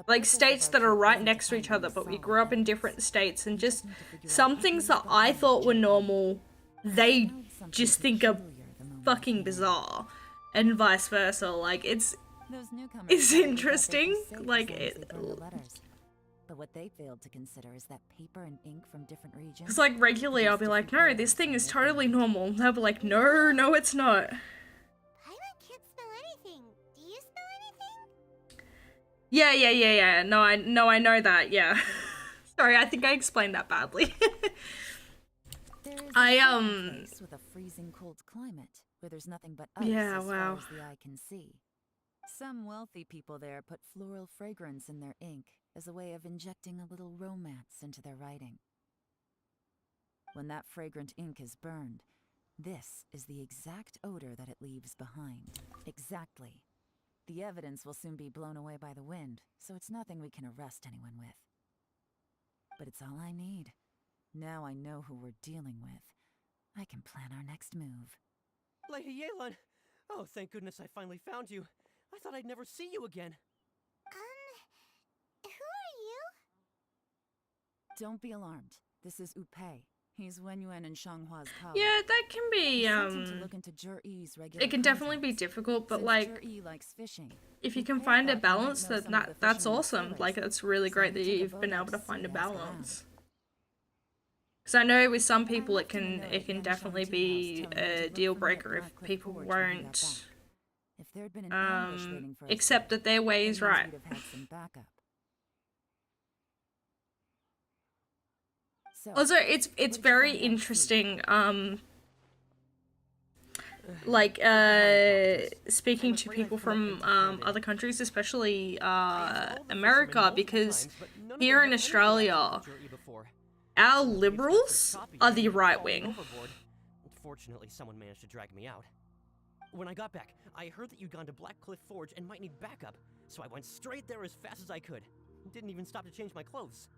Like, states that are right next to each other, but we grew up in different states, and just some things that I thought were normal, they just think are fucking bizarre, and vice versa. Like, it's interesting. Like, But what they failed to consider is that paper and ink from different regions. Because, like, regularly I'll be like, no, this thing is totally normal. They'll be like, no, it's not. Paimon can't smell anything. Do you smell anything? Yeah. No, I know that, yeah. Sorry, I think I explained that badly. There is I, a certain place with a freezing cold climate where there's nothing but ice Yeah, as wow. far as the eye can see. Some wealthy people there put floral fragrance in their ink as a way of injecting a little romance into their writing. When that fragrant ink is burned, this is the exact odor that it leaves behind. Exactly. The evidence will soon be blown away by the wind, so it's nothing we can arrest anyone with. But it's all I need. Now I know who we're dealing with. I can plan our next move. Lady Yelan! Oh, thank goodness I finally found you. I thought I'd never see you again. Who are you? Don't be alarmed. This is Upei. He's Wenyuan and Shanghua's colleague. Yeah, that can be, I sent him to look into Zhi-Yi's regular it can definitely be contacts. difficult, but Since like, Zhi-Yi likes fishing, if you can Upei find a thought he might balance, know that, some of the that's fishermen's awesome. stories. Like, it's really So great he that took a you've boat been out able to sea find a and asked around. balance. Because I know with some people it left him a can note it at can Yan definitely Shan be Tea House telling him to a look deal for me at breaker if Black Cliff people Forge when he got won't back. If there'd been an ambush waiting for us accept there, that their way that is means right. we'd have had some backup. So, Also, it's what did you very find out on interesting. Like speaking to people from other countries, especially America, because here in Australia, our liberals are the right wing. Fortunately, someone managed to drag me out. When I got back, I heard that you'd gone to Black Cliff Forge and might need backup, so I went straight there as fast as I could. Didn't even stop to change my clothes.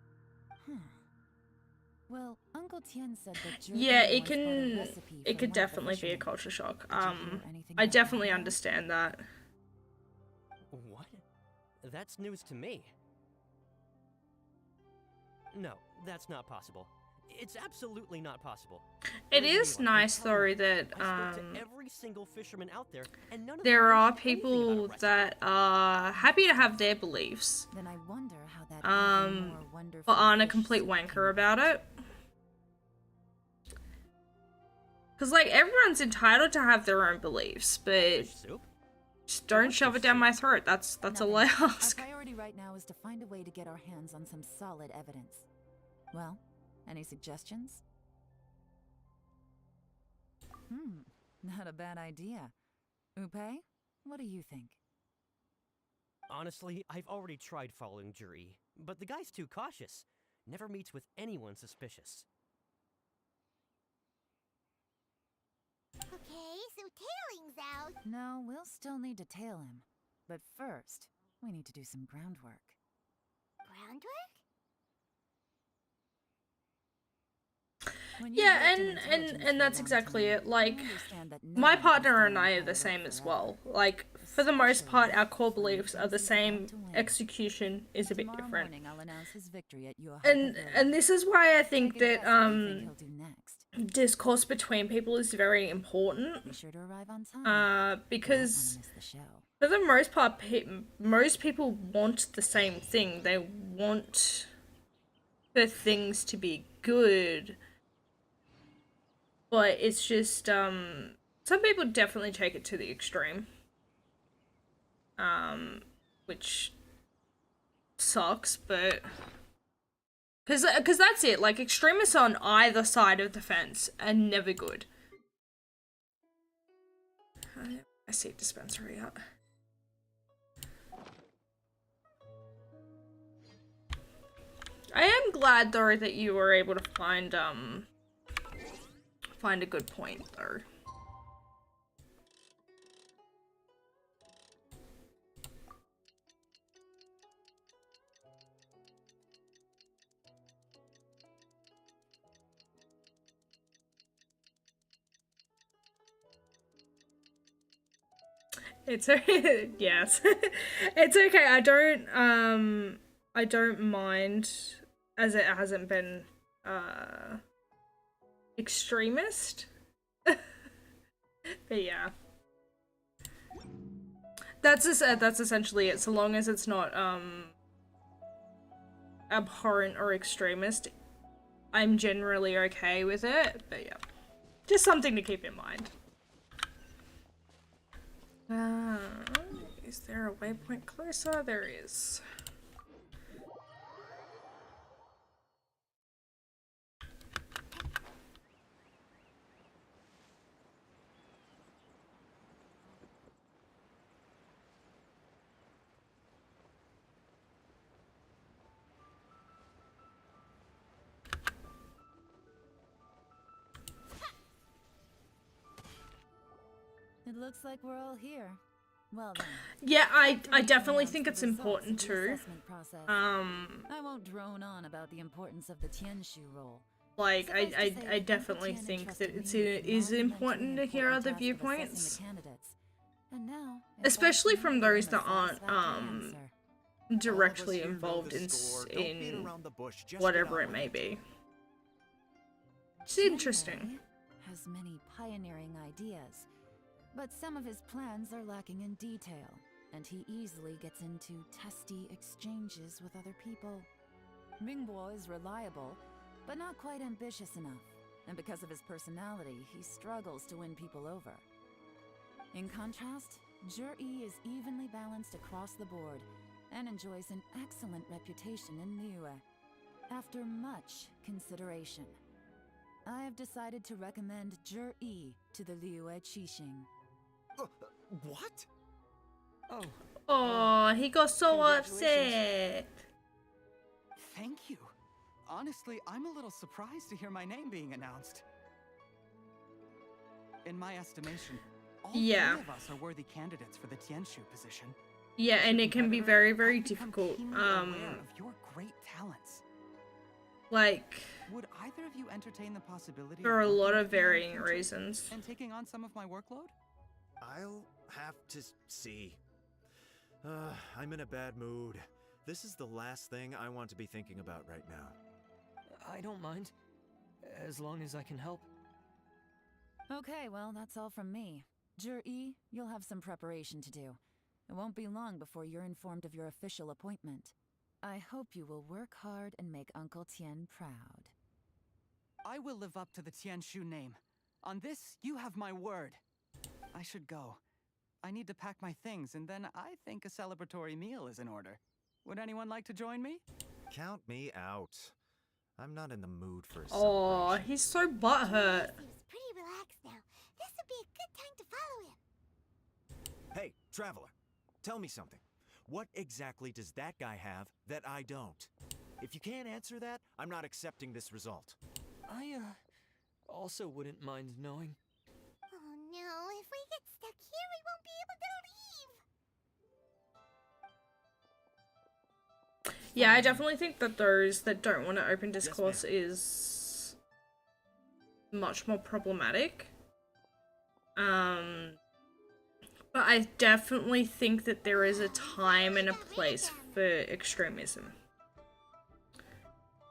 Well, Uncle Tien said that Yeah, Zhi-Yi it once bought a can. recipe It from could one of the definitely be a fishermen. culture shock. Did you hear anything I about definitely that? understand that. What? That's news to me. No, that's not possible. It's absolutely not possible. It is nice though that I spoke to every single fisherman out there, and none of there them are mentioned anything about a people recipe. that are happy to have their beliefs, Then I wonder how that even more wonderful but aren't a fish complete soup wanker came about it. Cause like everyone's entitled to have their own beliefs, but Fish soup? just don't shove it down my throat. That's all I Nothing. ask. Our priority right now is to find a way to get our hands on some solid evidence. Well, any suggestions? Not a bad idea. Upei, what do you think? Honestly, I've already tried following Zhi-Yi, but the guy's too cautious. Never meets with anyone suspicious. Okay, so tailing's out. No, we'll still need to tail him. But first, we need to do some groundwork. Groundwork? When you Yeah, worked in intelligence for and a that's long exactly time, it. you Like, understand that no my one can partner stay and I in are the power same as forever. well. Like, for the most part, our core Especially beliefs are the since he's same. about to win. Execution is a bit Tomorrow different. morning, I'll announce his victory at your And this is why I think Second that guess what you think he'll do next. discourse between people is very important. Be sure to arrive on time. Because Don't wanna miss the show. for the most part, most people want the same thing. They want for things to be good. But it's just, some people definitely take it to the extreme. Which sucks, but... Because that's it, like, extremists on either side of the fence are never good. I see dispensary out. I am glad, though, that you were able to find a good point, though. It's okay. Yes. It's okay. I don't mind, as it hasn't been extremist. But yeah. That's essentially it. So long as it's not abhorrent or extremist, I'm generally okay with it. But yeah. Just something to keep in mind. Is there a waypoint closer? There is. It looks like we're all here. Well then. Yeah, I definitely Announce think the it's results important of the too. assessment process. I won't drone on about the importance of the Tianshu role. Like, Suffice to say, I Uncle definitely Tien think entrusted that it me is with the important to monumentally hear other important task of assessing viewpoints. the candidates. And now, if Especially I can from give those them a that aren't, satisfactory answer. directly here know involved the in, score. Don't beat in around the bush. Just get whatever on it with may it. be. It's interesting. Tianwei has many pioneering ideas, but some of his plans are lacking in detail, and he easily gets into testy exchanges with other people. Mingbo is reliable, but not quite ambitious enough, and because of his personality, he struggles to win people over. In contrast, Zhi is evenly balanced across the board, and enjoys an excellent reputation in Liyue. After much consideration, I have decided to recommend Zhi to the Liyue Qixing. What? Oh. Oh, he got so Congratulations. upset. Thank you. Honestly, I'm a little surprised to hear my name being announced. In my estimation, all Yeah. three of us are worthy candidates for the Tianshu position. Yeah, and it can be very, very I've become difficult. keenly aware of your great talents. Like, Would either of you entertain the possibility for a of lot working of with me in the varying future reasons. and taking on some of my workload? I'll have to see. I'm in a bad mood. This is the last thing I want to be thinking about right now. I don't mind, as long as I can help. Okay, well, that's all from me. Zhi, you'll have some preparation to do. It won't be long before you're informed of your official appointment. I hope you will work hard and make Uncle Tien proud. I will live up to the Tianshu name. On this, you have my word. I should go. I need to pack my things, and then I think a celebratory meal is in order. Would anyone like to join me? Count me out. I'm not in the mood for a Oh, celebration. he's so butthurt. Seems pretty relaxed now. This would be a good time to follow him. Hey, traveler, tell me something. What exactly does that guy have that I don't? If you can't answer that, I'm not accepting this result. I, also wouldn't mind knowing. Oh no, if we get stuck here, we won't be able to leave. Yeah, I definitely think that those that don't want to open discourse is much more problematic. But I definitely think that there is a time and a place for extremism.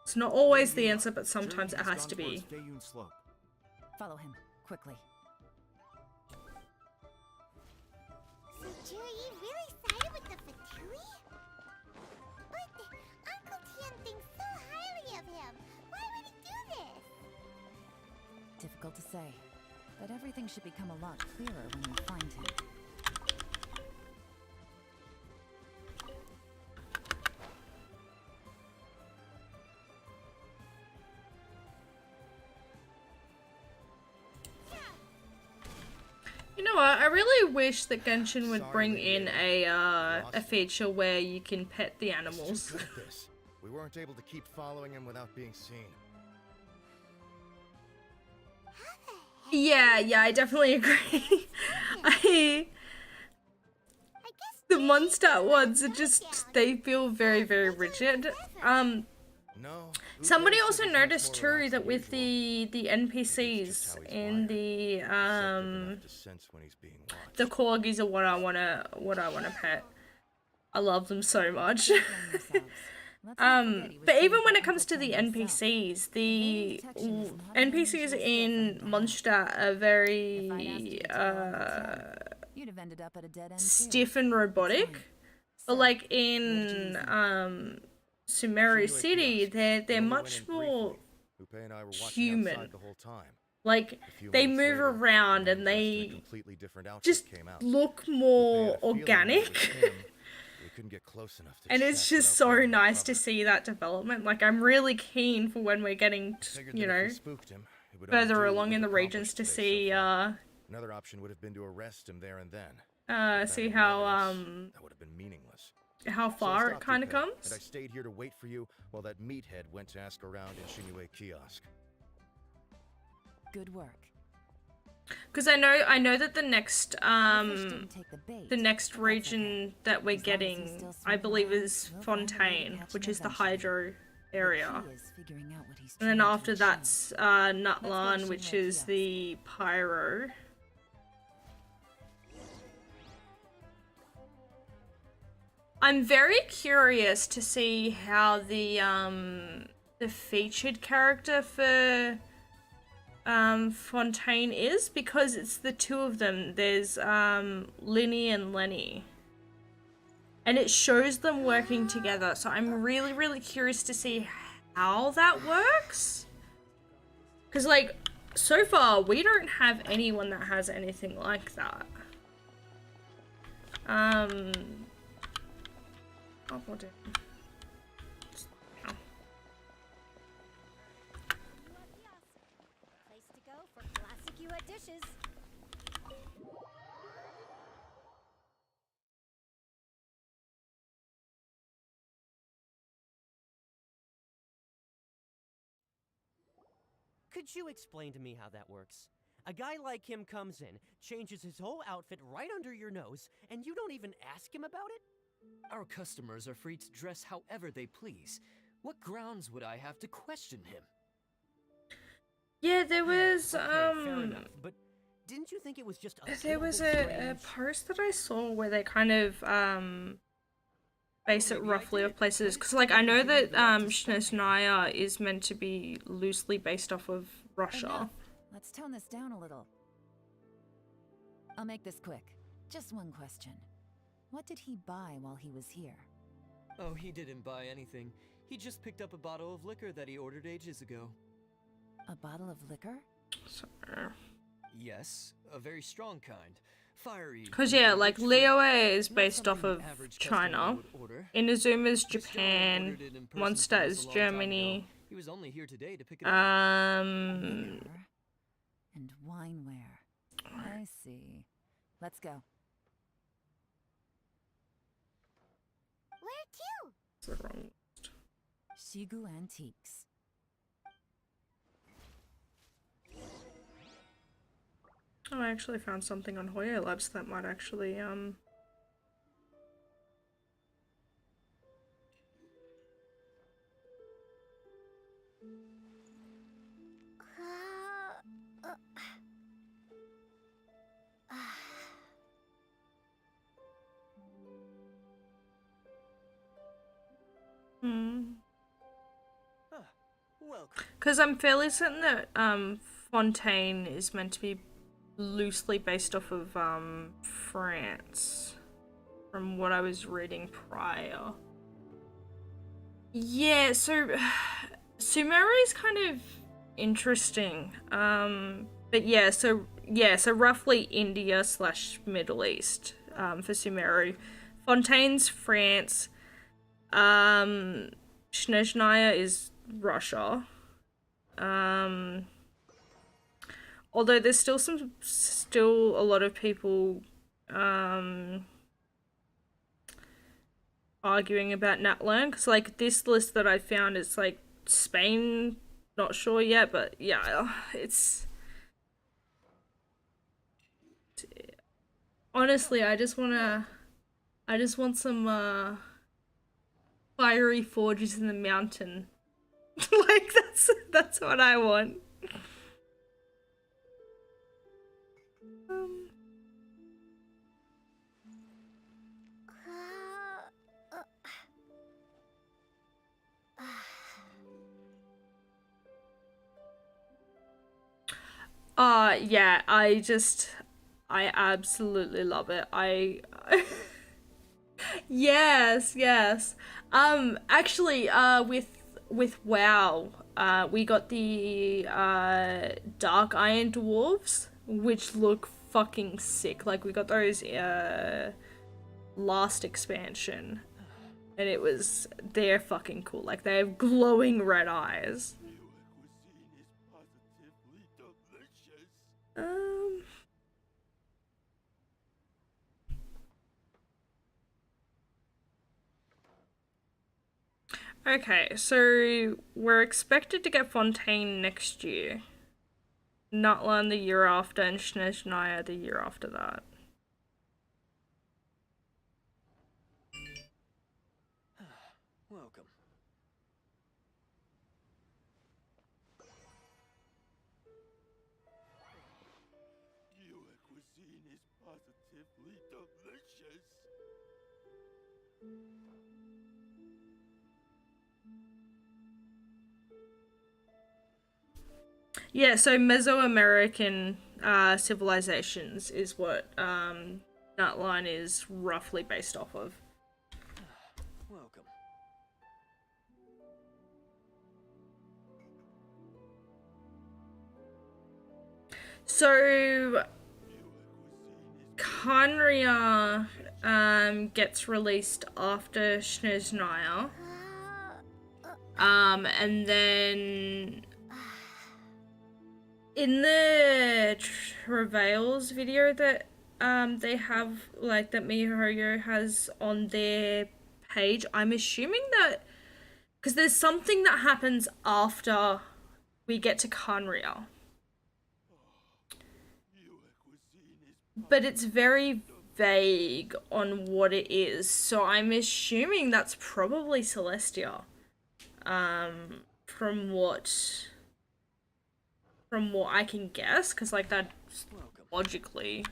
It's not always the answer, but sometimes it has to be. Follow him, quickly. So Zhi really sided with the Fatui? But Uncle Tien thinks so highly of him. Why would he do this? Difficult to say, but everything should become a lot clearer when we find him. You know what? I really wish that Genshin would bring in a feature where you can pet the animals. We weren't able to keep following him without being seen. Yeah, I definitely agree. The Mondstadt ones are just, they feel very, very rigid. Somebody also noticed too that with the NPCs in the corgis are what I wanna pet. I love them so much. But even when it comes to the NPCs, the NPCs in Mondstadt are very You'd have ended up at a dead end stiff and robotic. But like in Sumeru City, they're much more human. Like they move around and they just look more organic. And it's just so nice to see that development. Like I'm really keen for when we're getting, you know, further along in the regions to see another option would have been to arrest him there and then. See how that would have been meaningless. How far it kind of comes. And I stayed here to wait for you while that meathead went to ask around in Shinue Kiosk. Good work. Because I know that the next region that we're getting, I believe, is Fontaine, which is the hydro area. And then after that's Nutlan, which is the pyro. I'm very curious to see how the featured character for Fontaine is, because it's the two of them. There's Linny and Lenny, and it shows them working together, so I'm really curious to see how that works, because like so far we don't have anyone that has anything like that. Oh, we'll do. Place to go for classic U.S. dishes. Could you explain to me how that works? A guy like him comes in, changes his whole outfit right under your nose, and you don't even ask him about it? Our customers are free to dress however they please. What grounds would I have to question him? Yeah, there was Fair enough, but didn't you think it was just a there was little a strange? post that I saw where they kind of base it roughly off places, because like I know that Snezhnaya is meant to be loosely based off of Russia. Enough. Let's tone this down a little. I'll make this quick. Just one question. What did he buy while he was here? Oh, he didn't buy anything. He just picked up a bottle of liquor that he ordered ages ago. A bottle of liquor? Yes, a very strong kind. Fiery. Because yeah, like Liyue is based off of China, Inazuma's Japan, Mondstadt is Germany. He was only here today to pick it up. And wineware. I see. Let's go. Where to? Shigu Antiques. Oh, I actually found something on Hoya Labs that might actually because I'm fairly certain that Fontaine is meant to be loosely based off of France, from what I was reading prior. Yeah, so Sumeru is kind of interesting. But yeah, so roughly India / Middle East for Sumeru. Fontaine's France. Snezhnaya is Russia. Although there's still a lot of people arguing about Natlan, because like this list that I found is like Spain, not sure yet, but yeah, it's honestly I just want some fiery forges in the mountain. Like that's what I want. Yeah, I absolutely love it. Yes. Actually, with WoW, we got the Dark Iron Dwarves, which look fucking sick. Like we got those last expansion, and they're fucking cool. Like they have glowing red eyes. Okay, so we're expected to get Fontaine next year. Nutland the year after, and Snezhnaya the year after that. Welcome. Your cuisine is positively delicious. Yeah, so Mesoamerican civilizations is what Nutline is roughly based off of. Welcome. So Khaenri'ah gets released after Snezhnaya. And then in the Travails video that they have, like, that MiHoYo has on their page, I'm assuming that because there's something that happens after we get to Khaenri'ah. But it's very vague on what it is, so I'm assuming that's probably Celestia. From what I can guess, because like that's logically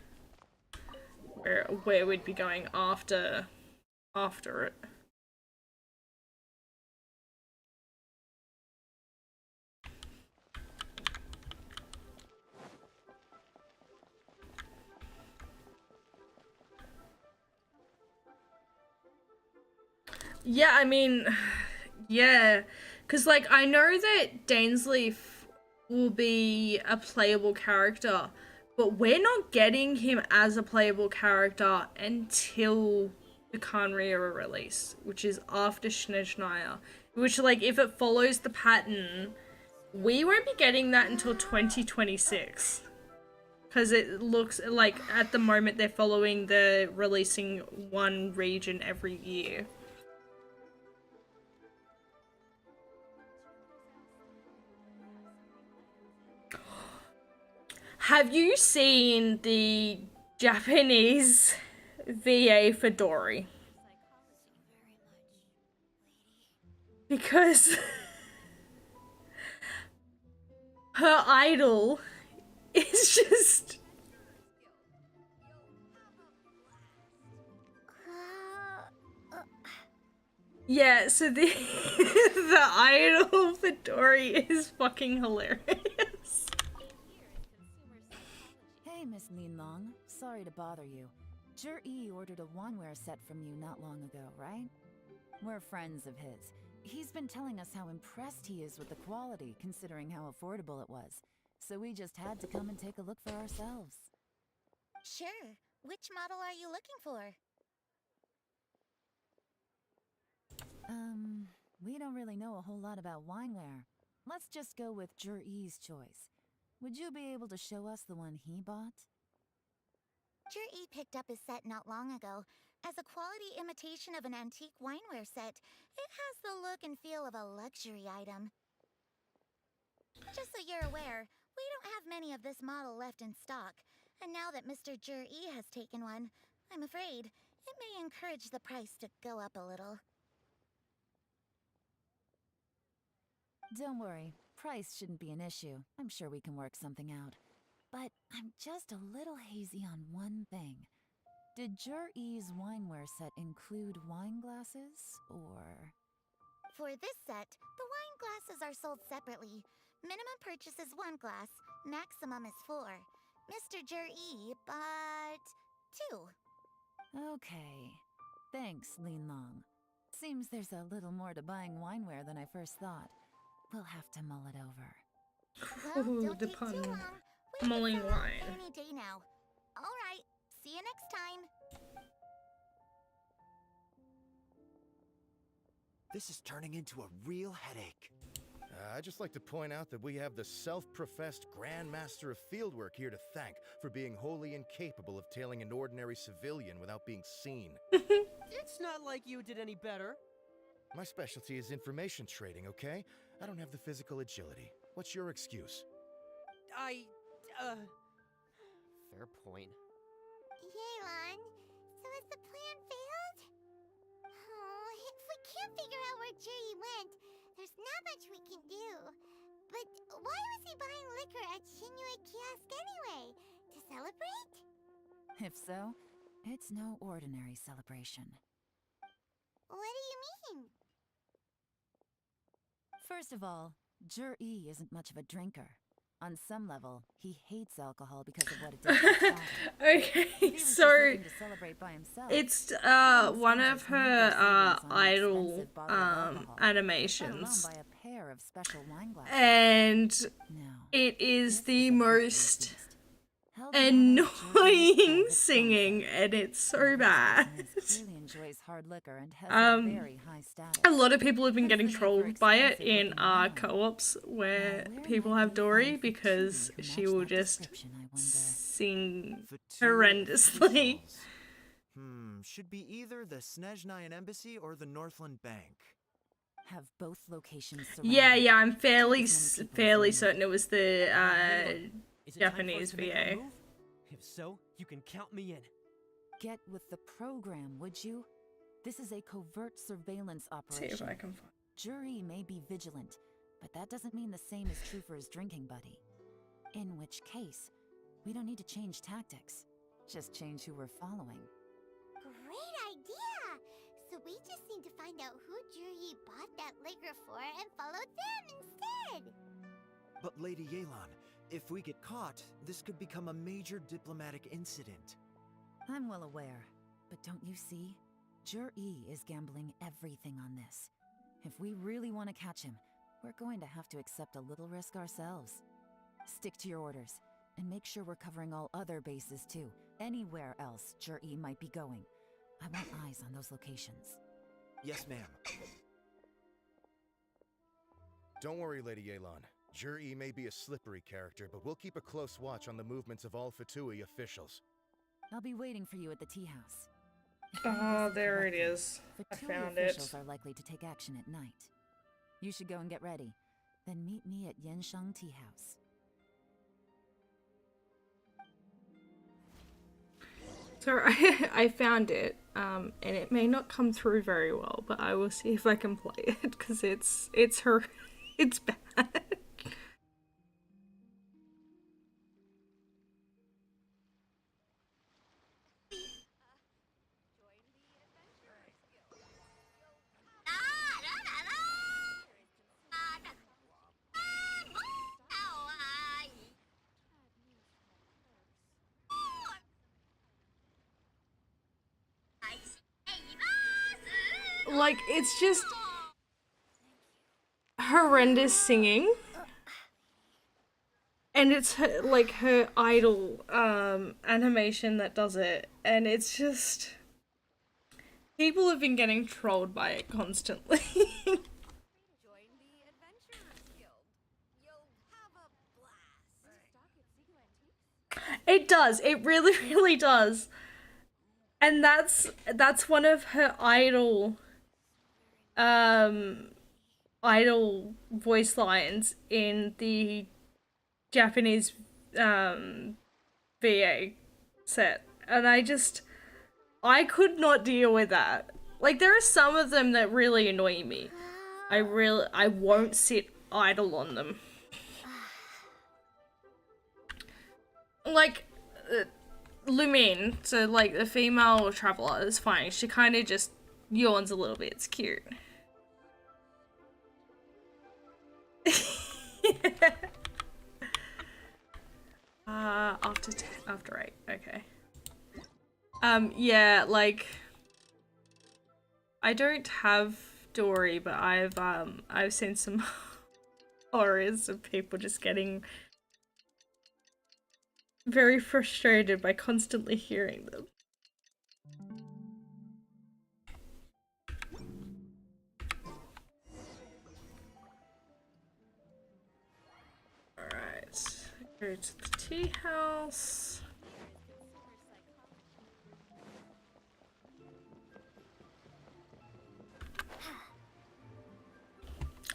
where we'd be going after it. Yeah, I mean, yeah, because, like, I know that Dainsleif will be a playable character, but we're not getting him as a playable character until the Khaenri'ah release, which is after Snezhnaya, which, like, if it follows the pattern, we won't be getting that until 2026. Because it looks like, at the moment, they're following the releasing one region every year. Have you seen the Japanese VA for Dory? Because her idol is just... Yeah, so the the idol for Dory is fucking hilarious. Hey, Miss Linlong. Sorry to bother you. Zhi ordered a wanware set from you not long ago, right? We're friends of his. He's been telling us how impressed he is with the quality, considering how affordable it was. So we just had to come and take a look for ourselves. Sure. Which model are you looking for? We don't really know a whole lot about wineware. Let's just go with Zhi's choice. Would you be able to show us the one he bought? Zhi picked up his set not long ago. As a quality imitation of an antique wineware set, it has the look and feel of a luxury item. Just so you're aware, we don't have many of this model left in stock, and now that Mr. Zhi has taken one, I'm afraid it may encourage the price to go up a little. Don't worry, price shouldn't be an issue. I'm sure we can work something out. But I'm just a little hazy on one thing. Did Zhi's wineware set include wine glasses, or...? For this set, the wine glasses are sold separately. Minimum purchase is 1 glass, maximum is 4. Mr. Zhi bought 2. Okay. Thanks, Linlong. Seems there's a little more to buying wineware than I first thought. We'll have to mull it over. Well, Ooh, don't the take pun. too long. We Mulling can sell out wine. any day now. Alright, see you next time. This is turning into a real headache. I'd just like to point out that we have the self-professed Grand Master of Fieldwork here to thank for being wholly incapable of tailing an ordinary civilian without being seen. It's not like you did any better. My specialty is information trading, okay? I don't have the physical agility. What's your excuse? I Fair point. Yelan, so has the plan failed? Oh, if we can't figure out where Jerry went, there's not much we can do. But why was he buying liquor at Shinue Kiosk anyway? To celebrate? If so, it's no ordinary celebration. What do you mean? First of all, Jur-E isn't much of a drinker. On some level, he hates alcohol because of what it did to his father. Okay, so it's one of her idol animations, and it is the most annoying singing, and it's so bad. A lot of people have been getting trolled by it in co-ops where people have Dory because she will just sing horrendously. Should be either the Snezhnayan Embassy or the Northland Bank. Have both locations surrounded. Yeah, I'm fairly certain it was the Japanese VA. If so, you can count me in. Get with the program, would you? This is a covert surveillance operation. See if I can find. Jur-E may be vigilant, but that doesn't mean the same is true for his drinking buddy. In which case, we don't need to change tactics. Just change who we're following. Great idea! So we just need to find out who Jur-E bought that liquor for and follow them instead! But Lady Yelan, if we get caught, this could become a major diplomatic incident. I'm well aware, but don't you see? Jur-E is gambling everything on this. If we really want to catch him, we're going to have to accept a little risk ourselves. Stick to your orders, and make sure we're covering all other bases too. Anywhere else Jur-E might be going. I want eyes on those locations. Yes, ma'am. Don't worry, Lady Yelan. Jur-E may be a slippery character, but we'll keep a close watch on the movements of all Fatui officials. I'll be waiting for you at the tea house. Oh, there it is. I Fatui found it. officials are likely to take action at night. You should go and get ready. Then meet me at Yansheng Tea House. So I found it, and it may not come through very well, but I will see if I can play it because it's bad. Like, it's just horrendous singing, and it's her, like her idol animation that does it, and it's just people have been getting trolled by it constantly. It does. It really, really does. And that's one of her idol voice lines in the Japanese VA set, and I could not deal with that. Like, there are some of them that really annoy me. I won't sit idle on them. Like Lumine, so like the female traveler is fine. She kind of just yawns a little bit. It's cute. After 8, okay. Yeah, like I don't have Dory, but I've seen some horrors of people just getting very frustrated by constantly hearing them. Alright, go to the tea house.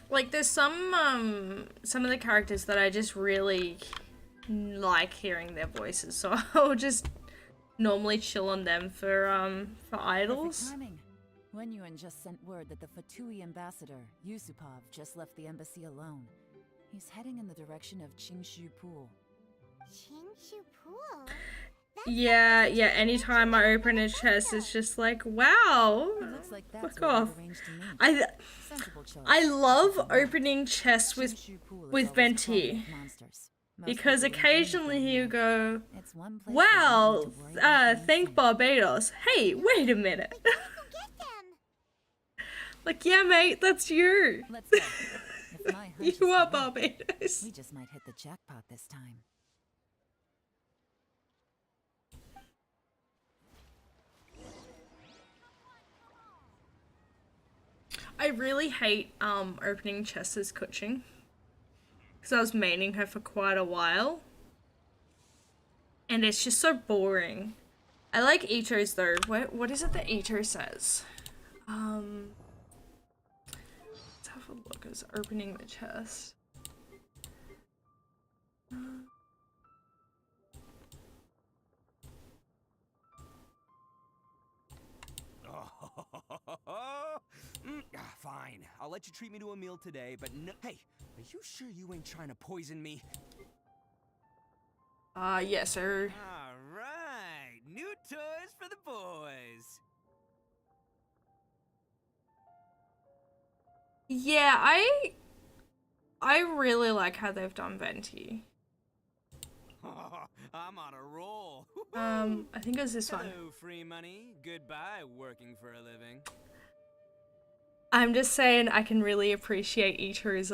Like, there's some of the characters that I just really like hearing their voices, so I'll just normally chill on them for idols. Perfect timing. Wenyuan just sent word that the Fatui ambassador, Yusupov, just left the embassy alone. He's heading in the direction of Qingshu Pool. Qingshu Pool? Yeah, anytime I open a chest, it's just like, wow, Looks like that's fuck where we off. arranged to meet. I Sensible choice. I love opening chests with Qingshu Pool is always Venti. crawling with monsters. Most Because people don't do occasionally anything you there. go, It's one place where you don't wow, need to worry about anything. thank Barbados. Hey, wait a minute. Like, yeah, mate, that's you. Let's go. If my hunch is You are correct, Barbados. We just might hit the jackpot this time. I really hate opening chests as Kuching. Because I was maining her for quite a while. And it's just so boring. I like Ito's though. What is it that Ito says? Let's have a look as opening the chest. Fine. I'll let you treat me to a meal today, but no— Hey, are you sure you ain't trying to poison me? Yes, sir. All right. New toys for the boys. Yeah, I really like how they've done Venti. I'm on a roll. I think it was this one. Hello, free money. Goodbye, working for a living. I'm just saying I can really appreciate Ito's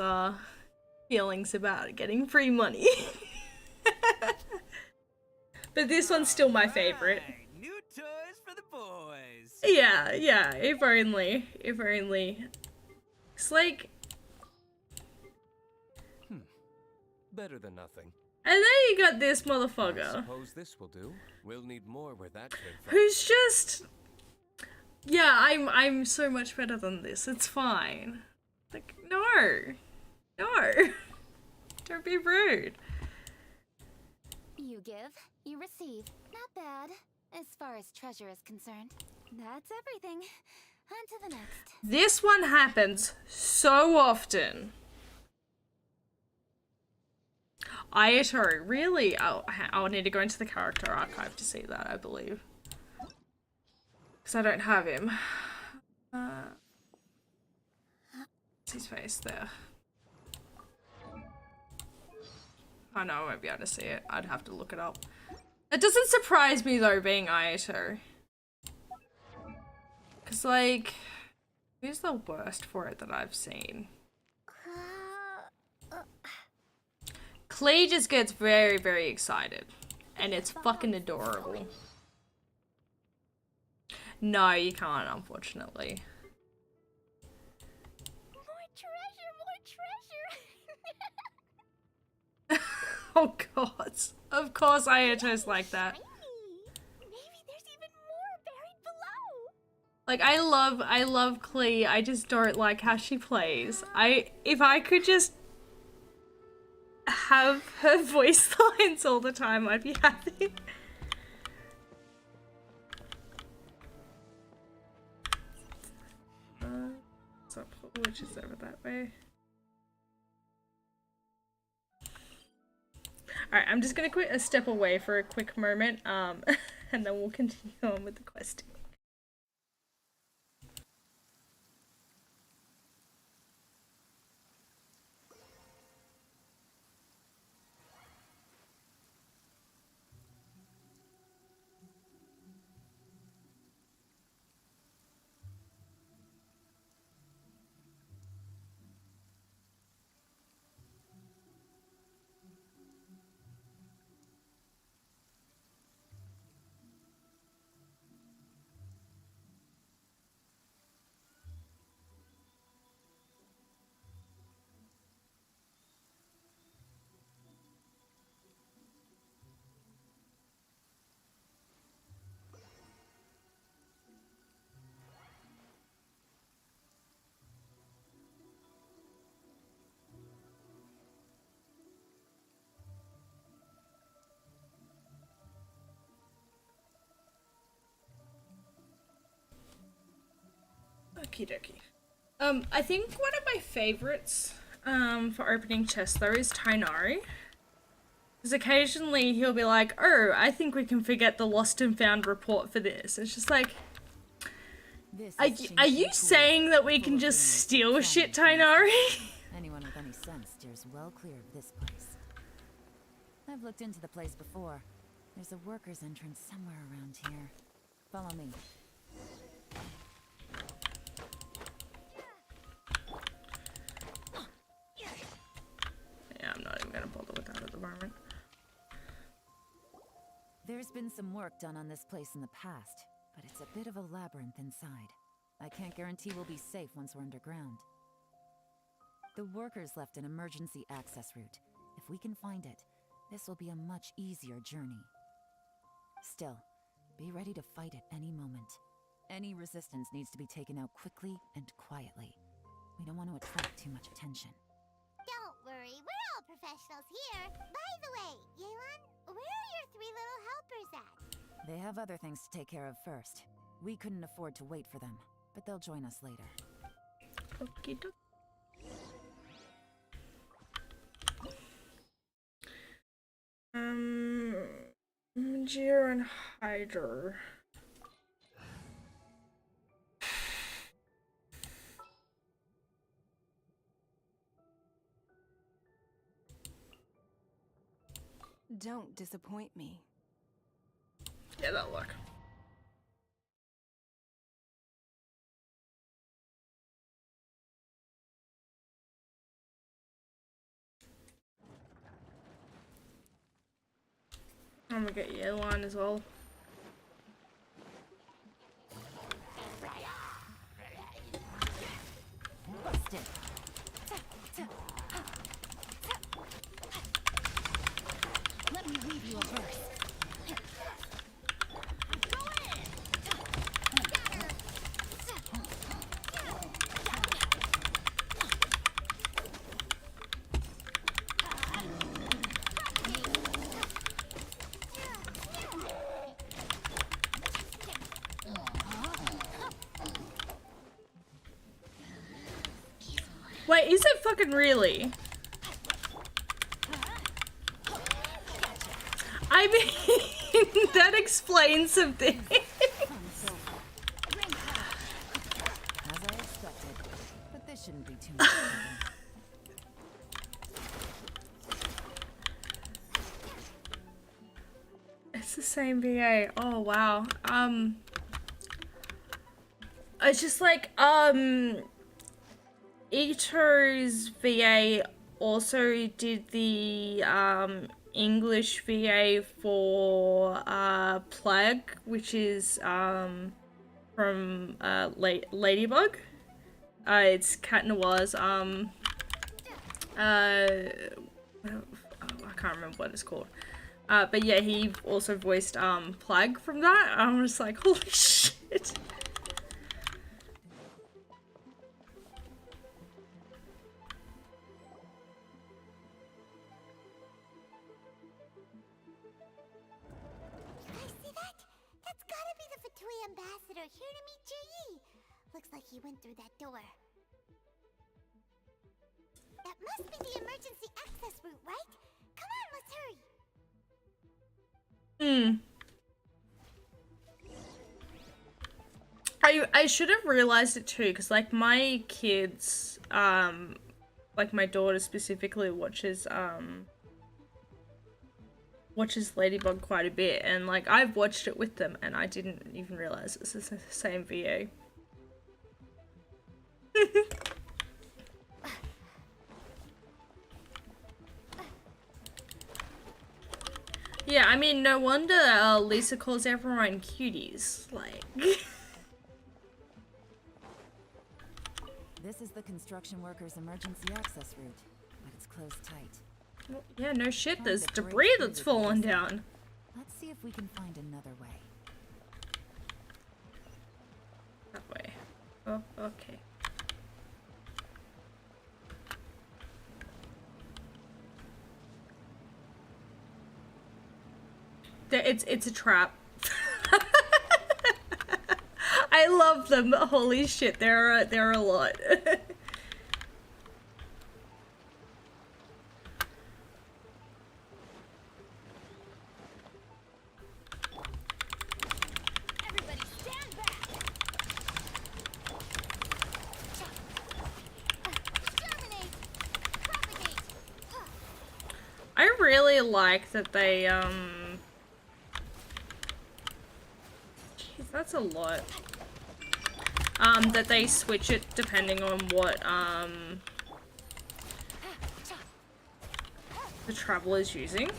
feelings about getting free money. But this one's still my favorite. New toys for the boys. Yeah, if only. It's like, Better than nothing. and then you got this I motherfucker suppose this will do. We'll need more where that came from. who's just, yeah, I'm so much better than this. It's fine. Like, no, don't be rude. You give, you receive. Not bad, as far as treasure is concerned. That's everything. On to the next. This one happens so often. Ayato, really? I'll need to go into the character archive to see that, I believe. Because I don't have him. What's his face there? Oh no, I won't be able to see it. I'd have to look it up. It doesn't surprise me though, being Ayato. Because, like, who's the worst for it that I've seen? Klee just gets very, very excited. And it's fucking adorable. No, you can't, unfortunately. Oh god. Of course Ayato's like that. Like, I love Klee. I just don't like how she plays. If I could just have her voice lines all the time, I'd be happy. So, which is over that way. Alright, I'm just gonna step away for a quick moment, and then we'll continue on with the questing. Okie dokie. I think one of my favorites for opening chests though is Tighnari. Because occasionally he'll be like, oh, I think we can forget the lost and found report for this. It's just like, are you saying that we can just steal shit, Tighnari? Anyone with any sense steers well clear of this place. I've looked into the place before. There's a worker's entrance somewhere around here. Follow me. Yeah, I'm not even gonna bother with that at the moment. There's been some work done on this place in the past, but it's a bit of a labyrinth inside. I can't guarantee we'll be safe once we're underground. The workers left an emergency access route. If we can find it, this will be a much easier journey. Still, be ready to fight at any moment. Any resistance needs to be taken out quickly and quietly. We don't want to attract too much attention. Don't worry, we're all professionals here. By the way, Yelan, where are your 3 little helpers at? They have other things to take care of first. We couldn't afford to wait for them, but they'll join us later. Okie dokie. Mangier and Hyder. Don't disappoint me. Yeah, that'll work. I'm gonna get Yelan as well. Busted. Let me leave you a verse. Wait, is it fucking really? I mean, that explains some things. As I expected, but this shouldn't be too much trouble. It's the same VA. Oh wow. It's just like Ito's VA also did the English VA for Plague, which is from Ladybug. It's Cat Noir's I can't remember what it's called. But yeah, he also voiced Plague from that. I'm just like, holy shit. Ambassador here to meet Ji. Looks like he went through that door. That must be the emergency access route, right? Come on, let's hurry. I should have realized it too, because like my kids, like my daughter specifically watches Ladybug quite a bit, and like I've watched it with them and I didn't even realize it's the same VA. Yeah, I mean, no wonder Lisa calls everyone cuties, like. This is the construction workers' emergency access route, but it's closed tight. Well, yeah, no shit, there's debris that's fallen down. Let's see if we can find another way. That way. Oh, okay. It's a trap. I love them. Holy shit, they're a lot. Everybody stand back. Exterminate. Propagate. I really like that they Jeez, that's a lot. That they switch it depending on what the traveler is using.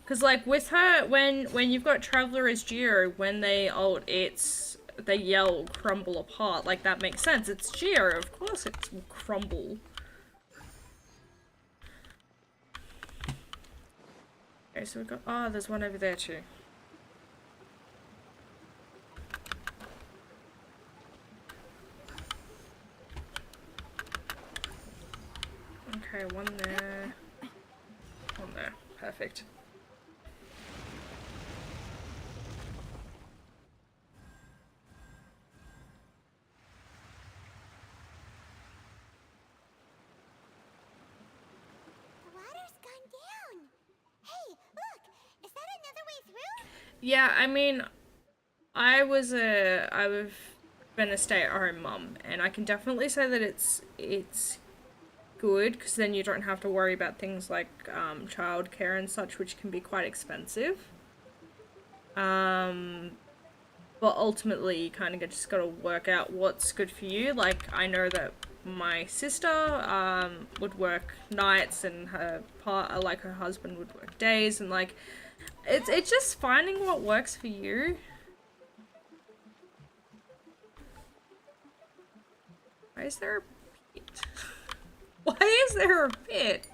Cause like with her, when you've got Traveler as Geo, when they ult, they yell crumble apart. Like that makes sense. It's Geo, of course it's crumble. Okay, so we've got, oh, there's one over there too. Okay, one there. One there. Perfect. The water's gone down. Hey, look! Is that another way through? Yeah, I mean, I've been a stay-at-home mum, and I can definitely say that it's good, because then you don't have to worry about things like childcare and such, which can be quite expensive. But ultimately, you kind of just got to work out what's good for you. Like, I know that my sister would work nights, and her husband would work days, and like, it's just finding what works for you. Why is there a pit? Why is there a pit?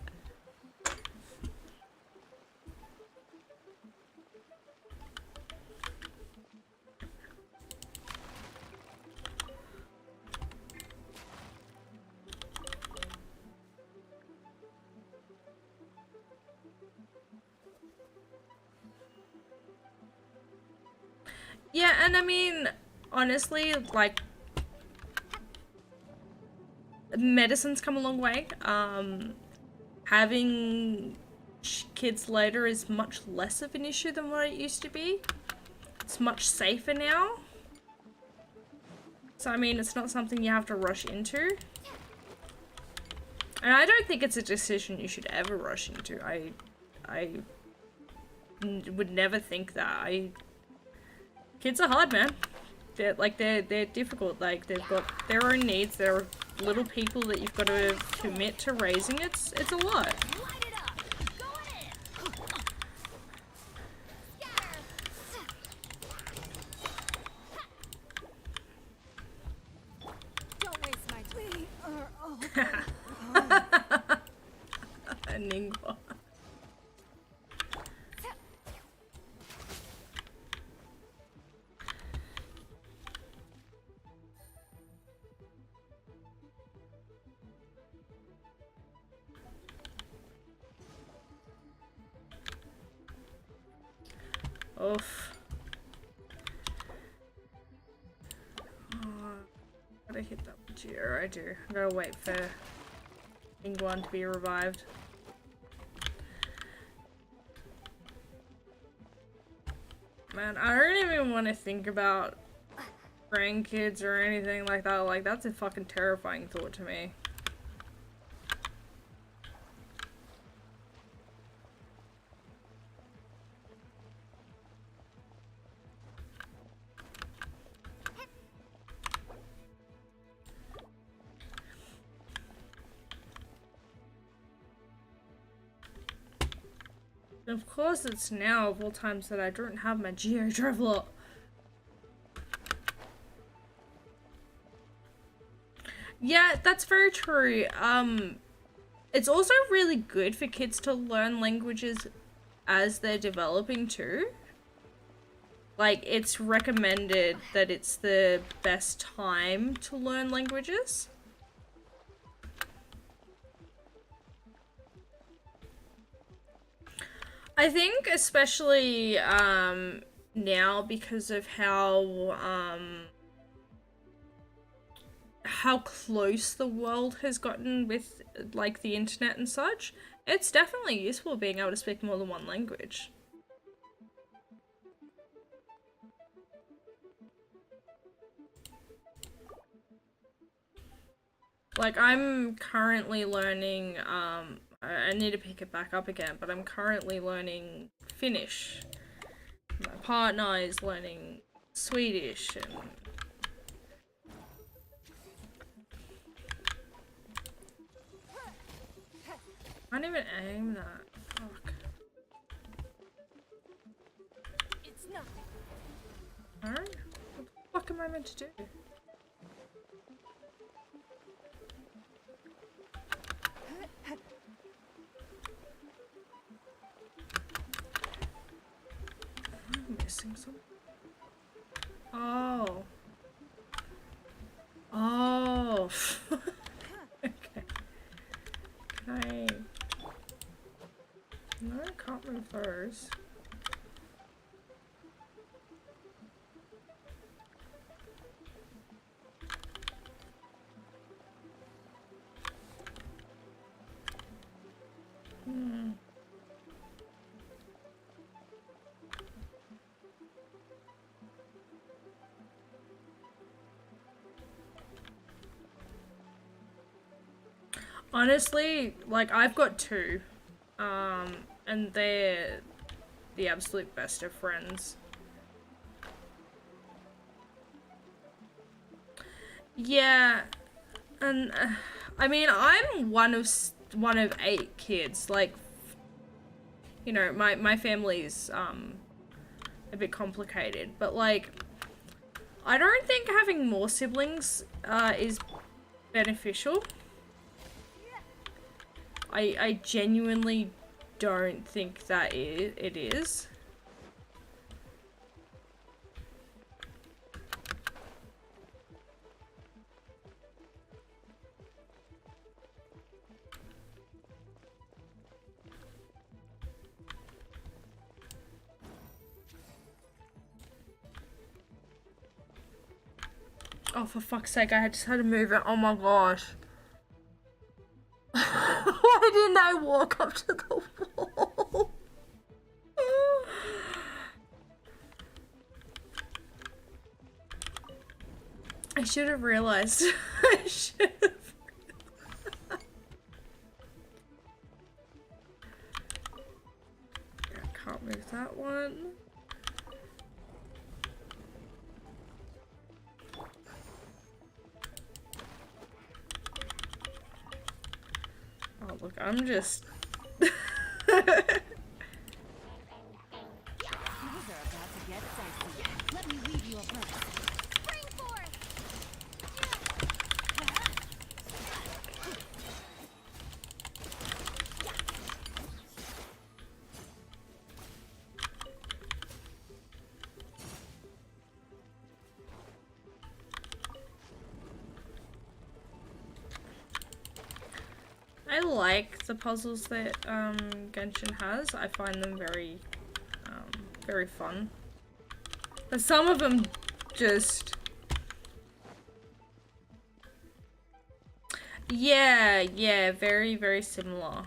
Yeah, and I mean, honestly, like, medicine's come a long way. Having kids later is much less of an issue than what it used to be. It's much safer now. So, I mean, it's not something you have to rush into. And I don't think it's a decision you should ever rush into. I would never think that. Kids are hard, man. They're difficult. Like, they've got their own needs. They're little people that you've got to commit to raising. It's a lot. Don't waste my time. Ningguang. Oof. Gotta hit that Geo, I do. I gotta wait for Ningguang to be revived. Man, I don't even want to think about grandkids or anything like that. Like, that's a fucking terrifying thought to me. Of course, it's now of all times that I don't have my Geo Traveler. Yeah, that's very true. It's also really good for kids to learn languages as they're developing too. Like, it's recommended that it's the best time to learn languages. I think especially now because of how close the world has gotten with like the internet and such. It's definitely useful being able to speak more than one language. Like, I'm currently learning, I need to pick it back up again, but I'm currently learning Finnish. My partner is learning Swedish, and I can't even aim that. Fuck. It's nothing. Alright. What the fuck am I meant to do? I'm missing something. Oh. Oh. Okay. Can I... No, I can't move those. Hmm. Honestly, like, I've got two, and they're the absolute best of friends. Yeah, and I mean, I'm one of 8 kids. Like, you know, my family's a bit complicated, but like, I don't think having more siblings is beneficial. I genuinely don't think that it is. Oh, for fuck's sake, I just had to move it. Oh my gosh. Why didn't I walk up to the wall? I should have realized. I should have. I can't move that one. Oh, look, I'm just... Things are about to get dicey. Let me lead you abreast. Spring forth! I like the puzzles that Genshin has. I find them very, very fun. But some of them just... Yeah, very, very similar.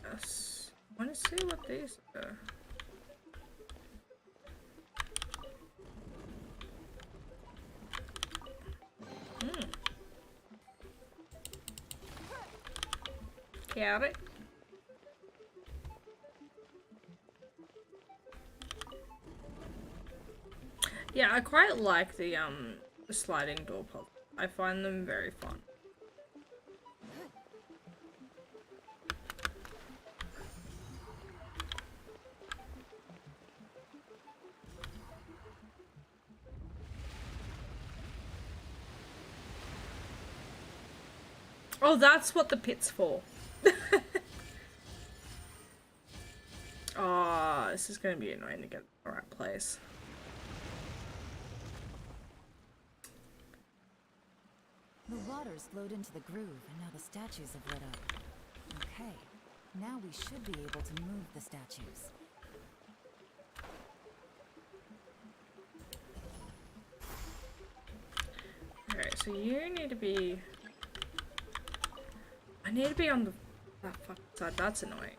Yes. I want to see what these are. Got it. Yeah, I quite like the sliding door puzzle. I find them very fun. Oh, that's what the pit's for. Oh, this is going to be annoying to get the right place. The water's flowed into the groove, and now the statues have lit up. Okay, now we should be able to move the statues. Alright, so you need to be... I need to be on the... that fucking side, that's annoying.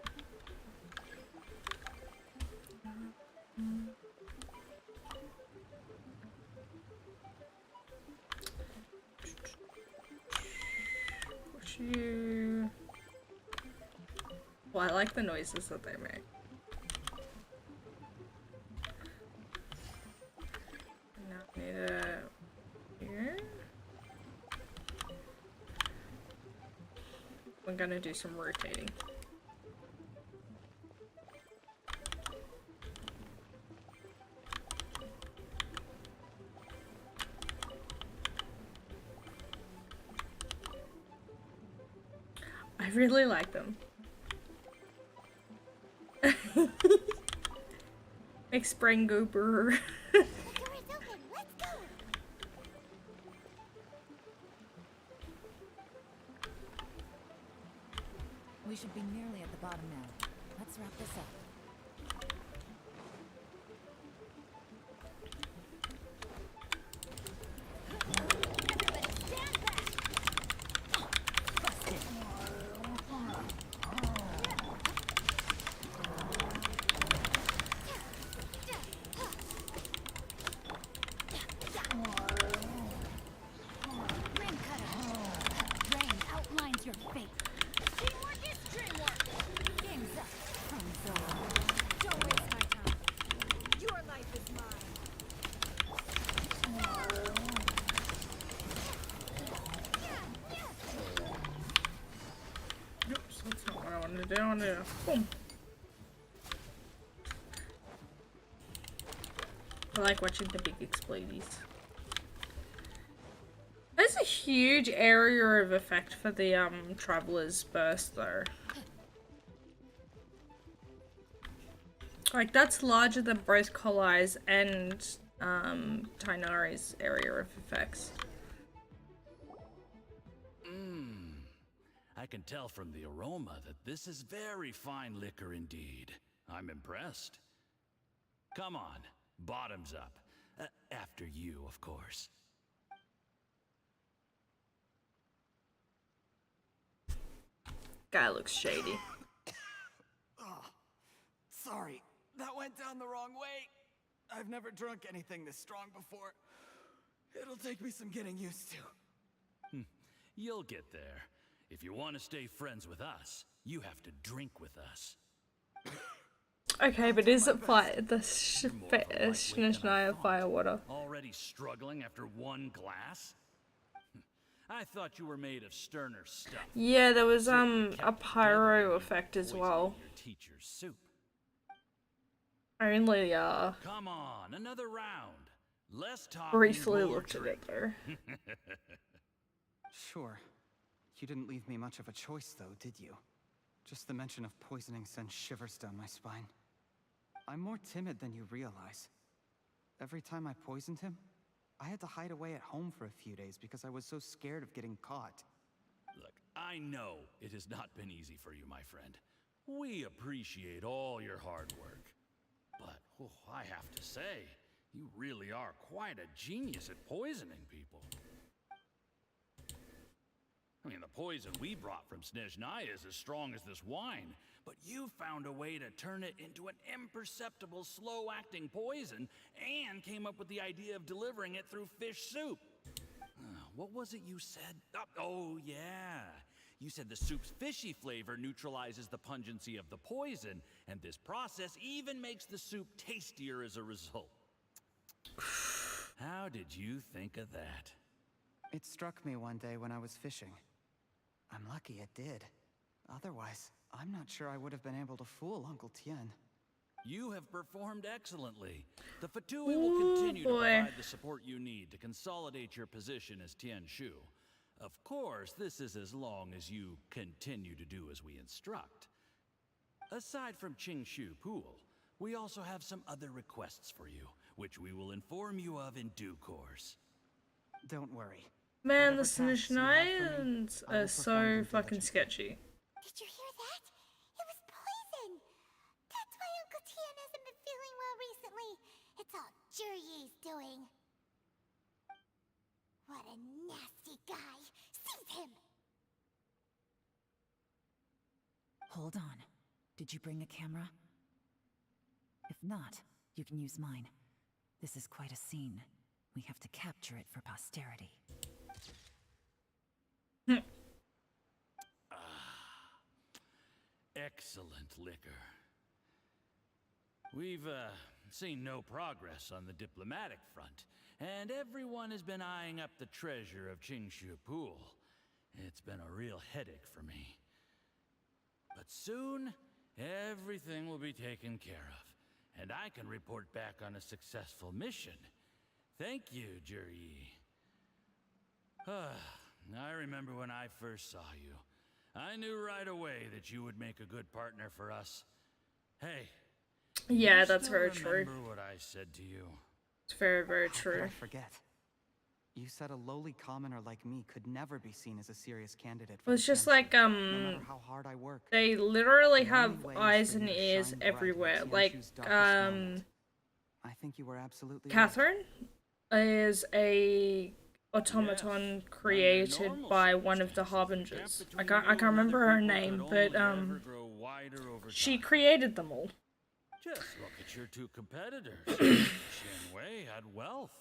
Push you... Well, I like the noises that they make. Now I need a... here. I'm gonna do some rotating. I really like them. Spring Gooper. We should be nearly at the bottom now. Let's wrap this up. Down there. Boom. I like watching the big explodies. There's a huge area of effect for the Traveler's Burst though. Like that's larger than both Kolai's and Tighnari's area of effects. I can tell from the aroma that this is very fine liquor indeed. I'm impressed. Come on, bottoms up. After you, of course. Guy looks shady. Oh, sorry, that went down the wrong way. I've never drunk anything this strong before. It'll take me some getting used to. You'll get there. If you want to stay friends with us, you have to drink with us. Okay, but is it the Snezhnaya firewater? Already struggling after one glass? I thought you were made of sterner stuff. Yeah, there was a pyro effect as well. Your teacher's soup. Only Come on, another round. Less talk. Briefly looked at it there. Sure. You didn't leave me much of a choice, though, did you? Just the mention of poisoning sends shivers down my spine. I'm more timid than you realize. Every time I poisoned him, I had to hide away at home for a few days because I was so scared of getting caught. Look, I know it has not been easy for you, my friend. We appreciate all your hard work. But, I have to say, you really are quite a genius at poisoning people. I mean, the poison we brought from Snezhnaya is as strong as this wine, but you found a way to turn it into an imperceptible, slow-acting poison, and came up with the idea of delivering it through fish soup. What was it you said? Oh, yeah. You said the soup's fishy flavor neutralizes the pungency of the poison, and this process even makes the soup tastier as a result. How did you think of that? It struck me one day when I was fishing. I'm lucky it did. Otherwise, I'm not sure I would have been able to fool Uncle Tien. You have performed excellently. The Fatui will continue to provide the support you need to consolidate your position as Tien Shu. Of course, this is as long as you continue to do as we instruct. Aside from Qingshu Pool, we also have some other requests for you, which we will inform you of in due course. Don't worry. Man, the Snishnians are so fucking sketchy. Did you hear that? It was poison! That's why Uncle Tian hasn't been feeling well recently. It's all Juryi's doing. What a nasty guy! Seize him! Hold on. Did you bring a camera? If not, you can use mine. This is quite a scene. We have to capture it for posterity. Excellent liquor. We've seen no progress on the diplomatic front, and everyone has been eyeing up the treasure of Qingshu Pool. It's been a real headache for me. But soon, everything will be taken care of, and I can report back on a successful mission. Thank you, Juryi. I remember when I first saw you. I knew right away that you would make a good partner for us. Hey. Yeah, that's very true. Remember what I said to you? It's very, very How true. could I forget? You said a lowly commoner like me could never be seen as a serious candidate for Well, it's the just chancellor, like, no matter how hard I work. they literally The have only way is eyes for and you to ears shine bright like everywhere. Tianshu's Like, darkest moment. I think you were absolutely right. Catherine is a automaton created by one of the Harbingers. I can't remember her name, but she created them all. Just look at your two competitors. Shenwei had wealth.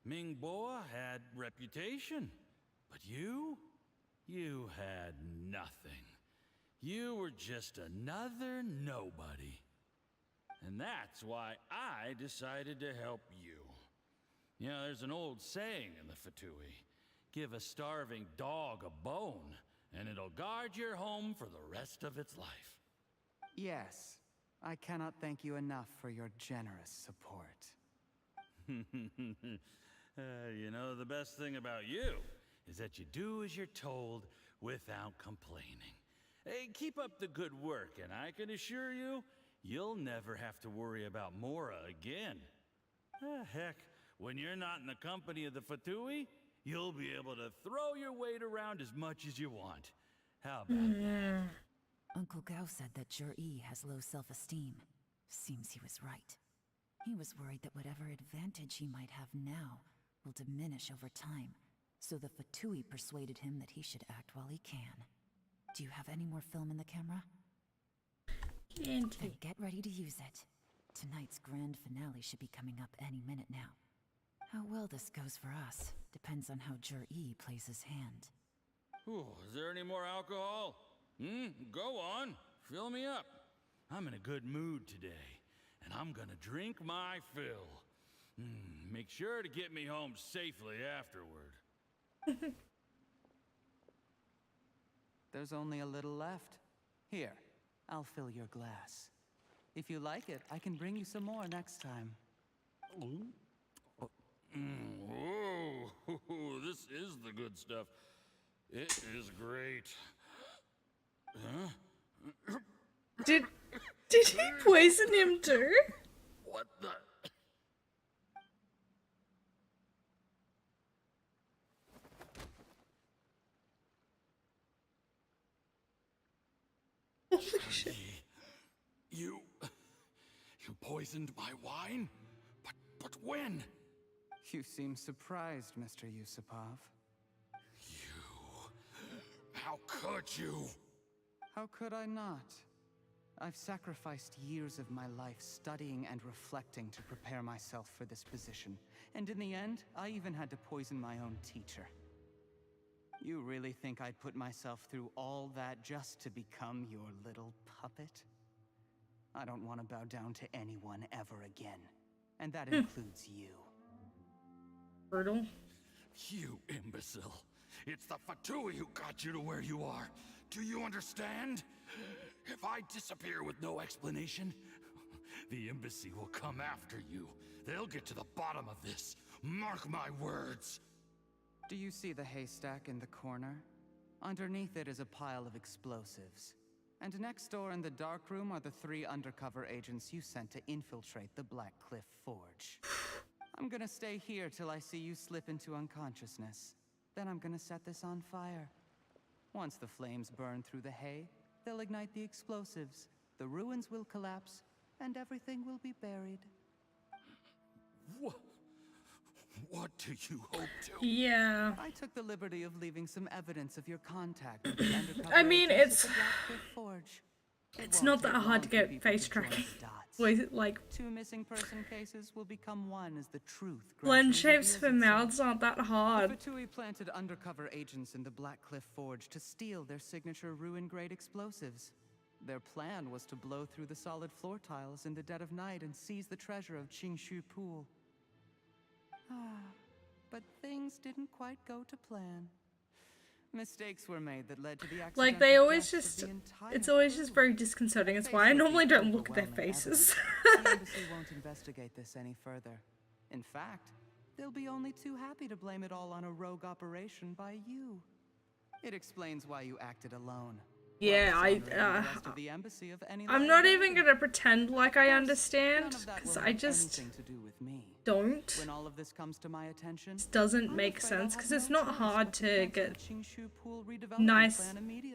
Mingboa had reputation. But you had nothing. You were just another nobody. And that's why I decided to help you. You know, there's an old saying in the Fatui. Give a starving dog a bone, and it'll guard your home for the rest of its life. Yes. I cannot thank you enough for your generous support. You know, the best thing about you is that you do as you're told without complaining. Hey, keep up the good work, and I can assure you, you'll never have to worry about Mora again. Heck, when you're not in the company of the Fatui, you'll be able to throw your weight around as much as you want. How about that? Uncle Gao said that Juryi has low self-esteem. Seems he was right. He was worried that whatever advantage he might have now will diminish over time, so the Fatui persuaded him that he should act while he can. Do you have any more film in the camera? Then get ready to use it. Tonight's grand finale should be coming up any minute now. How well this goes for us depends on how Juryi plays his hand. Ooh, is there any more alcohol? Go on, fill me up. I'm in a good mood today, and I'm gonna drink my fill. Make sure to get me home safely afterward. There's only a little left. Here, I'll fill your glass. If you like it, I can bring you some more next time. Whoa, this is the good stuff. It is great. Huh? Did he poison him too? What the? Holy shit. You poisoned my wine? But when? You seem surprised, Mr. Yusupov. How could you? How could I not? I've sacrificed years of my life studying and reflecting to prepare myself for this position. And in the end, I even had to poison my own teacher. You really think I'd put myself through all that just to become your little puppet? I don't want to bow down to anyone ever again. And that includes you. Brutal. You imbecile. It's the Fatui who got you to where you are. Do you understand? If I disappear with no explanation, the embassy will come after you. They'll get to the bottom of this. Mark my words. Do you see the haystack in the corner? Underneath it is a pile of explosives. And next door in the dark room are the 3 undercover agents you sent to infiltrate the Black Cliff Forge. I'm gonna stay here till I see you slip into unconsciousness. Then I'm gonna set this on fire. Once the flames burn through the hay, they'll ignite the explosives, the ruins will collapse, and everything will be buried. What do you hope to? Yeah. I took the liberty of leaving some evidence of your contact with the undercover I mean, agents it's at the Black Cliff Forge. it's not that hard to get face tracking. Like 2 missing person cases will become one as the truth blend gradually shapes for reveals mouths aren't that hard. The Fatui planted undercover agents in the Black Cliff Forge to steal their signature ruin-grade explosives. Their plan was to blow through the solid floor tiles in the dead of night and seize the treasure of Qingshu Pool. But things didn't quite go to plan. Mistakes were made that led to the accident. Like they always just, it's always just very disconcerting. It's why I normally don't look at their faces. The embassy won't investigate this any further. In fact, they'll be only too happy to blame it all on a rogue operation by you. It explains why you acted alone. Yeah, I'm not even gonna pretend like I understand, because I just don't. When all of this comes to my attention, It doesn't make sense, because it's not hard to get nice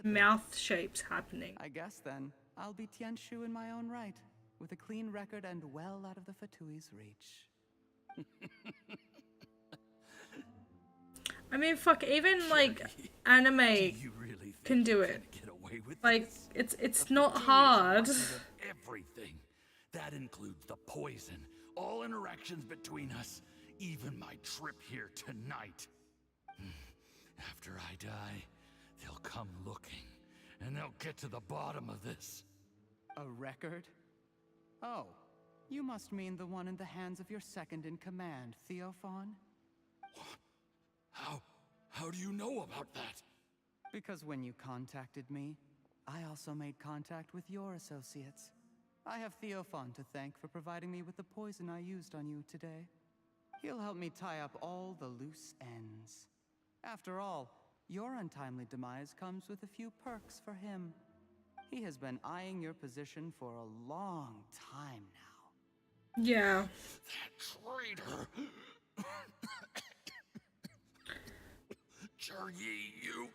mouth shapes happening. I guess then, I'll be Tianshu in my own right, with a clean record and well out of the Fatui's reach. I mean, fuck, even like anime can do it. Like it's not hard. Everything. That includes the poison, all interactions between us, even my trip here tonight. After I die, they'll come looking, and they'll get to the bottom of this. A record? Oh, you must mean the one in the hands of your second in command, Theophon? How do you know about that? Because when you contacted me, I also made contact with your associates. I have Theophon to thank for providing me with the poison I used on you today. He'll help me tie up all the loose ends. After all, your untimely demise comes with a few perks for him. He has been eyeing your position for a long time now. Yeah. That traitor! Jur-Yi, you...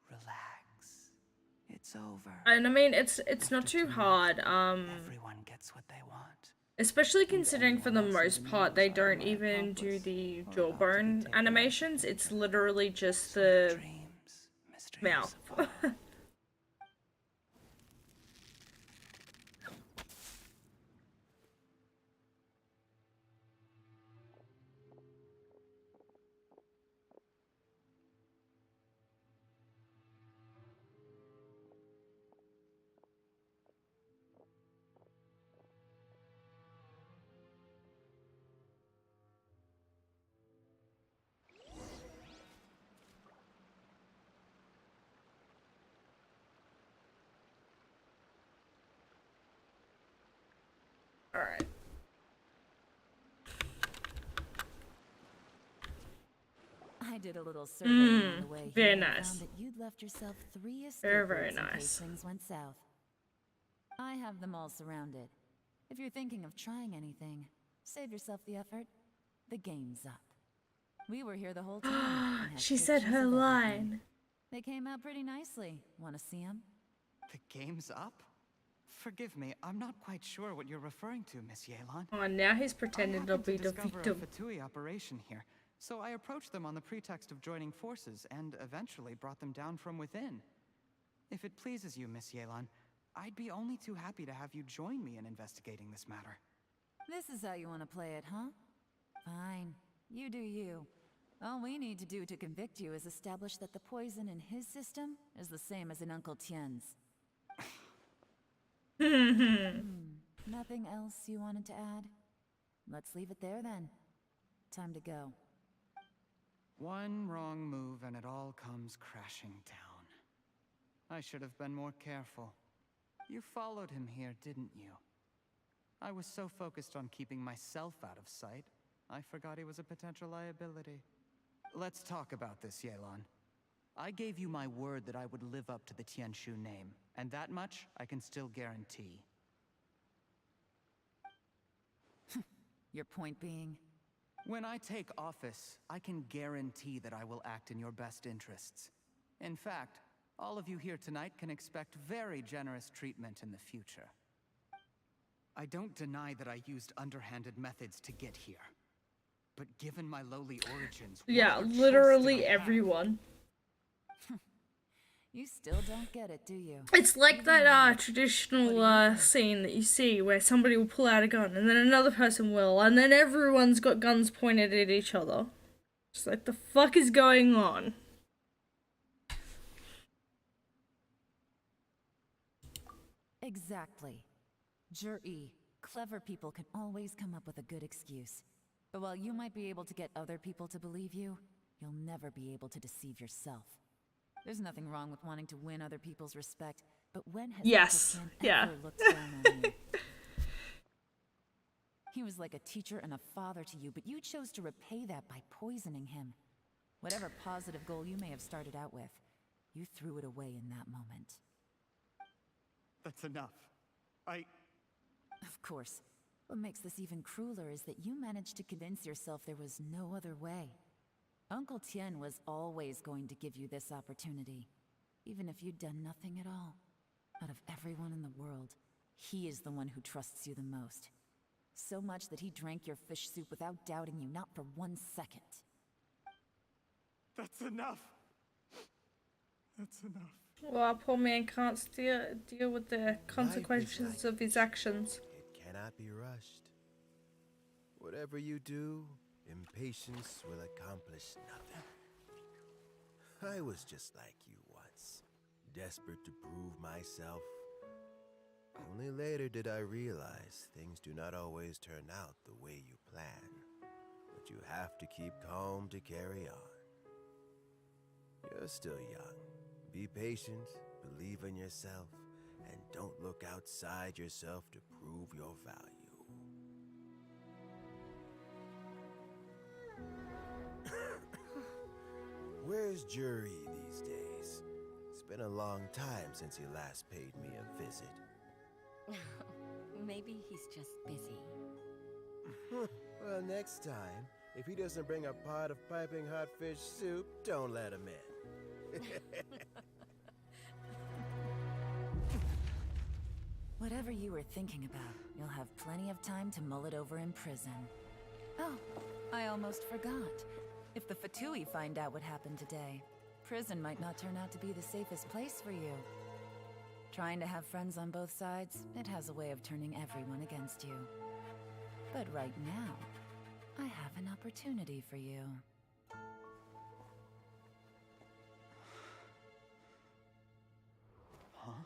Relax. It's over. And I mean, it's not too hard. Everyone gets what they want. Especially considering for the most part they don't even do the jawbone animations. It's literally just the mouth. Alright. I did a little surveying on the way very here and nice. found that you'd left yourself 3 escape Very, very routes in case nice. things went south. I have them all surrounded. If you're thinking of trying anything, save yourself the effort. The game's up. We were here the whole time. and had She said pictures her of everything. line. They came out pretty nicely. Want to see them? The game's up? Forgive me, I'm not quite sure what you're referring to, Miss Yelan. Oh, now he's pretending to be the discover victim. a Fatui operation here, so I approached them on the pretext of joining forces and eventually brought them down from within. If it pleases you, Miss Yelan, I'd be only too happy to have you join me in investigating this matter. This is how you want to play it, huh? Fine. You do you. All we need to do to convict you is establish that the poison in his system is the same as in Uncle Tien's. Nothing else you wanted to add? Let's leave it there then. Time to go. One wrong move and it all comes crashing down. I should have been more careful. You followed him here, didn't you? I was so focused on keeping myself out of sight, I forgot he was a potential liability. Let's talk about this, Yelan. I gave you my word that I would live up to the Tianshu name, and that much I can still guarantee. Your point being? When I take office, I can guarantee that I will act in your best interests. In fact, all of you here tonight can expect very generous treatment in the future. I don't deny that I used underhanded methods to get here. But given my lowly origins... Yeah, literally everyone. You still don't get it, do you? It's like that traditional scene that you see where somebody will pull out a gun and then another person will, and then everyone's got guns pointed at each other. Just like, the fuck is going on? Exactly. Jur-E, clever people can always come up with a good excuse. But while you might be able to get other people to believe you, you'll never be able to deceive yourself. There's nothing wrong with wanting to win other people's respect, but when has Uncle Chen ever looked down on you? He was like a teacher and a father to you, but you chose to repay that by poisoning him. Whatever positive goal you may have started out with, you threw it away in that moment. That's enough. Of course. What makes this even crueler is that you managed to convince yourself there was no other way. Uncle Tien was always going to give you this opportunity, even if you'd done nothing at all. Out of everyone in the world, he is the one who trusts you the most. So much that he drank your fish soup without doubting you, not for 1 second. That's enough. That's enough. Well, our poor man can't deal with the consequences of his actions. It cannot be rushed. Whatever you do, impatience will accomplish nothing. I was just like you once, desperate to prove myself. Only later did I realize things do not always turn out the way you plan, but you have to keep calm to carry on. You're still young. Be patient, believe in yourself, and don't look outside yourself to prove your value. Where's Jur-E these days? It's been a long time since he last paid me a visit. Maybe he's just busy. Well, next time, if he doesn't bring a pot of piping hot fish soup, don't let him in. Whatever you were thinking about, you'll have plenty of time to mull it over in prison. Oh, I almost forgot. If the Fatui find out what happened today, prison might not turn out to be the safest place for you. Trying to have friends on both sides, it has a way of turning everyone against you. But right now, I have an opportunity for you. Huh?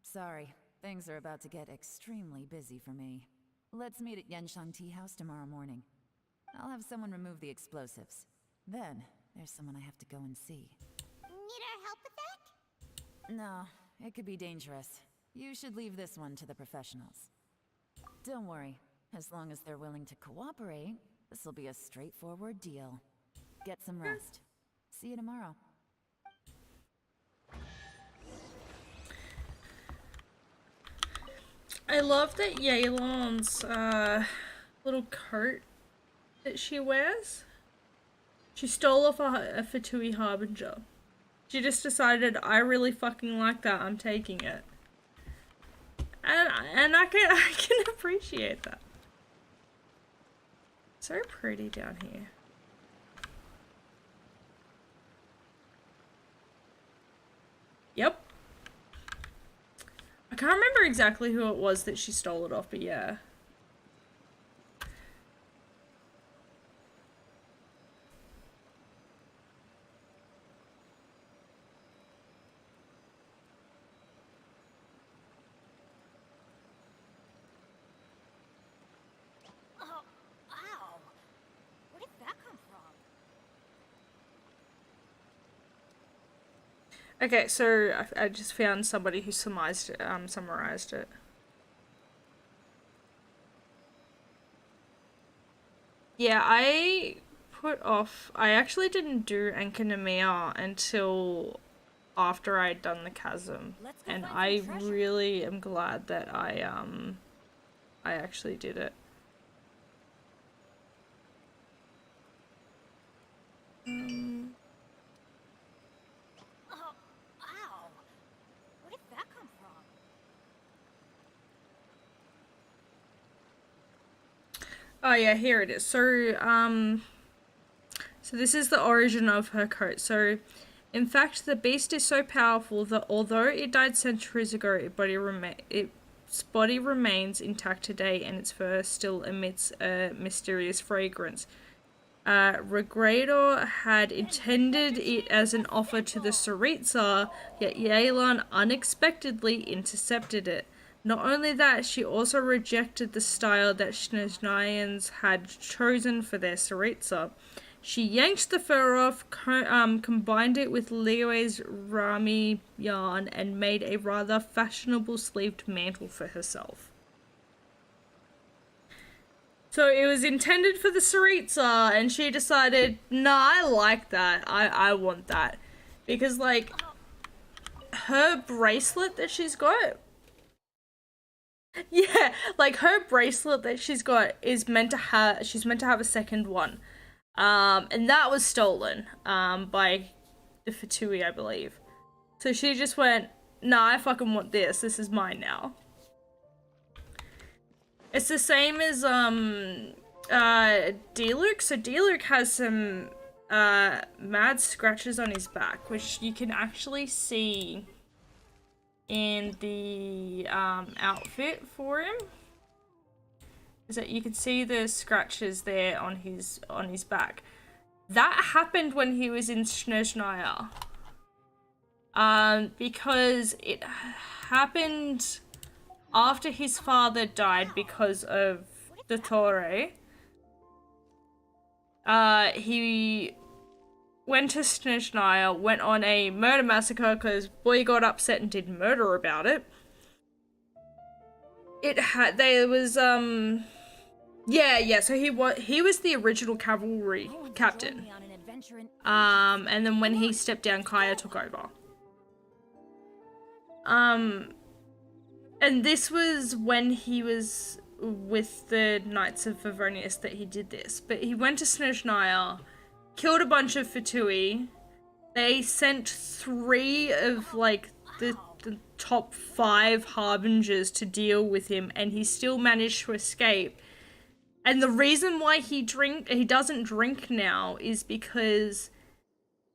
Sorry, things are about to get extremely busy for me. Let's meet at Yanshang Tea House tomorrow morning. I'll have someone remove the explosives. Then, there's someone I have to go and see. Need our help with that? No, it could be dangerous. You should leave this one to the professionals. Don't worry, as long as they're willing to cooperate, this'll be a straightforward deal. Get some rest. See you tomorrow. I love that Yelan's little coat that she wears. She stole off a Fatui Harbinger. She just decided, I really fucking like that, I'm taking it. And I can appreciate that. So pretty down here. Yep. I can't remember exactly who it was that she stole it off, but yeah. Oh, ow! Where did that come from? Okay, so I just found somebody who summarized it. Yeah, I put off. I actually didn't do Enkanomiya until after I'd done the Chasm, and I really am glad that I actually did it. Oh, ow! Where did that come from? Oh yeah, here it is. So this is the origin of her coat. So, in fact, the beast is so powerful that although it died centuries ago, its body remains intact today, and its fur still emits a mysterious fragrance. Regrador had intended it as an offer to the Tsaritsa, yet Yelan unexpectedly intercepted it. Not only that, she also rejected the style that Snezhnayans had chosen for their Tsaritsa. She yanked the fur off, combined it with Liyue's Rami yarn, and made a rather fashionable sleeved mantle for herself. So it was intended for the Tsaritsa, and she decided, nah, I like that. I want that. Because, like, her bracelet that she's got... Yeah, like, her bracelet that she's got is meant to have... She's meant to have a second one. And that was stolen, by the Fatui, I believe. So she just went, nah, I fucking want this. This is mine now. It's the same as, D-Luke. So D-Luke has some, mad scratches on his back, which you can actually see in the, outfit for him. Is that you can see the scratches there on his back. That happened when he was in Snezhnaya. Because it happened after his father died because of the Torre. He went to Snezhnaya, went on a murder massacre because boy got upset and did murder about it. So he was the original cavalry captain. And then when he stepped down, Kaya took over. And this was when he was with the Knights of Favonius that he did this. But he went to Snezhnaya, killed a bunch of Fatui. They sent 3 of, like, the top 5 harbingers to deal with him, and he still managed to escape. And the reason why he doesn't drink now is because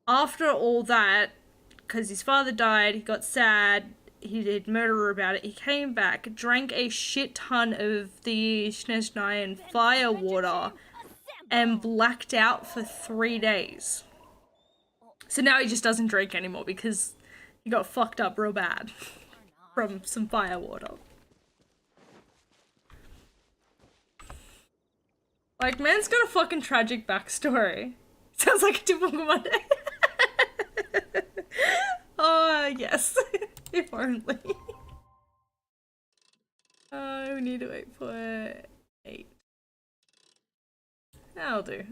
after all that, because his father died, he got sad, he did murder about it, he came back, drank a shit ton of the Snezhnayan fire water, and blacked out for 3 days. So now he just doesn't drink anymore because he got fucked up real bad from some fire water. Like, man's got a fucking tragic backstory. Sounds like a typical Monday. Oh, yes. If only. We need to wait for 8. That'll do.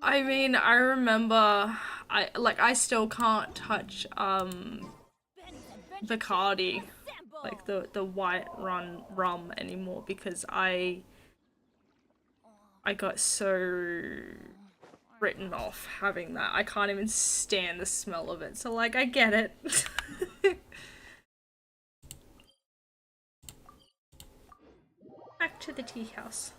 I mean, I remember, I still can't touch, Bacardi, like the white rum anymore because I got so written off having that. I can't even stand the smell of it. So, like, I get it. Back to the tea house.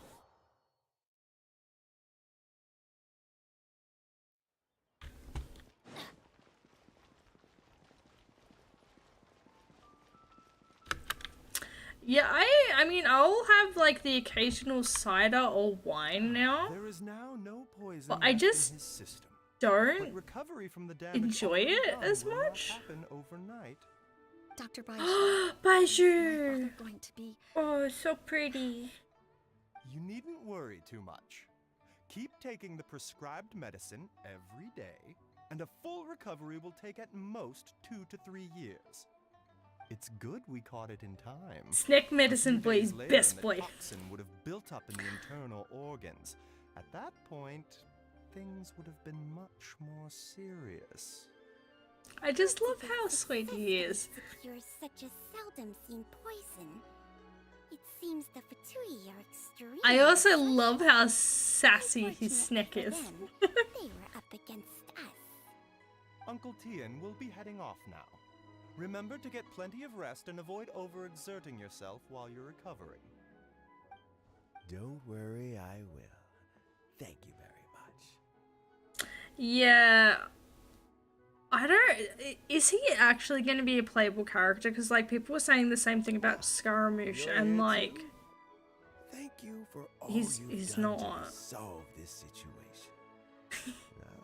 Yeah, I mean, I'll have, like, the occasional cider or wine now. There is now no poison but I left just in his system. don't But recovery from the damage enjoy already it done as will not much. happen overnight. Dr. Baiju. Baiju! Going to be... Oh, so pretty. You needn't worry too much. Keep taking the prescribed medicine every day, and a full recovery will take at most 2 to 3 years. It's good we caught it in time. Snake medicine A few boy days is later, best and the boy. toxin would have built up in the internal organs. At that point, things would have been much more serious. I just love how sweet he is. Secures such a seldom seen poison. It seems the Fatui are extremely. I also love how sassy his Snake is. They were up against us. Uncle Tien will be heading off now. Remember to get plenty of rest and avoid overexerting yourself while you're recovering. Don't worry, I will. Thank you very much. Yeah. I don't... Is he actually going to be a playable character? Because, like, people were saying the same thing about Scaramouche, and, like... Thank you for all he's you've not. done to solve this situation.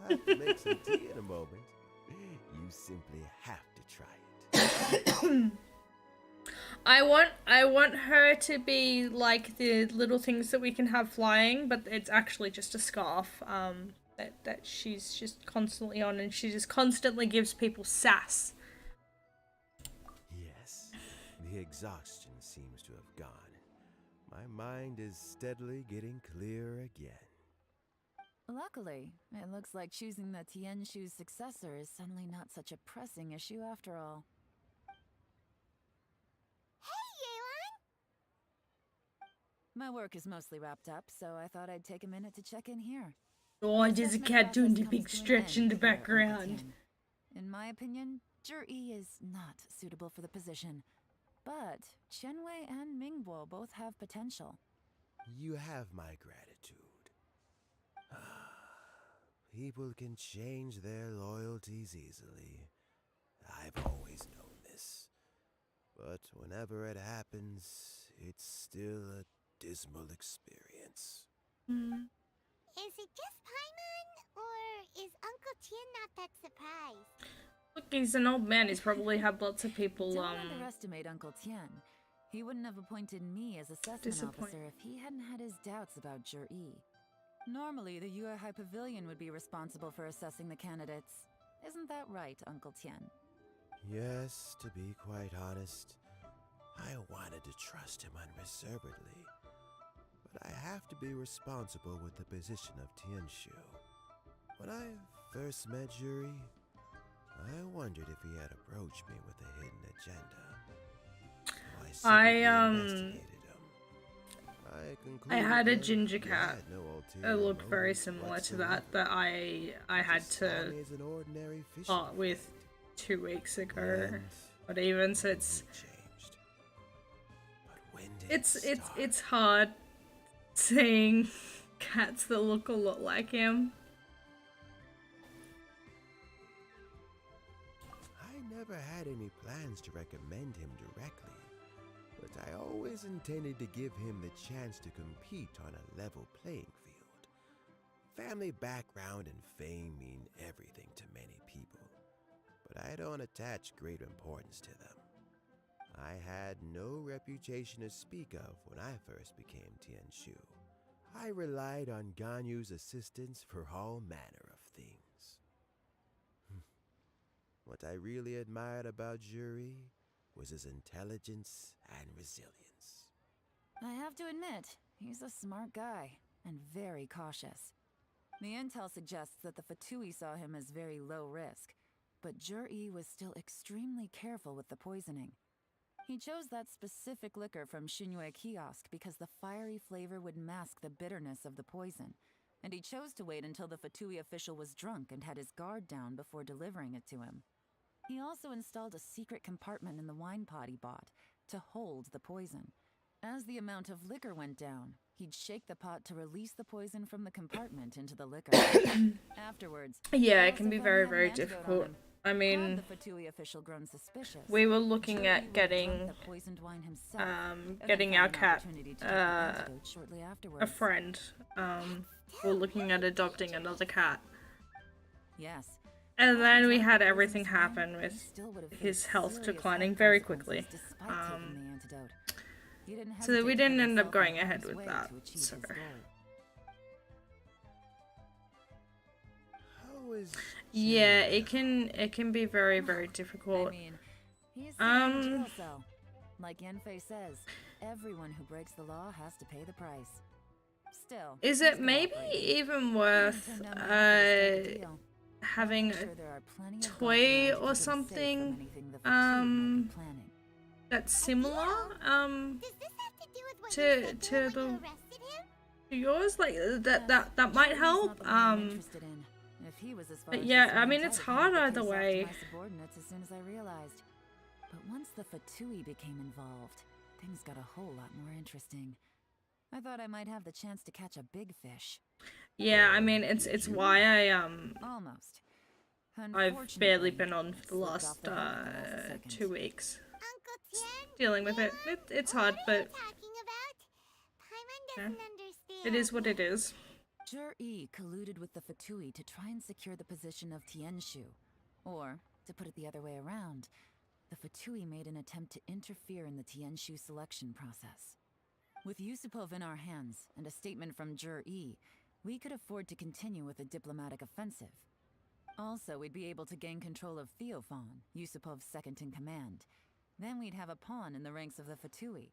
I'll have to make some tea in a moment. You simply have to try it. I want her to be like the little things that we can have flying, but it's actually just a scarf that she's just constantly on, and she just constantly gives people sass. Yes, the exhaustion seems to have gone. My mind is steadily getting clearer again. Luckily, it looks like choosing the Tianshu's successor is suddenly not such a pressing issue after all. My work is mostly wrapped up, so I thought I'd take a minute to check in here. Oh, there's a cat doing the big stretch in the background. In my opinion, Zhi is not suitable for the position, but Qianwei and Mingbo both have potential. You have my gratitude. People can change their loyalties easily. I've always known this. But whenever it happens, it's still a dismal experience. Is it just Paimon, or is Uncle Tien not that surprised? Look, he's an old man. He's probably had lots of people, Don't underestimate Uncle Tien. He wouldn't have appointed me as assessment officer if he hadn't had his doubts about Zhi. Normally, the Yuehai Pavilion would be responsible for assessing the candidates. Isn't that right, Uncle Tien? Yes, to be quite honest, I wanted to trust him unreservedly. But I have to be responsible with the position of Tianshu. When I first met Zhi, I wondered if he had approached me with a hidden agenda. So I had a ginger cat that looked very similar to that I had to part with 2 weeks ago. But even so, it's hard seeing cats that look a lot like him. I never had any plans to recommend him directly, but I always intended to give him the chance to compete on a level playing field. Family background and fame mean everything to many people, but I don't attach great importance to them. I had no reputation to speak of when I first became Tianshu. I relied on Ganyu's assistance for all manner of things. What I really admired about Zhi was his intelligence and resilience. I have to admit, he's a smart guy, and very cautious. The intel suggests that the Fatui saw him as very low risk, but Zhi was still extremely careful with the poisoning. He chose that specific liquor from Xingyue Kiosk because the fiery flavor would mask the bitterness of the poison, and he chose to wait until the Fatui official was drunk and had his guard down before delivering it to him. He also installed a secret compartment in the wine pot he bought to hold the poison. As the amount of liquor went down, he'd shake the pot to release the poison from the compartment into the liquor. Afterwards, yeah, it can be very, very difficult. I mean, we were looking at getting our cat a friend. We're looking at adopting another cat. Yes. And then we had everything happen with his health declining very quickly. So that we didn't end up going ahead with that. So. Yeah, it can be very, very difficult. I mean, He's sitting in a jail cell. Like Yanfei says, everyone who breaks the law has to pay the price. Still, is it maybe even worth having a toy or something that's similar to yours, like that might help. But yeah, I mean, it's hard either way. As soon as I realized. But once the Fatui became involved, things got a whole lot more interesting. I thought I might have the chance to catch a big fish. Yeah, I mean, it's why I almost. I've barely been on for the last 2 weeks. Dealing with it. It's hard, but yeah, it is what it is. Zhi colluded with the Fatui to try and secure the position of Tianshu. Or, to put it the other way around, the Fatui made an attempt to interfere in the Tianshu selection process. With Yusupov in our hands and a statement from Zhi, we could afford to continue with a diplomatic offensive. Also, we'd be able to gain control of Theophan, Yusupov's second-in-command. Then we'd have a pawn in the ranks of the Fatui.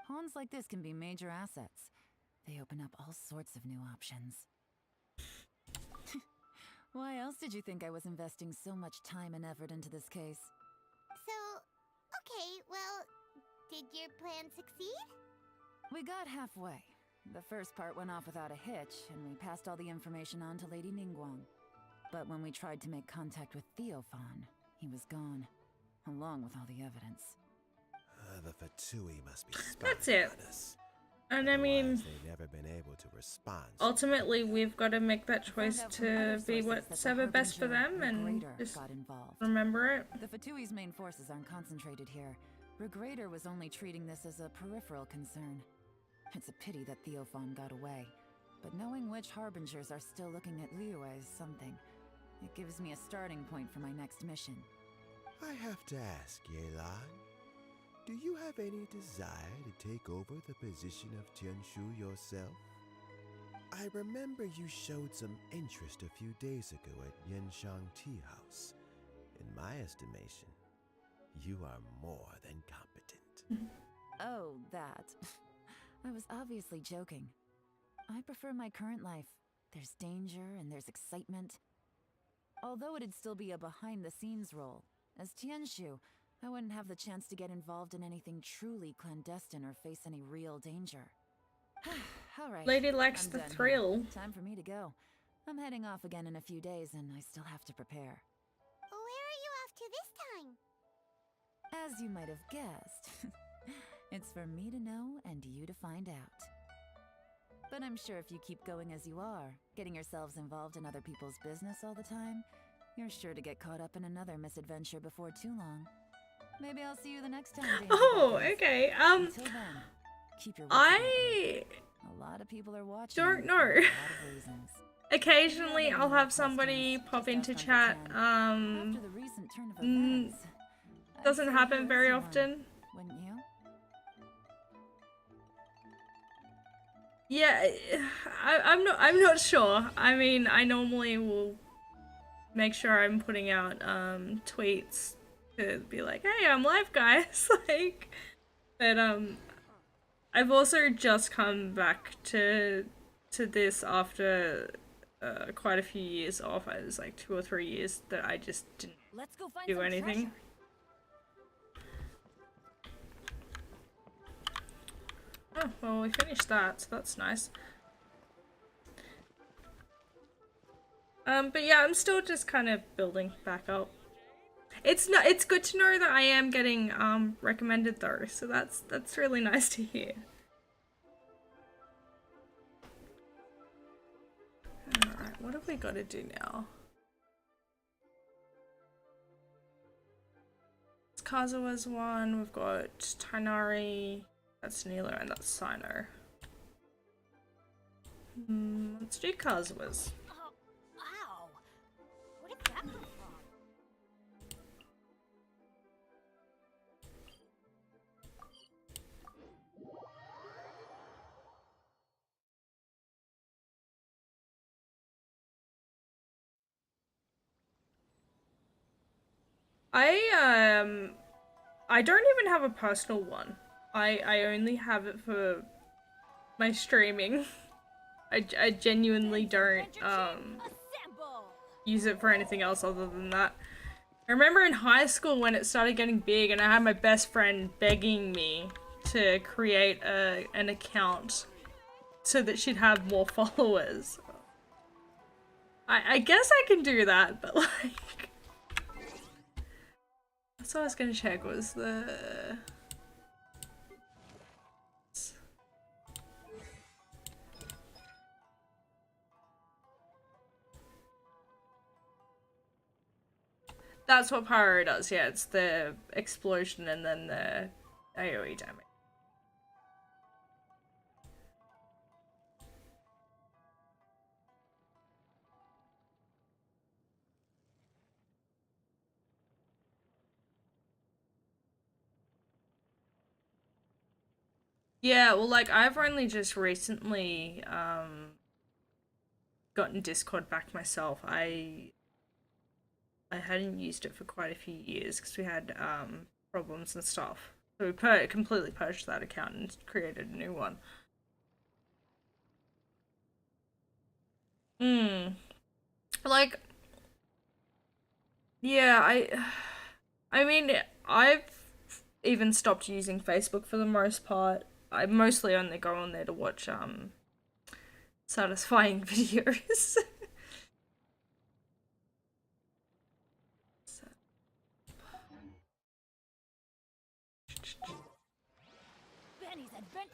Pawns like this can be major assets. They open up all sorts of new options. Why else did you think I was investing so much time and effort into this case? So, okay, well, did your plan succeed? We got halfway. The first part went off without a hitch, and we passed all the information on to Lady Ningguang. But when we tried to make contact with Theophan, he was gone, along with all the evidence. The Fatui must be spying That's it. on us. And I mean, They've never been able to respond. ultimately, we've got to make that choice to be what's ever best for them, and just remember it. The Fatui's main forces aren't concentrated here. Regrader was only treating this as a peripheral concern. It's a pity that Theophan got away, but knowing which harbingers are still looking at Liyue is something. It gives me a starting point for my next mission. I have to ask, Yelan, do you have any desire to take over the position of Tianshu yourself? I remember you showed some interest a few days ago at Yanshang Tea House. In my estimation, you are more than competent. Oh, that. I was obviously joking. I prefer my current life. There's danger and there's excitement. Although it'd still be a behind-the-scenes role, as Tianshu, I wouldn't have the chance to get involved in anything truly clandestine or face any real danger. All right. Lady likes I'm the done here. thrill. Time for me to go. I'm heading off again in a few days, and I still have to prepare. Where are you off to this time? As you might have guessed, it's for me to know and you to find out. But I'm sure if you keep going as you are, getting yourselves involved in other people's business all the time, you're sure to get caught up in another misadventure before too long. Maybe I'll see you the next time. Oh, okay. Until then, keep your wits about you. A lot of people are watching. Don't know. For a lot of reasons. Occasionally, I'll have somebody pop into chat. After the recent turn of events, Doesn't happen very often. Wouldn't you? Yeah, I'm not sure. I mean, I normally will make sure I'm putting out tweets to be like, hey, I'm live, guys. Like, but I've also just come back to this after quite a few years off. It was like 2 or 3 years that I just didn't do anything. Oh, well, we finished that, so that's nice. But yeah, I'm still just kind of building back up. It's good to know that I am getting recommended though, so that's really nice to hear. Alright, what have we got to do now? It's Kazua's one, we've got Tainari, that's Neela, and that's Sino. Let's do Kazua's. Wow. Where did that come from? I don't even have a personal one. I only have it for my streaming. I genuinely don't use it for anything else other than that. I remember in high school when it started getting big and I had my best friend begging me to create an account so that she'd have more followers. I guess I can do that, but like... That's what I was gonna check was the... That's what Pyro does, yeah, it's the explosion and then the AoE damage. Yeah, well, like, I've only just recently, gotten Discord back myself. I hadn't used it for quite a few years because we had, problems and stuff. So we completely purged that account and created a new one. Like, yeah, I mean, I've even stopped using Facebook for the most part. I mostly only go on there to watch, satisfying videos. Benny's adventure.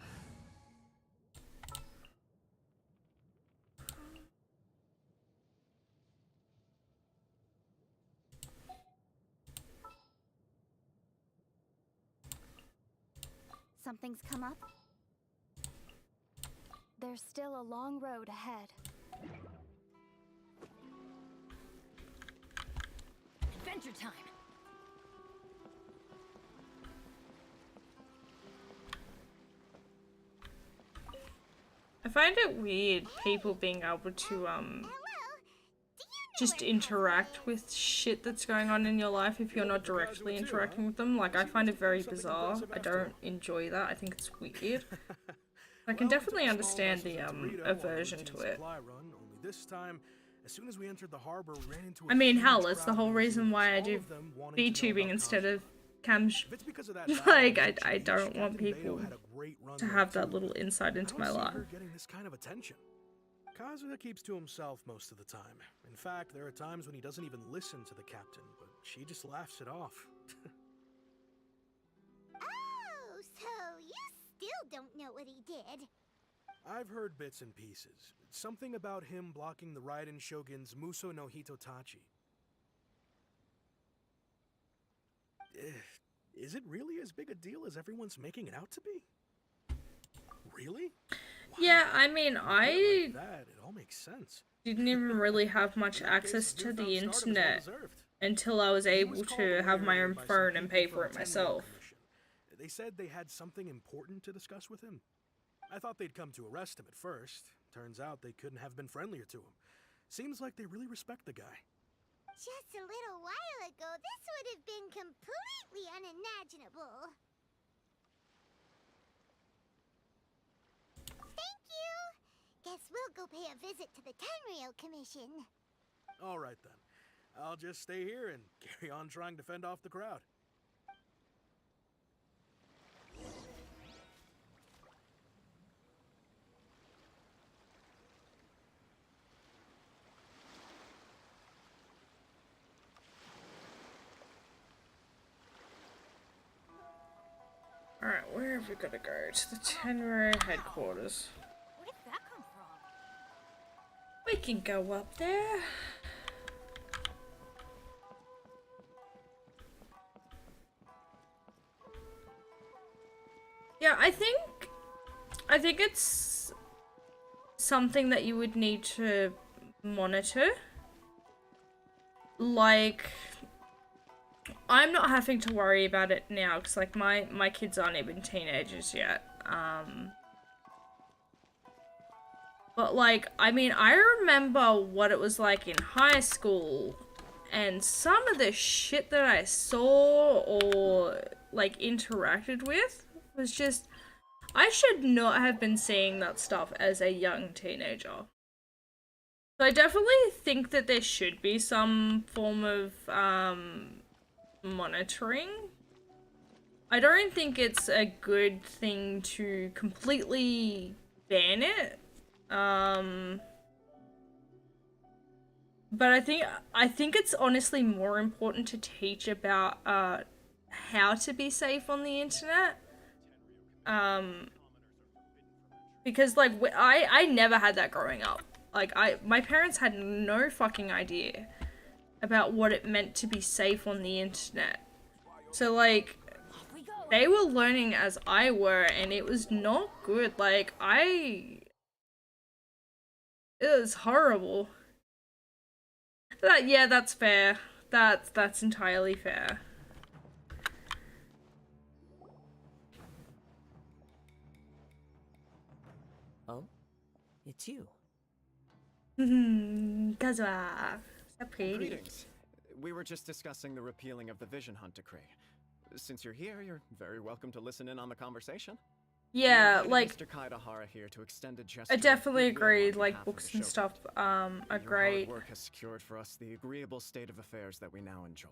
Something's come up? There's still a long road ahead. Adventure time. I find it weird people being able to just interact with shit that's going on in your life if you're not directly interacting with them. Like, I find it very bizarre. I don't enjoy that. I think it's weird. I can definitely understand the aversion to it. I mean, hell, it's the whole reason why I do VTubing instead of cams. Like, I don't want people to have that little insight into my life. Getting this kind of attention. Kazuha keeps to himself most of the time. In fact, there are times when he doesn't even listen to the captain, but she just laughs it off. Oh, so you still don't know what he did. I've heard bits and pieces. Something about him blocking the Raiden Shogun's Muso no Hitotachi. Is it really as big a deal as everyone's making it out to be? Really? Wow. Yeah, I mean, Like that, it all makes sense. didn't even really have much access to the internet until I was able to have my own phone and pay for it myself. They said they had something important to discuss with him. I thought they'd come to arrest him at first. Turns out they couldn't have been friendlier to him. Seems like they really respect the guy. Just a little while ago, this would have been completely unimaginable. Thank you! Guess we'll go pay a visit to the Tenryou Commission. Alright then. I'll just stay here and carry on trying to fend off the crowd. Alright, where have we got to go? To the Tenryou headquarters. Where did that come from? We can go up there. Yeah, I think it's something that you would need to monitor. Like, I'm not having to worry about it now because, like, my kids aren't even teenagers yet. But, like, I mean, I remember what it was like in high school and some of the shit that I saw or like interacted with was just, I should not have been seeing that stuff as a young teenager. So I definitely think that there should be some form of monitoring. I don't think it's a good thing to completely ban it. But I think it's honestly more important to teach about how to be safe on the internet. Because like I never had that growing up. Like my parents had no fucking idea about what it meant to be safe on the internet. So like they were learning as I were, and it was not good. Like it was horrible. Yeah, that's fair. That's entirely fair. Oh, it's you. Kazuha, so pretty. Greetings. We were just discussing the repealing of the Vision Hunt decree. Since you're here, you're very welcome to listen in on the conversation. Yeah, like Mr. Kaidahara here to extend a gesture I of definitely goodwill agree. on Like behalf of books the and Shogun. stuff are Your great. hard work has secured for us the agreeable state of affairs that we now enjoy.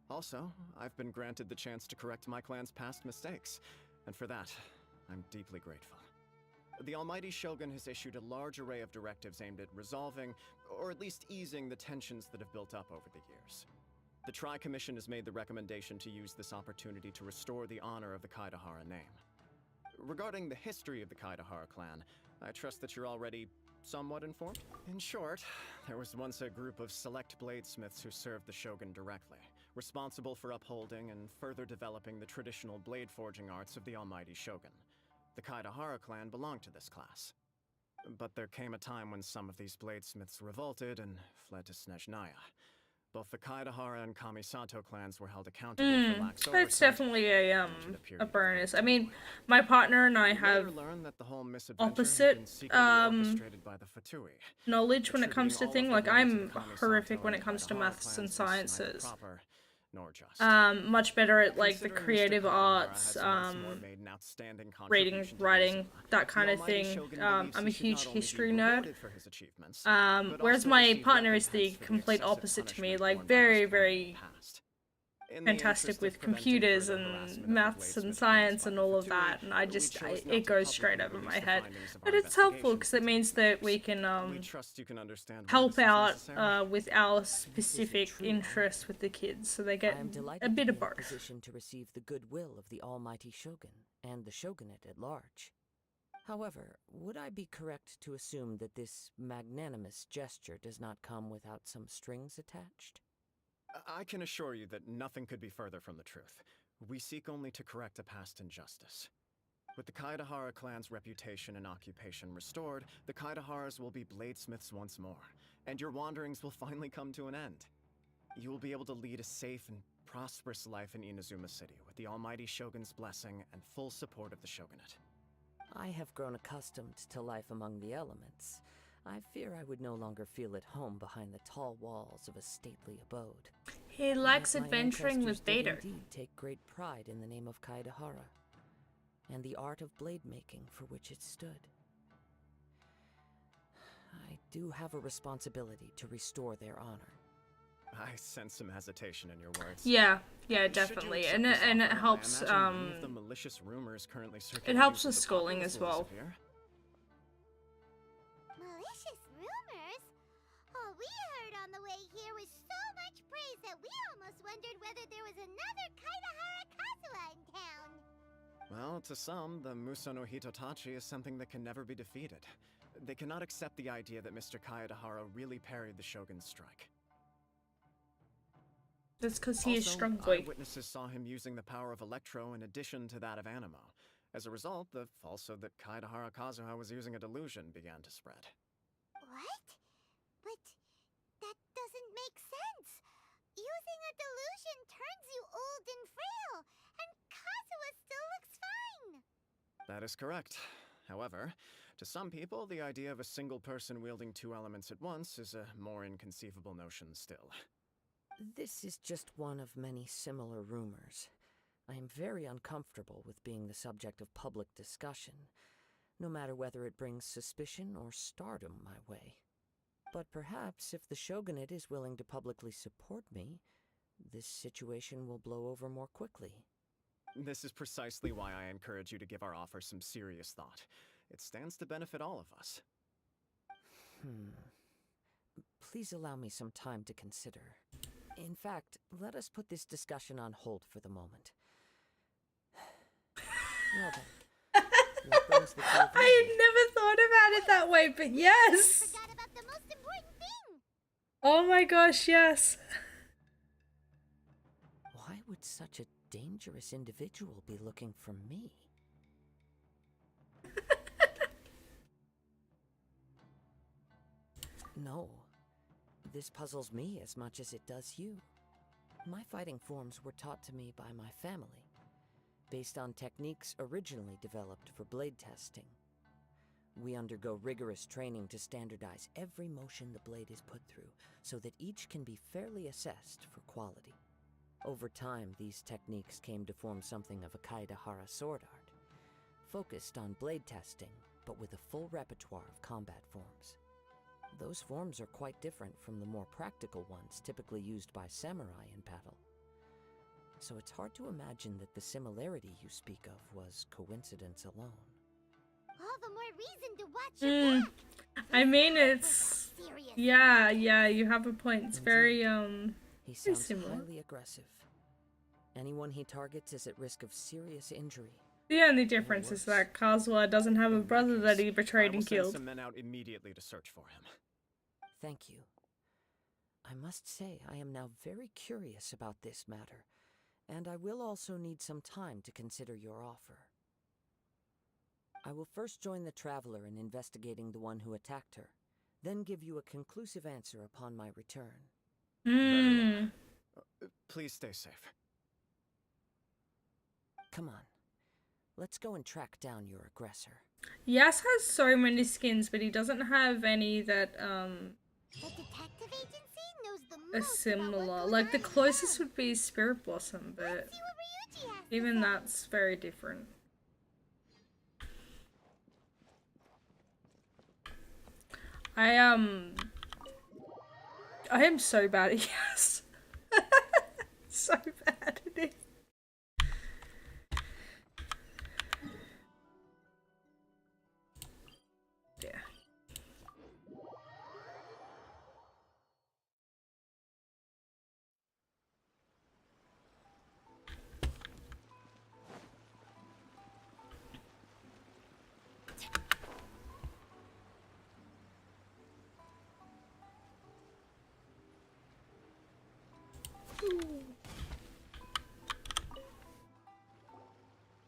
Also, I've been granted the chance to correct my clan's past mistakes, and for that, I'm deeply grateful. The Almighty Shogun has issued a large array of directives aimed at resolving, or at least easing, the tensions that have built up over the years. The Tri-Commission has made the recommendation to use this opportunity to restore the honor of the Kaidahara name. Regarding the history of the Kaidahara clan, I trust that you're already somewhat informed. In short, there was once a group of select bladesmiths who served the Shogun directly, responsible for upholding and further developing the traditional blade forging arts of the Almighty Shogun. The Kaidahara clan belonged to this class. But there came a time when some of these bladesmiths revolted and fled to Snezhnaya. Both the Kaidahara and Kamisato clans were held accountable for lax oversight. That's definitely a bonus. I mean, my partner and I have opposite knowledge when it comes to things. Like I'm horrific when it comes to maths and sciences. Much better at like the creative arts, reading, writing, that kind of thing. I'm a huge history nerd. Whereas my partner is the complete opposite to me. Like very, very fantastic with computers and maths and science and all of that, and it goes straight over my head. But it's helpful because it means that we can help out with our specific interests with the kids, so they get a bit of both. Position to receive the goodwill of the Almighty Shogun and the shogunate at large. However, would I be correct to assume that this magnanimous gesture does not come without some strings attached? I can assure you that nothing could be further from the truth. We seek only to correct a past injustice. With the Kaidahara clan's reputation and occupation restored, the Kaidaharas will be bladesmiths once more, and your wanderings will finally come to an end. You will be able to lead a safe and prosperous life in Inazuma City with the Almighty Shogun's blessing and full support of the Shogunate. I have grown accustomed to life among the elements. I fear I would no longer feel at home behind the tall walls of a stately abode. He likes Yet my adventuring with ancestors did Vader. indeed take great pride in the name of Kaidahara, and the art of blade making for which it stood. I do have a responsibility to restore their honor. I sense some hesitation in your words. Yeah, definitely, and it helps. The malicious rumors currently It circulating helps through with the schooling populace as will well. disappear. Malicious rumors? All we heard on the way here was so much praise that we almost wondered whether there was another Kaidahara Kazuha in town. Well, to some, the Muso no Hitotachi is something that can never be defeated. They cannot accept the idea that Mr. Kaidahara really parried the Shogun's strike. That's because he is Also, strong boy. Eyewitnesses saw him using the power of Electro in addition to that of Animo. As a result, the falsehood that Kaidahara Kazuha was using a delusion began to spread. What? But that doesn't make sense. Using a delusion turns you old and frail, and Kazuha still looks fine. That is correct. However, to some people, the idea of a single person wielding two elements at once is a more inconceivable notion still. This is just one of many similar rumors. I am very uncomfortable with being the subject of public discussion, no matter whether it brings suspicion or stardom my way. But perhaps if the Shogunate is willing to publicly support me, this situation will blow over more quickly. This is precisely why I encourage you to give our offer some serious thought. It stands to benefit all of us. Please allow me some time to consider. In fact, let us put this discussion on hold for the moment. Well then, what brings the two of you? I had never thought about it that way, but yes! Forgot about the most important thing. Oh my gosh, yes. Why would such a dangerous individual be looking for me? No. This puzzles me as much as it does you. My fighting forms were taught to me by my family, based on techniques originally developed for blade testing. We undergo rigorous training to standardize every motion the blade is put through, so that each can be fairly assessed for quality. Over time, these techniques came to form something of a Kaedehara sword art, focused on blade testing, but with a full repertoire of combat forms. Those forms are quite different from the more practical ones typically used by samurai in battle. So it's hard to imagine that the similarity you speak of was coincidence alone. All the more reason to watch your back. I mean, it's... Yeah, you have a point. It's very, He very sounds similar. highly aggressive. Anyone he targets is at risk of serious injury. The only difference is that Kazuha doesn't have a brother that he betrayed I will and send killed. some men out immediately to search for him. Thank you. I must say I am now very curious about this matter, and I will also need some time to consider your offer. I will first join the Traveler in investigating the one who attacked her, then give you a conclusive answer upon my return. Please stay safe. Come on. Let's go and track down your aggressor. Yas has so many skins, but he doesn't have any that, The detective agency knows the are similar. Like, the closest would be Spirit Blossom, but even that's very different. I am so bad at Yas. So bad at it. Yeah.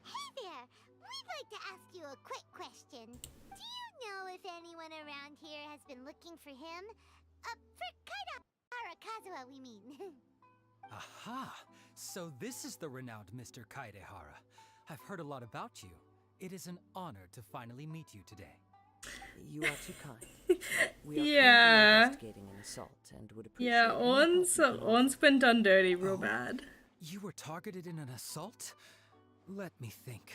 Hey there! We'd like to ask you a quick question. Do you know if anyone around here has been looking for him? For Kaedehara Kazuha, we mean. Aha! So this is the renowned Mr. Kaedehara. I've heard a lot about you. It is an honor to finally meet you today. You are too kind. We are Yeah. investigating an assault and would appreciate Yeah, any help you can offer. Orn's been done dirty real bad. You were targeted in an assault? Let me think.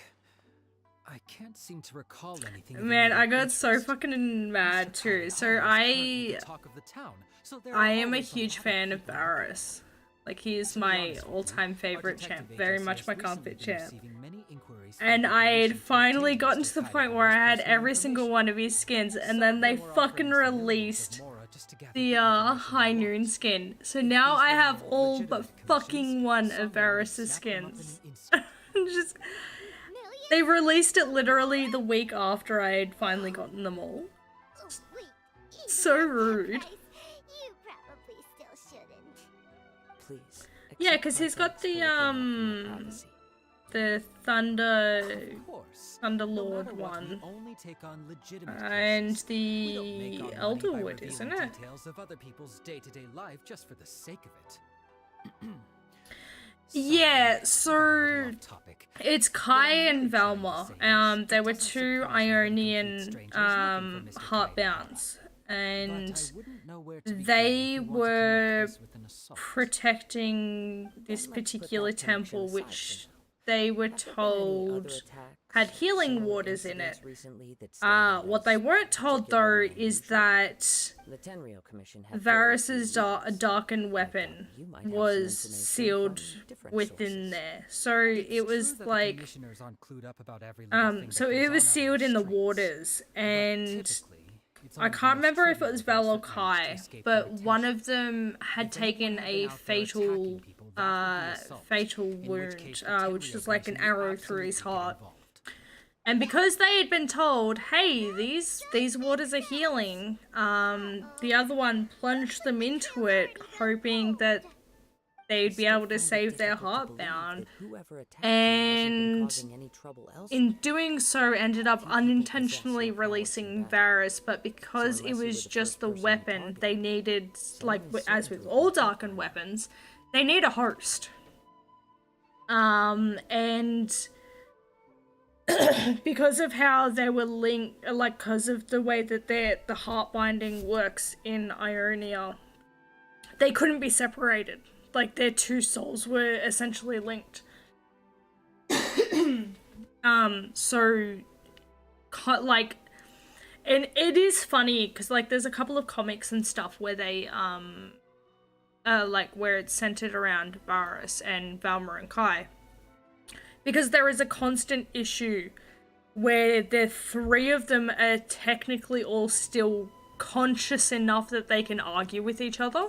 I can't seem to recall anything. of Man, immediate I got so interest. fucking mad too. So Currently the talk of the town, so there I are am a always huge fan of Barris. Like, he is my all-time favorite champ. Very much my comfort champ. And I had finally gotten to the point where I had every single one of his skins, and then they fucking released the High Noon skin. So now I have all but fucking one of Varys' skins. Just, they released it literally the week after I had finally gotten them all. So rude. You probably still shouldn't. Please. Yeah, because he's got the Thunderlord one, Only take on legitimate and cases. We don't the make our money by Elderwood, revealing isn't it? Details of other people's day-to-day life just for the sake of it. Yeah, so it's Kai and Velma. There were two Ionian heartbounds, But I wouldn't know where to begin they if we want to were connect this with an assault. protecting this particular temple, which they were told had healing waters in it. What they weren't told, though, is that The Tenryou Commission had Varus's darkened weapon was sealed within there. So it was like, Commissioners aren't clued up about every little thing so that it goes was on out sealed in the streets. waters, and it's I only the can't most remember if it trivial was events Val or that manage to Kai, escape but their one of them had If anyone taken had a been out there fatal, attacking people, that would be assault, fatal in which wound, case the which Tenryou was like an Commission would arrow through his absolutely get heart. involved. And because they had been told, hey, these waters are healing, the other one plunged them into it, hoping that they'd be able to save their heartbound. And in doing so, ended up unintentionally releasing Varus, but because it was just the weapon, they needed, like, as with all darkened weapons, they need a host. And because of how they were linked, like, because of the way that the heart binding works in Ionia, they couldn't be separated. Like, their two souls were essentially linked. So, like, and it is funny, because, like, there's a couple of comics and stuff where they, like, where it's centered around Varus and Valmer and Kai. Because there is a constant issue where the three of them are technically all still conscious enough that they can argue with each other.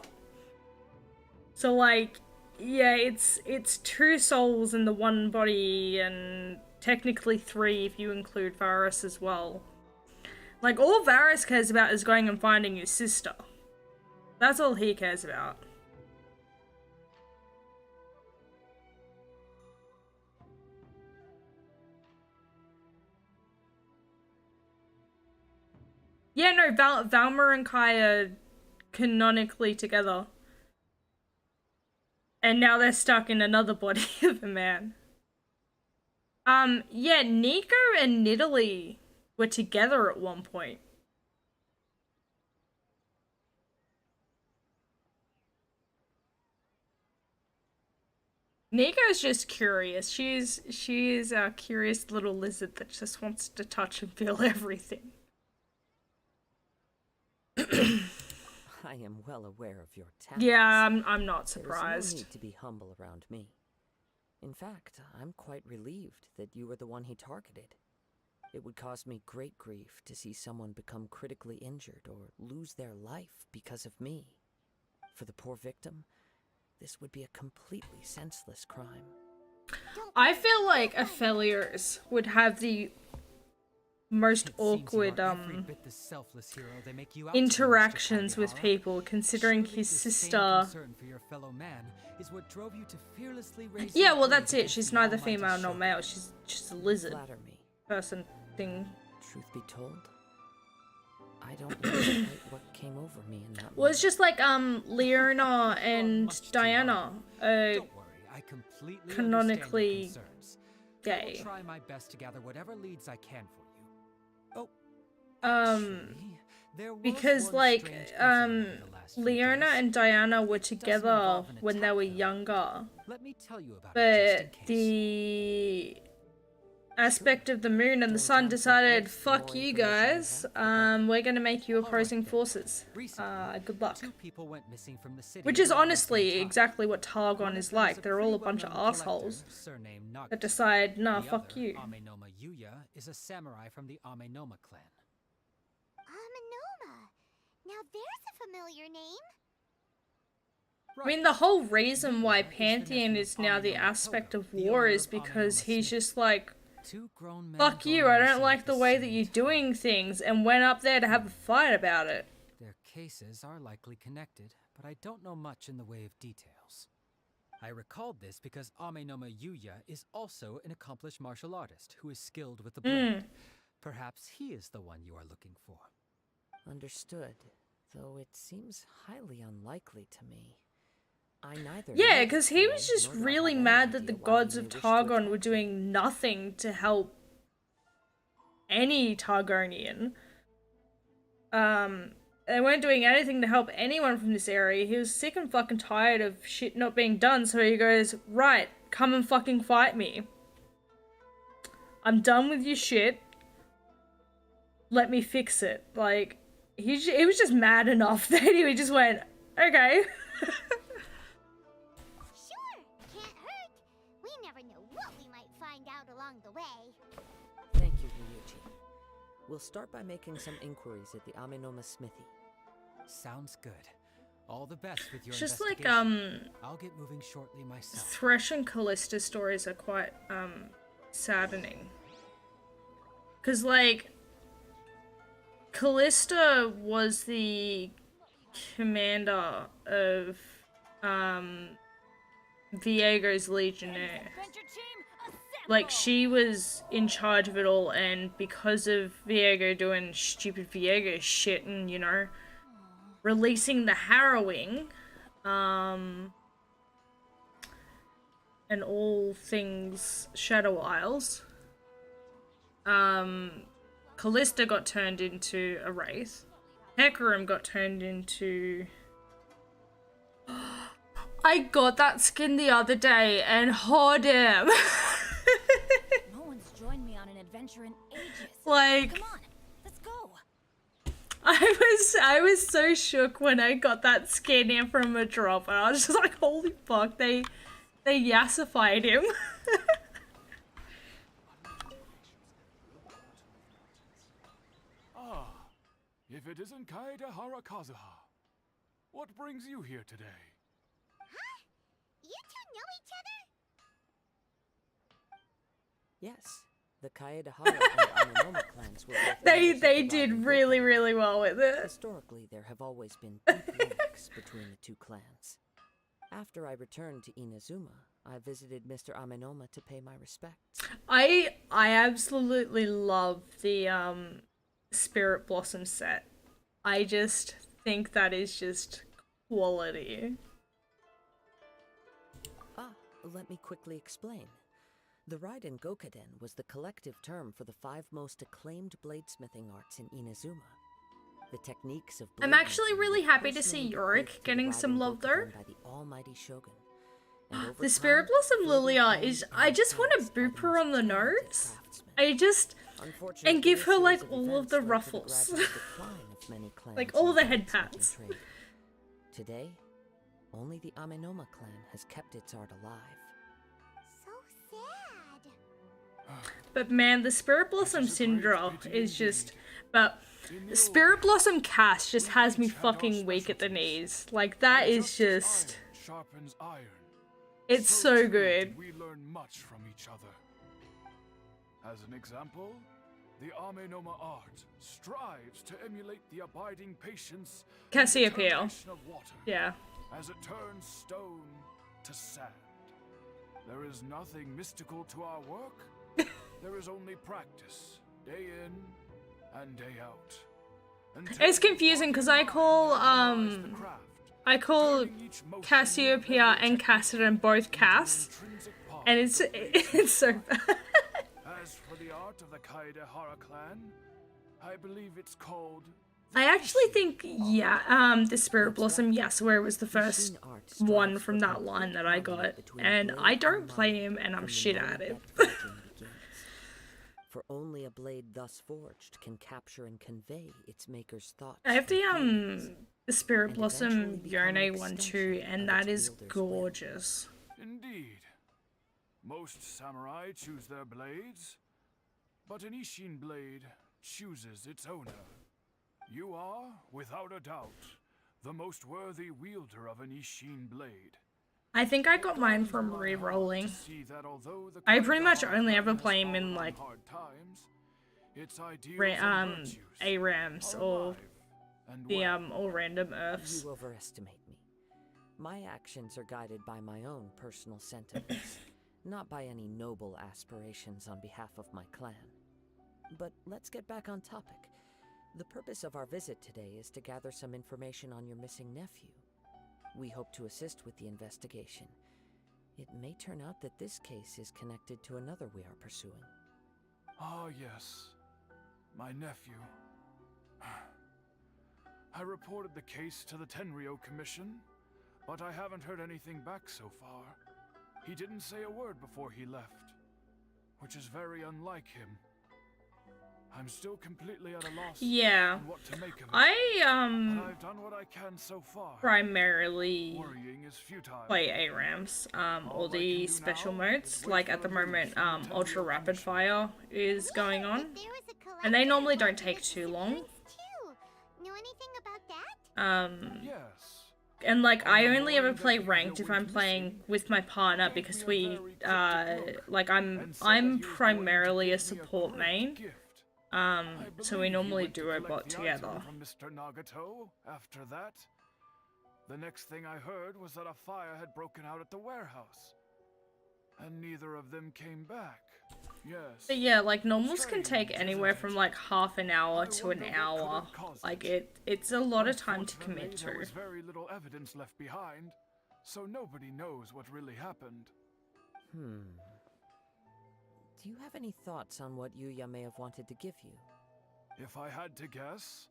So, like, yeah, it's two souls in the one body, and technically three if you include Varus as well. Like, all Varus cares about is going and finding his sister. That's all he cares about. Yeah, no, Valmer and Kai are canonically together. And now they're stuck in another body of a man. Yeah, Nico and Nidalee were together at one point. Nico's just curious. She's a curious little lizard that just wants to touch and feel everything. I am well aware of your talents. Yeah, I'm not surprised. There's no need to be humble around me. In fact, I'm quite relieved that you were the one he targeted. It would cause me great grief to see someone become critically injured or lose their life because of me. For the poor victim, this would be a completely senseless crime. I feel like Aphelios would have the most awkward interactions with people, considering his sister. Yeah, well, that's it. She's neither female nor male. She's just a lizard person thing. Truth be told, I don't know quite what came over me in that. Well, it's just like Leona and Diana canonically gay. I will try my best to gather whatever leads I can for you. Because, like, Leona and Diana were together when they were younger. Let me tell you about but the aspect of the moon and the sun decided, fuck you guys, we're gonna make you opposing forces. Good luck. Which is honestly exactly what Targon is like. They're all a bunch of assholes that decide, nah, fuck you. Amenoma Yuya is a samurai from the Amenoma clan. Amenoma. Now there's a familiar name. I mean, the whole reason why Pantheon is now the aspect of war is because he's just like, fuck you, I don't like the way that you're doing things, and went up there to have a fight about it. Their cases are likely connected, but I don't know much in the way of details. I recalled this because Amenoma Yuya is also an accomplished martial artist who is skilled with the blade. Perhaps he is the one you are looking for. Understood, though it seems highly unlikely to me. Yeah, because he was just really mad that the gods of Targon were doing nothing to help any Targonian. they weren't doing anything to help anyone from this area. He was sick and fucking tired of shit not being done, so he goes, right, come and fucking fight me. I'm done with your shit. Let me fix it. Like, he was just mad enough that he just went, okay. Sure, can't hurt. We never know what we might find out along the way. Thank you, Ryuji. We'll start by making some inquiries at the Amenoma smithy. Sounds good. All the best with your It's just like, investigation. I'll get moving shortly myself. Thresh and Callista stories are quite, saddening. Cause, like, Callista was the commander of, Viego's Legionnaire. Like, she was in charge of it all, and because of Viego doing stupid Viego shit and, you know, releasing the harrowing, and all things Shadow Isles, Callista got turned into a wraith. Hecarim got turned into... I got that skin the other day, and oh damn. No one's joined me on an adventure in ages. Like... Come on, let's go. I was so shook when I got that skin in from a drop, and I was just like, holy fuck, they yassified him. If it isn't Kaede Harakazuha, what brings you here today? Huh? You two know each other? Yes, the Kaedehara and Amenoma clans were both they did really, really well with it. Historically, there have always been deep links between the two clans. After I returned to Inazuma, I visited Mr. Amenoma to pay my respects. I absolutely love the Spirit Blossom set. I just think that is just quality. Let me quickly explain. The Raiden Gokaden was the collective term for the 5 most acclaimed bladesmithing arts in Inazuma. The techniques of I'm actually really happy to see Yorick getting some love though. By the almighty Shogun. The Spirit Blossom Lilia is, I just want to boop her on the nose. And give her like all of the ruffles. Like all the head pats. Today, only the Amenoma clan has kept its art alive. So sad. But man, the Spirit Blossom Syndra is just... But the Spirit Blossom cast just has me fucking weak at the knees. Like, that is just... Sharpens iron. It's so good. We learn much from each other. As an example, the Amenoma art strives to emulate the abiding patience Cassiopeia. of water, Yeah. as it turns stone to sand. There is nothing mystical to our work. There is only practice, day in and day out. It's confusing because I call Cassiopeia and Cassidon both Cass, and it's so bad. As for the art of the Kaedehara clan, I believe it's called... I actually think, yeah, the Spirit Blossom Yasuo was the first one from that line that I got, and I don't play him, and I'm shit at it. For only a blade thus forged can capture and convey its maker's thoughts. I have the Spirit Blossom Yone one too, and that is gorgeous. Indeed. Most samurai choose their blades, but an Ishin blade chooses its owner. You are, without a doubt, the most worthy wielder of an Ishin blade. I think I got mine from re-rolling. I pretty much only ever play him in like ARAMs or the all random earths. You overestimate me. My actions are guided by my own personal sentiments, not by any noble aspirations on behalf of my clan. But let's get back on topic. The purpose of our visit today is to gather some information on your missing nephew. We hope to assist with the investigation. It may turn out that this case is connected to another we are pursuing. Ah, yes. My nephew. I reported the case to the Tenryo Commission, but I haven't heard anything back so far. He didn't say a word before he left, which is very unlike him. I'm still completely at a loss Yeah. on what to make of it. I But I've done what I can so far. primarily Worrying is futile. play ARAMs, all the special modes. Like at the moment, Ultra Rapid Fire is going on, and they normally don't take too long. Know anything about that? Yes. And like I only ever play ranked if I'm playing with my partner because we, like I'm primarily a support main. So we normally duo bot together. From Mr. Nagato. After that, the next thing I heard was that a fire had broken out at the warehouse, and neither of them came back. Yes. But yeah, like normals can take anywhere from like half an hour to an hour. Like it's a lot of time to commit There to. was very little evidence left behind, so nobody knows what really happened. Do you have any thoughts on what Yuya may have wanted to give you? If I had to guess,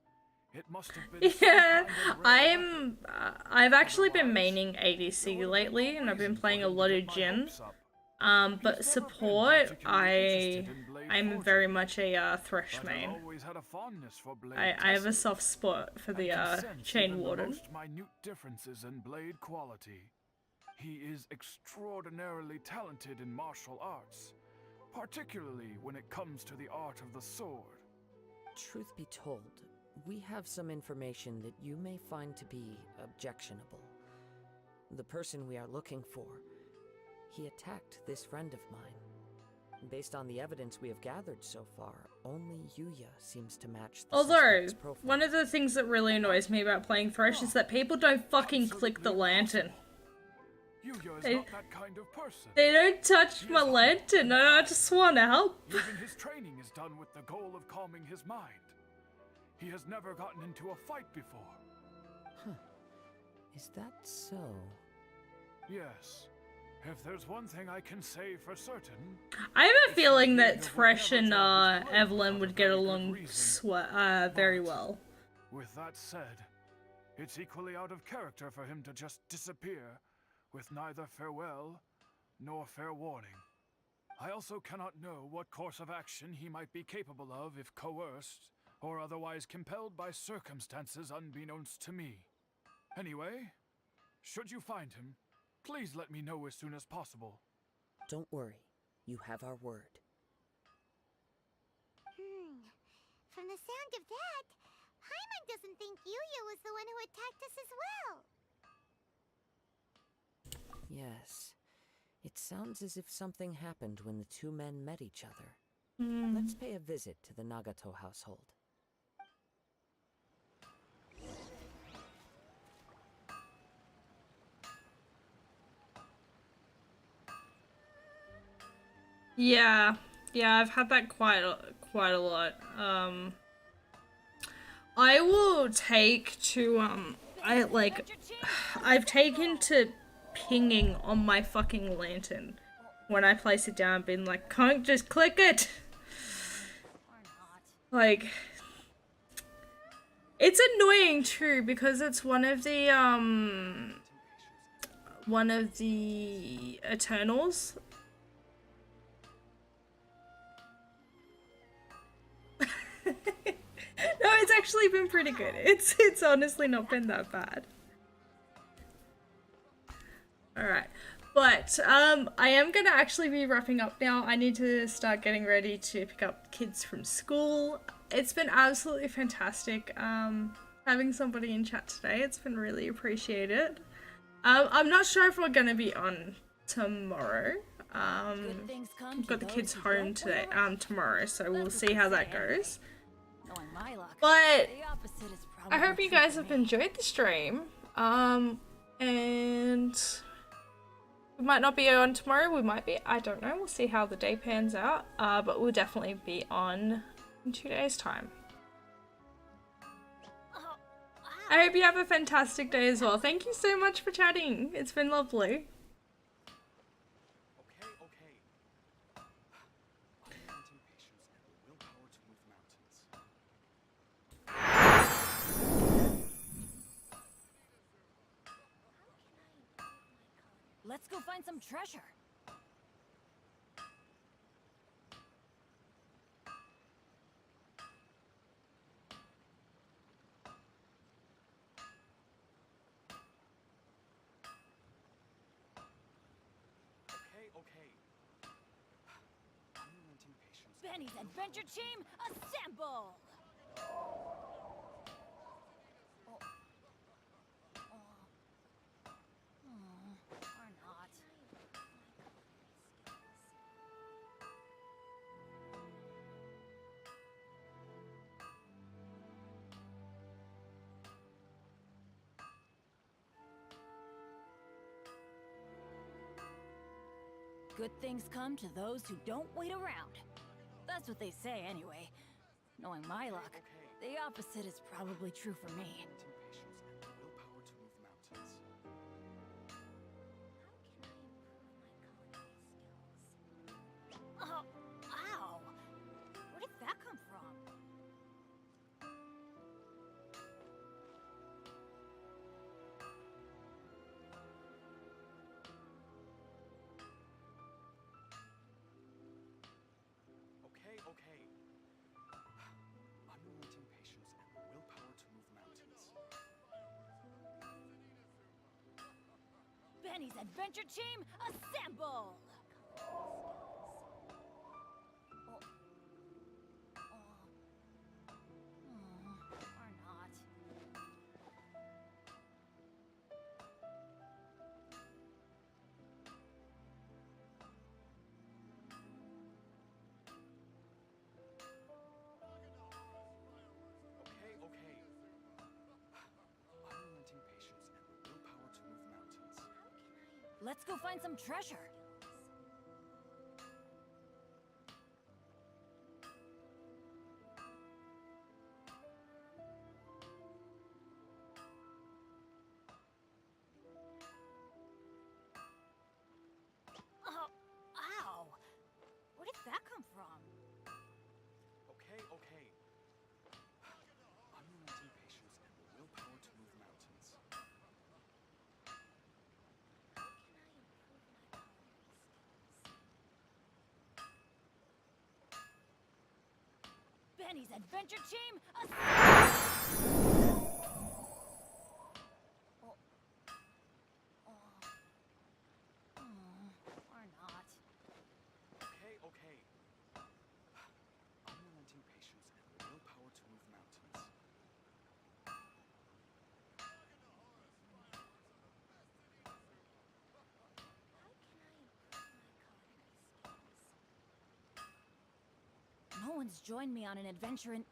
it must have been Yeah, I've actually been maining ADC lately, and I've been playing a lot of Jin. But support, I'm very much a Thresh main. I have a soft spot for the Chain Warden. Most minute differences in blade quality. He is extraordinarily talented in martial arts, particularly when it comes to the art of the sword. Truth be told, we have some information that you may find to be objectionable. The person we are looking for, he attacked this friend of mine. Based on the evidence we have gathered so far, only Yuya seems to match the Although, suspect's profile. one of the things that really annoys me about playing Thresh is that people don't fucking click the lantern. Yuya is They- not that kind of person. They don't touch my lantern, and I just want to help. Even his training is done with the goal of calming his mind. He has never gotten into a fight before. Is that so? Yes. If there's one thing I can say for certain, I have a feeling that Thresh and Evelyn would get along very well. with that said, it's equally out of character for him to just disappear with neither farewell nor fair warning. I also cannot know what course of action he might be capable of if coerced or otherwise compelled by circumstances unbeknownst to me. Anyway, should you find him, please let me know as soon as possible. Don't worry, you have our word. From the sound of that, Paimon doesn't think Yuya was the one who attacked us as well. Yes. It sounds as if something happened when the two men met each other. Hmm. Let's pay a visit to the Nagato household. Yeah, I've had that quite a lot. I will take to I've taken to pinging on my fucking lantern when I place it down, being like, can't just click it. Like, it's annoying too because it's one of the Eternals. No, it's actually been pretty good. It's honestly not been that bad. Alright. But I am gonna actually be wrapping up now. I need to start getting ready to pick up kids from school. It's been absolutely fantastic having somebody in chat today. It's been really appreciated. I'm not sure if we're gonna be on tomorrow. We've got the kids home today, tomorrow, so we'll see how that goes. But I hope you guys have enjoyed the stream. And we might not be on tomorrow, we might be, I don't know, we'll see how the day pans out. But we'll definitely be on in 2 days' time. I hope you have a fantastic day as well. Thank you so much for chatting. It's been lovely. Let's go find some treasure. Okay. Unrelenting patience. Benny's Adventure Team, assemble! Or not. Good things come to those who don't wait around. That's what they say anyway. Knowing my luck, the opposite is probably true for me. Willpower to move mountains. Oh, ow! Where did that come from? Okay. Unrelenting patience and the willpower to move mountains. Benny's Adventure Team, assemble! Or not. Okay. Unrelenting patience and the willpower to move mountains. Let's go find some treasure. Oh, ow! Where did that come from? Okay. Unrelenting patience and the willpower to move mountains. Benny's Adventure Team, or not. Okay. Unrelenting patience and the willpower to move mountains. No one's joined me on an adventure in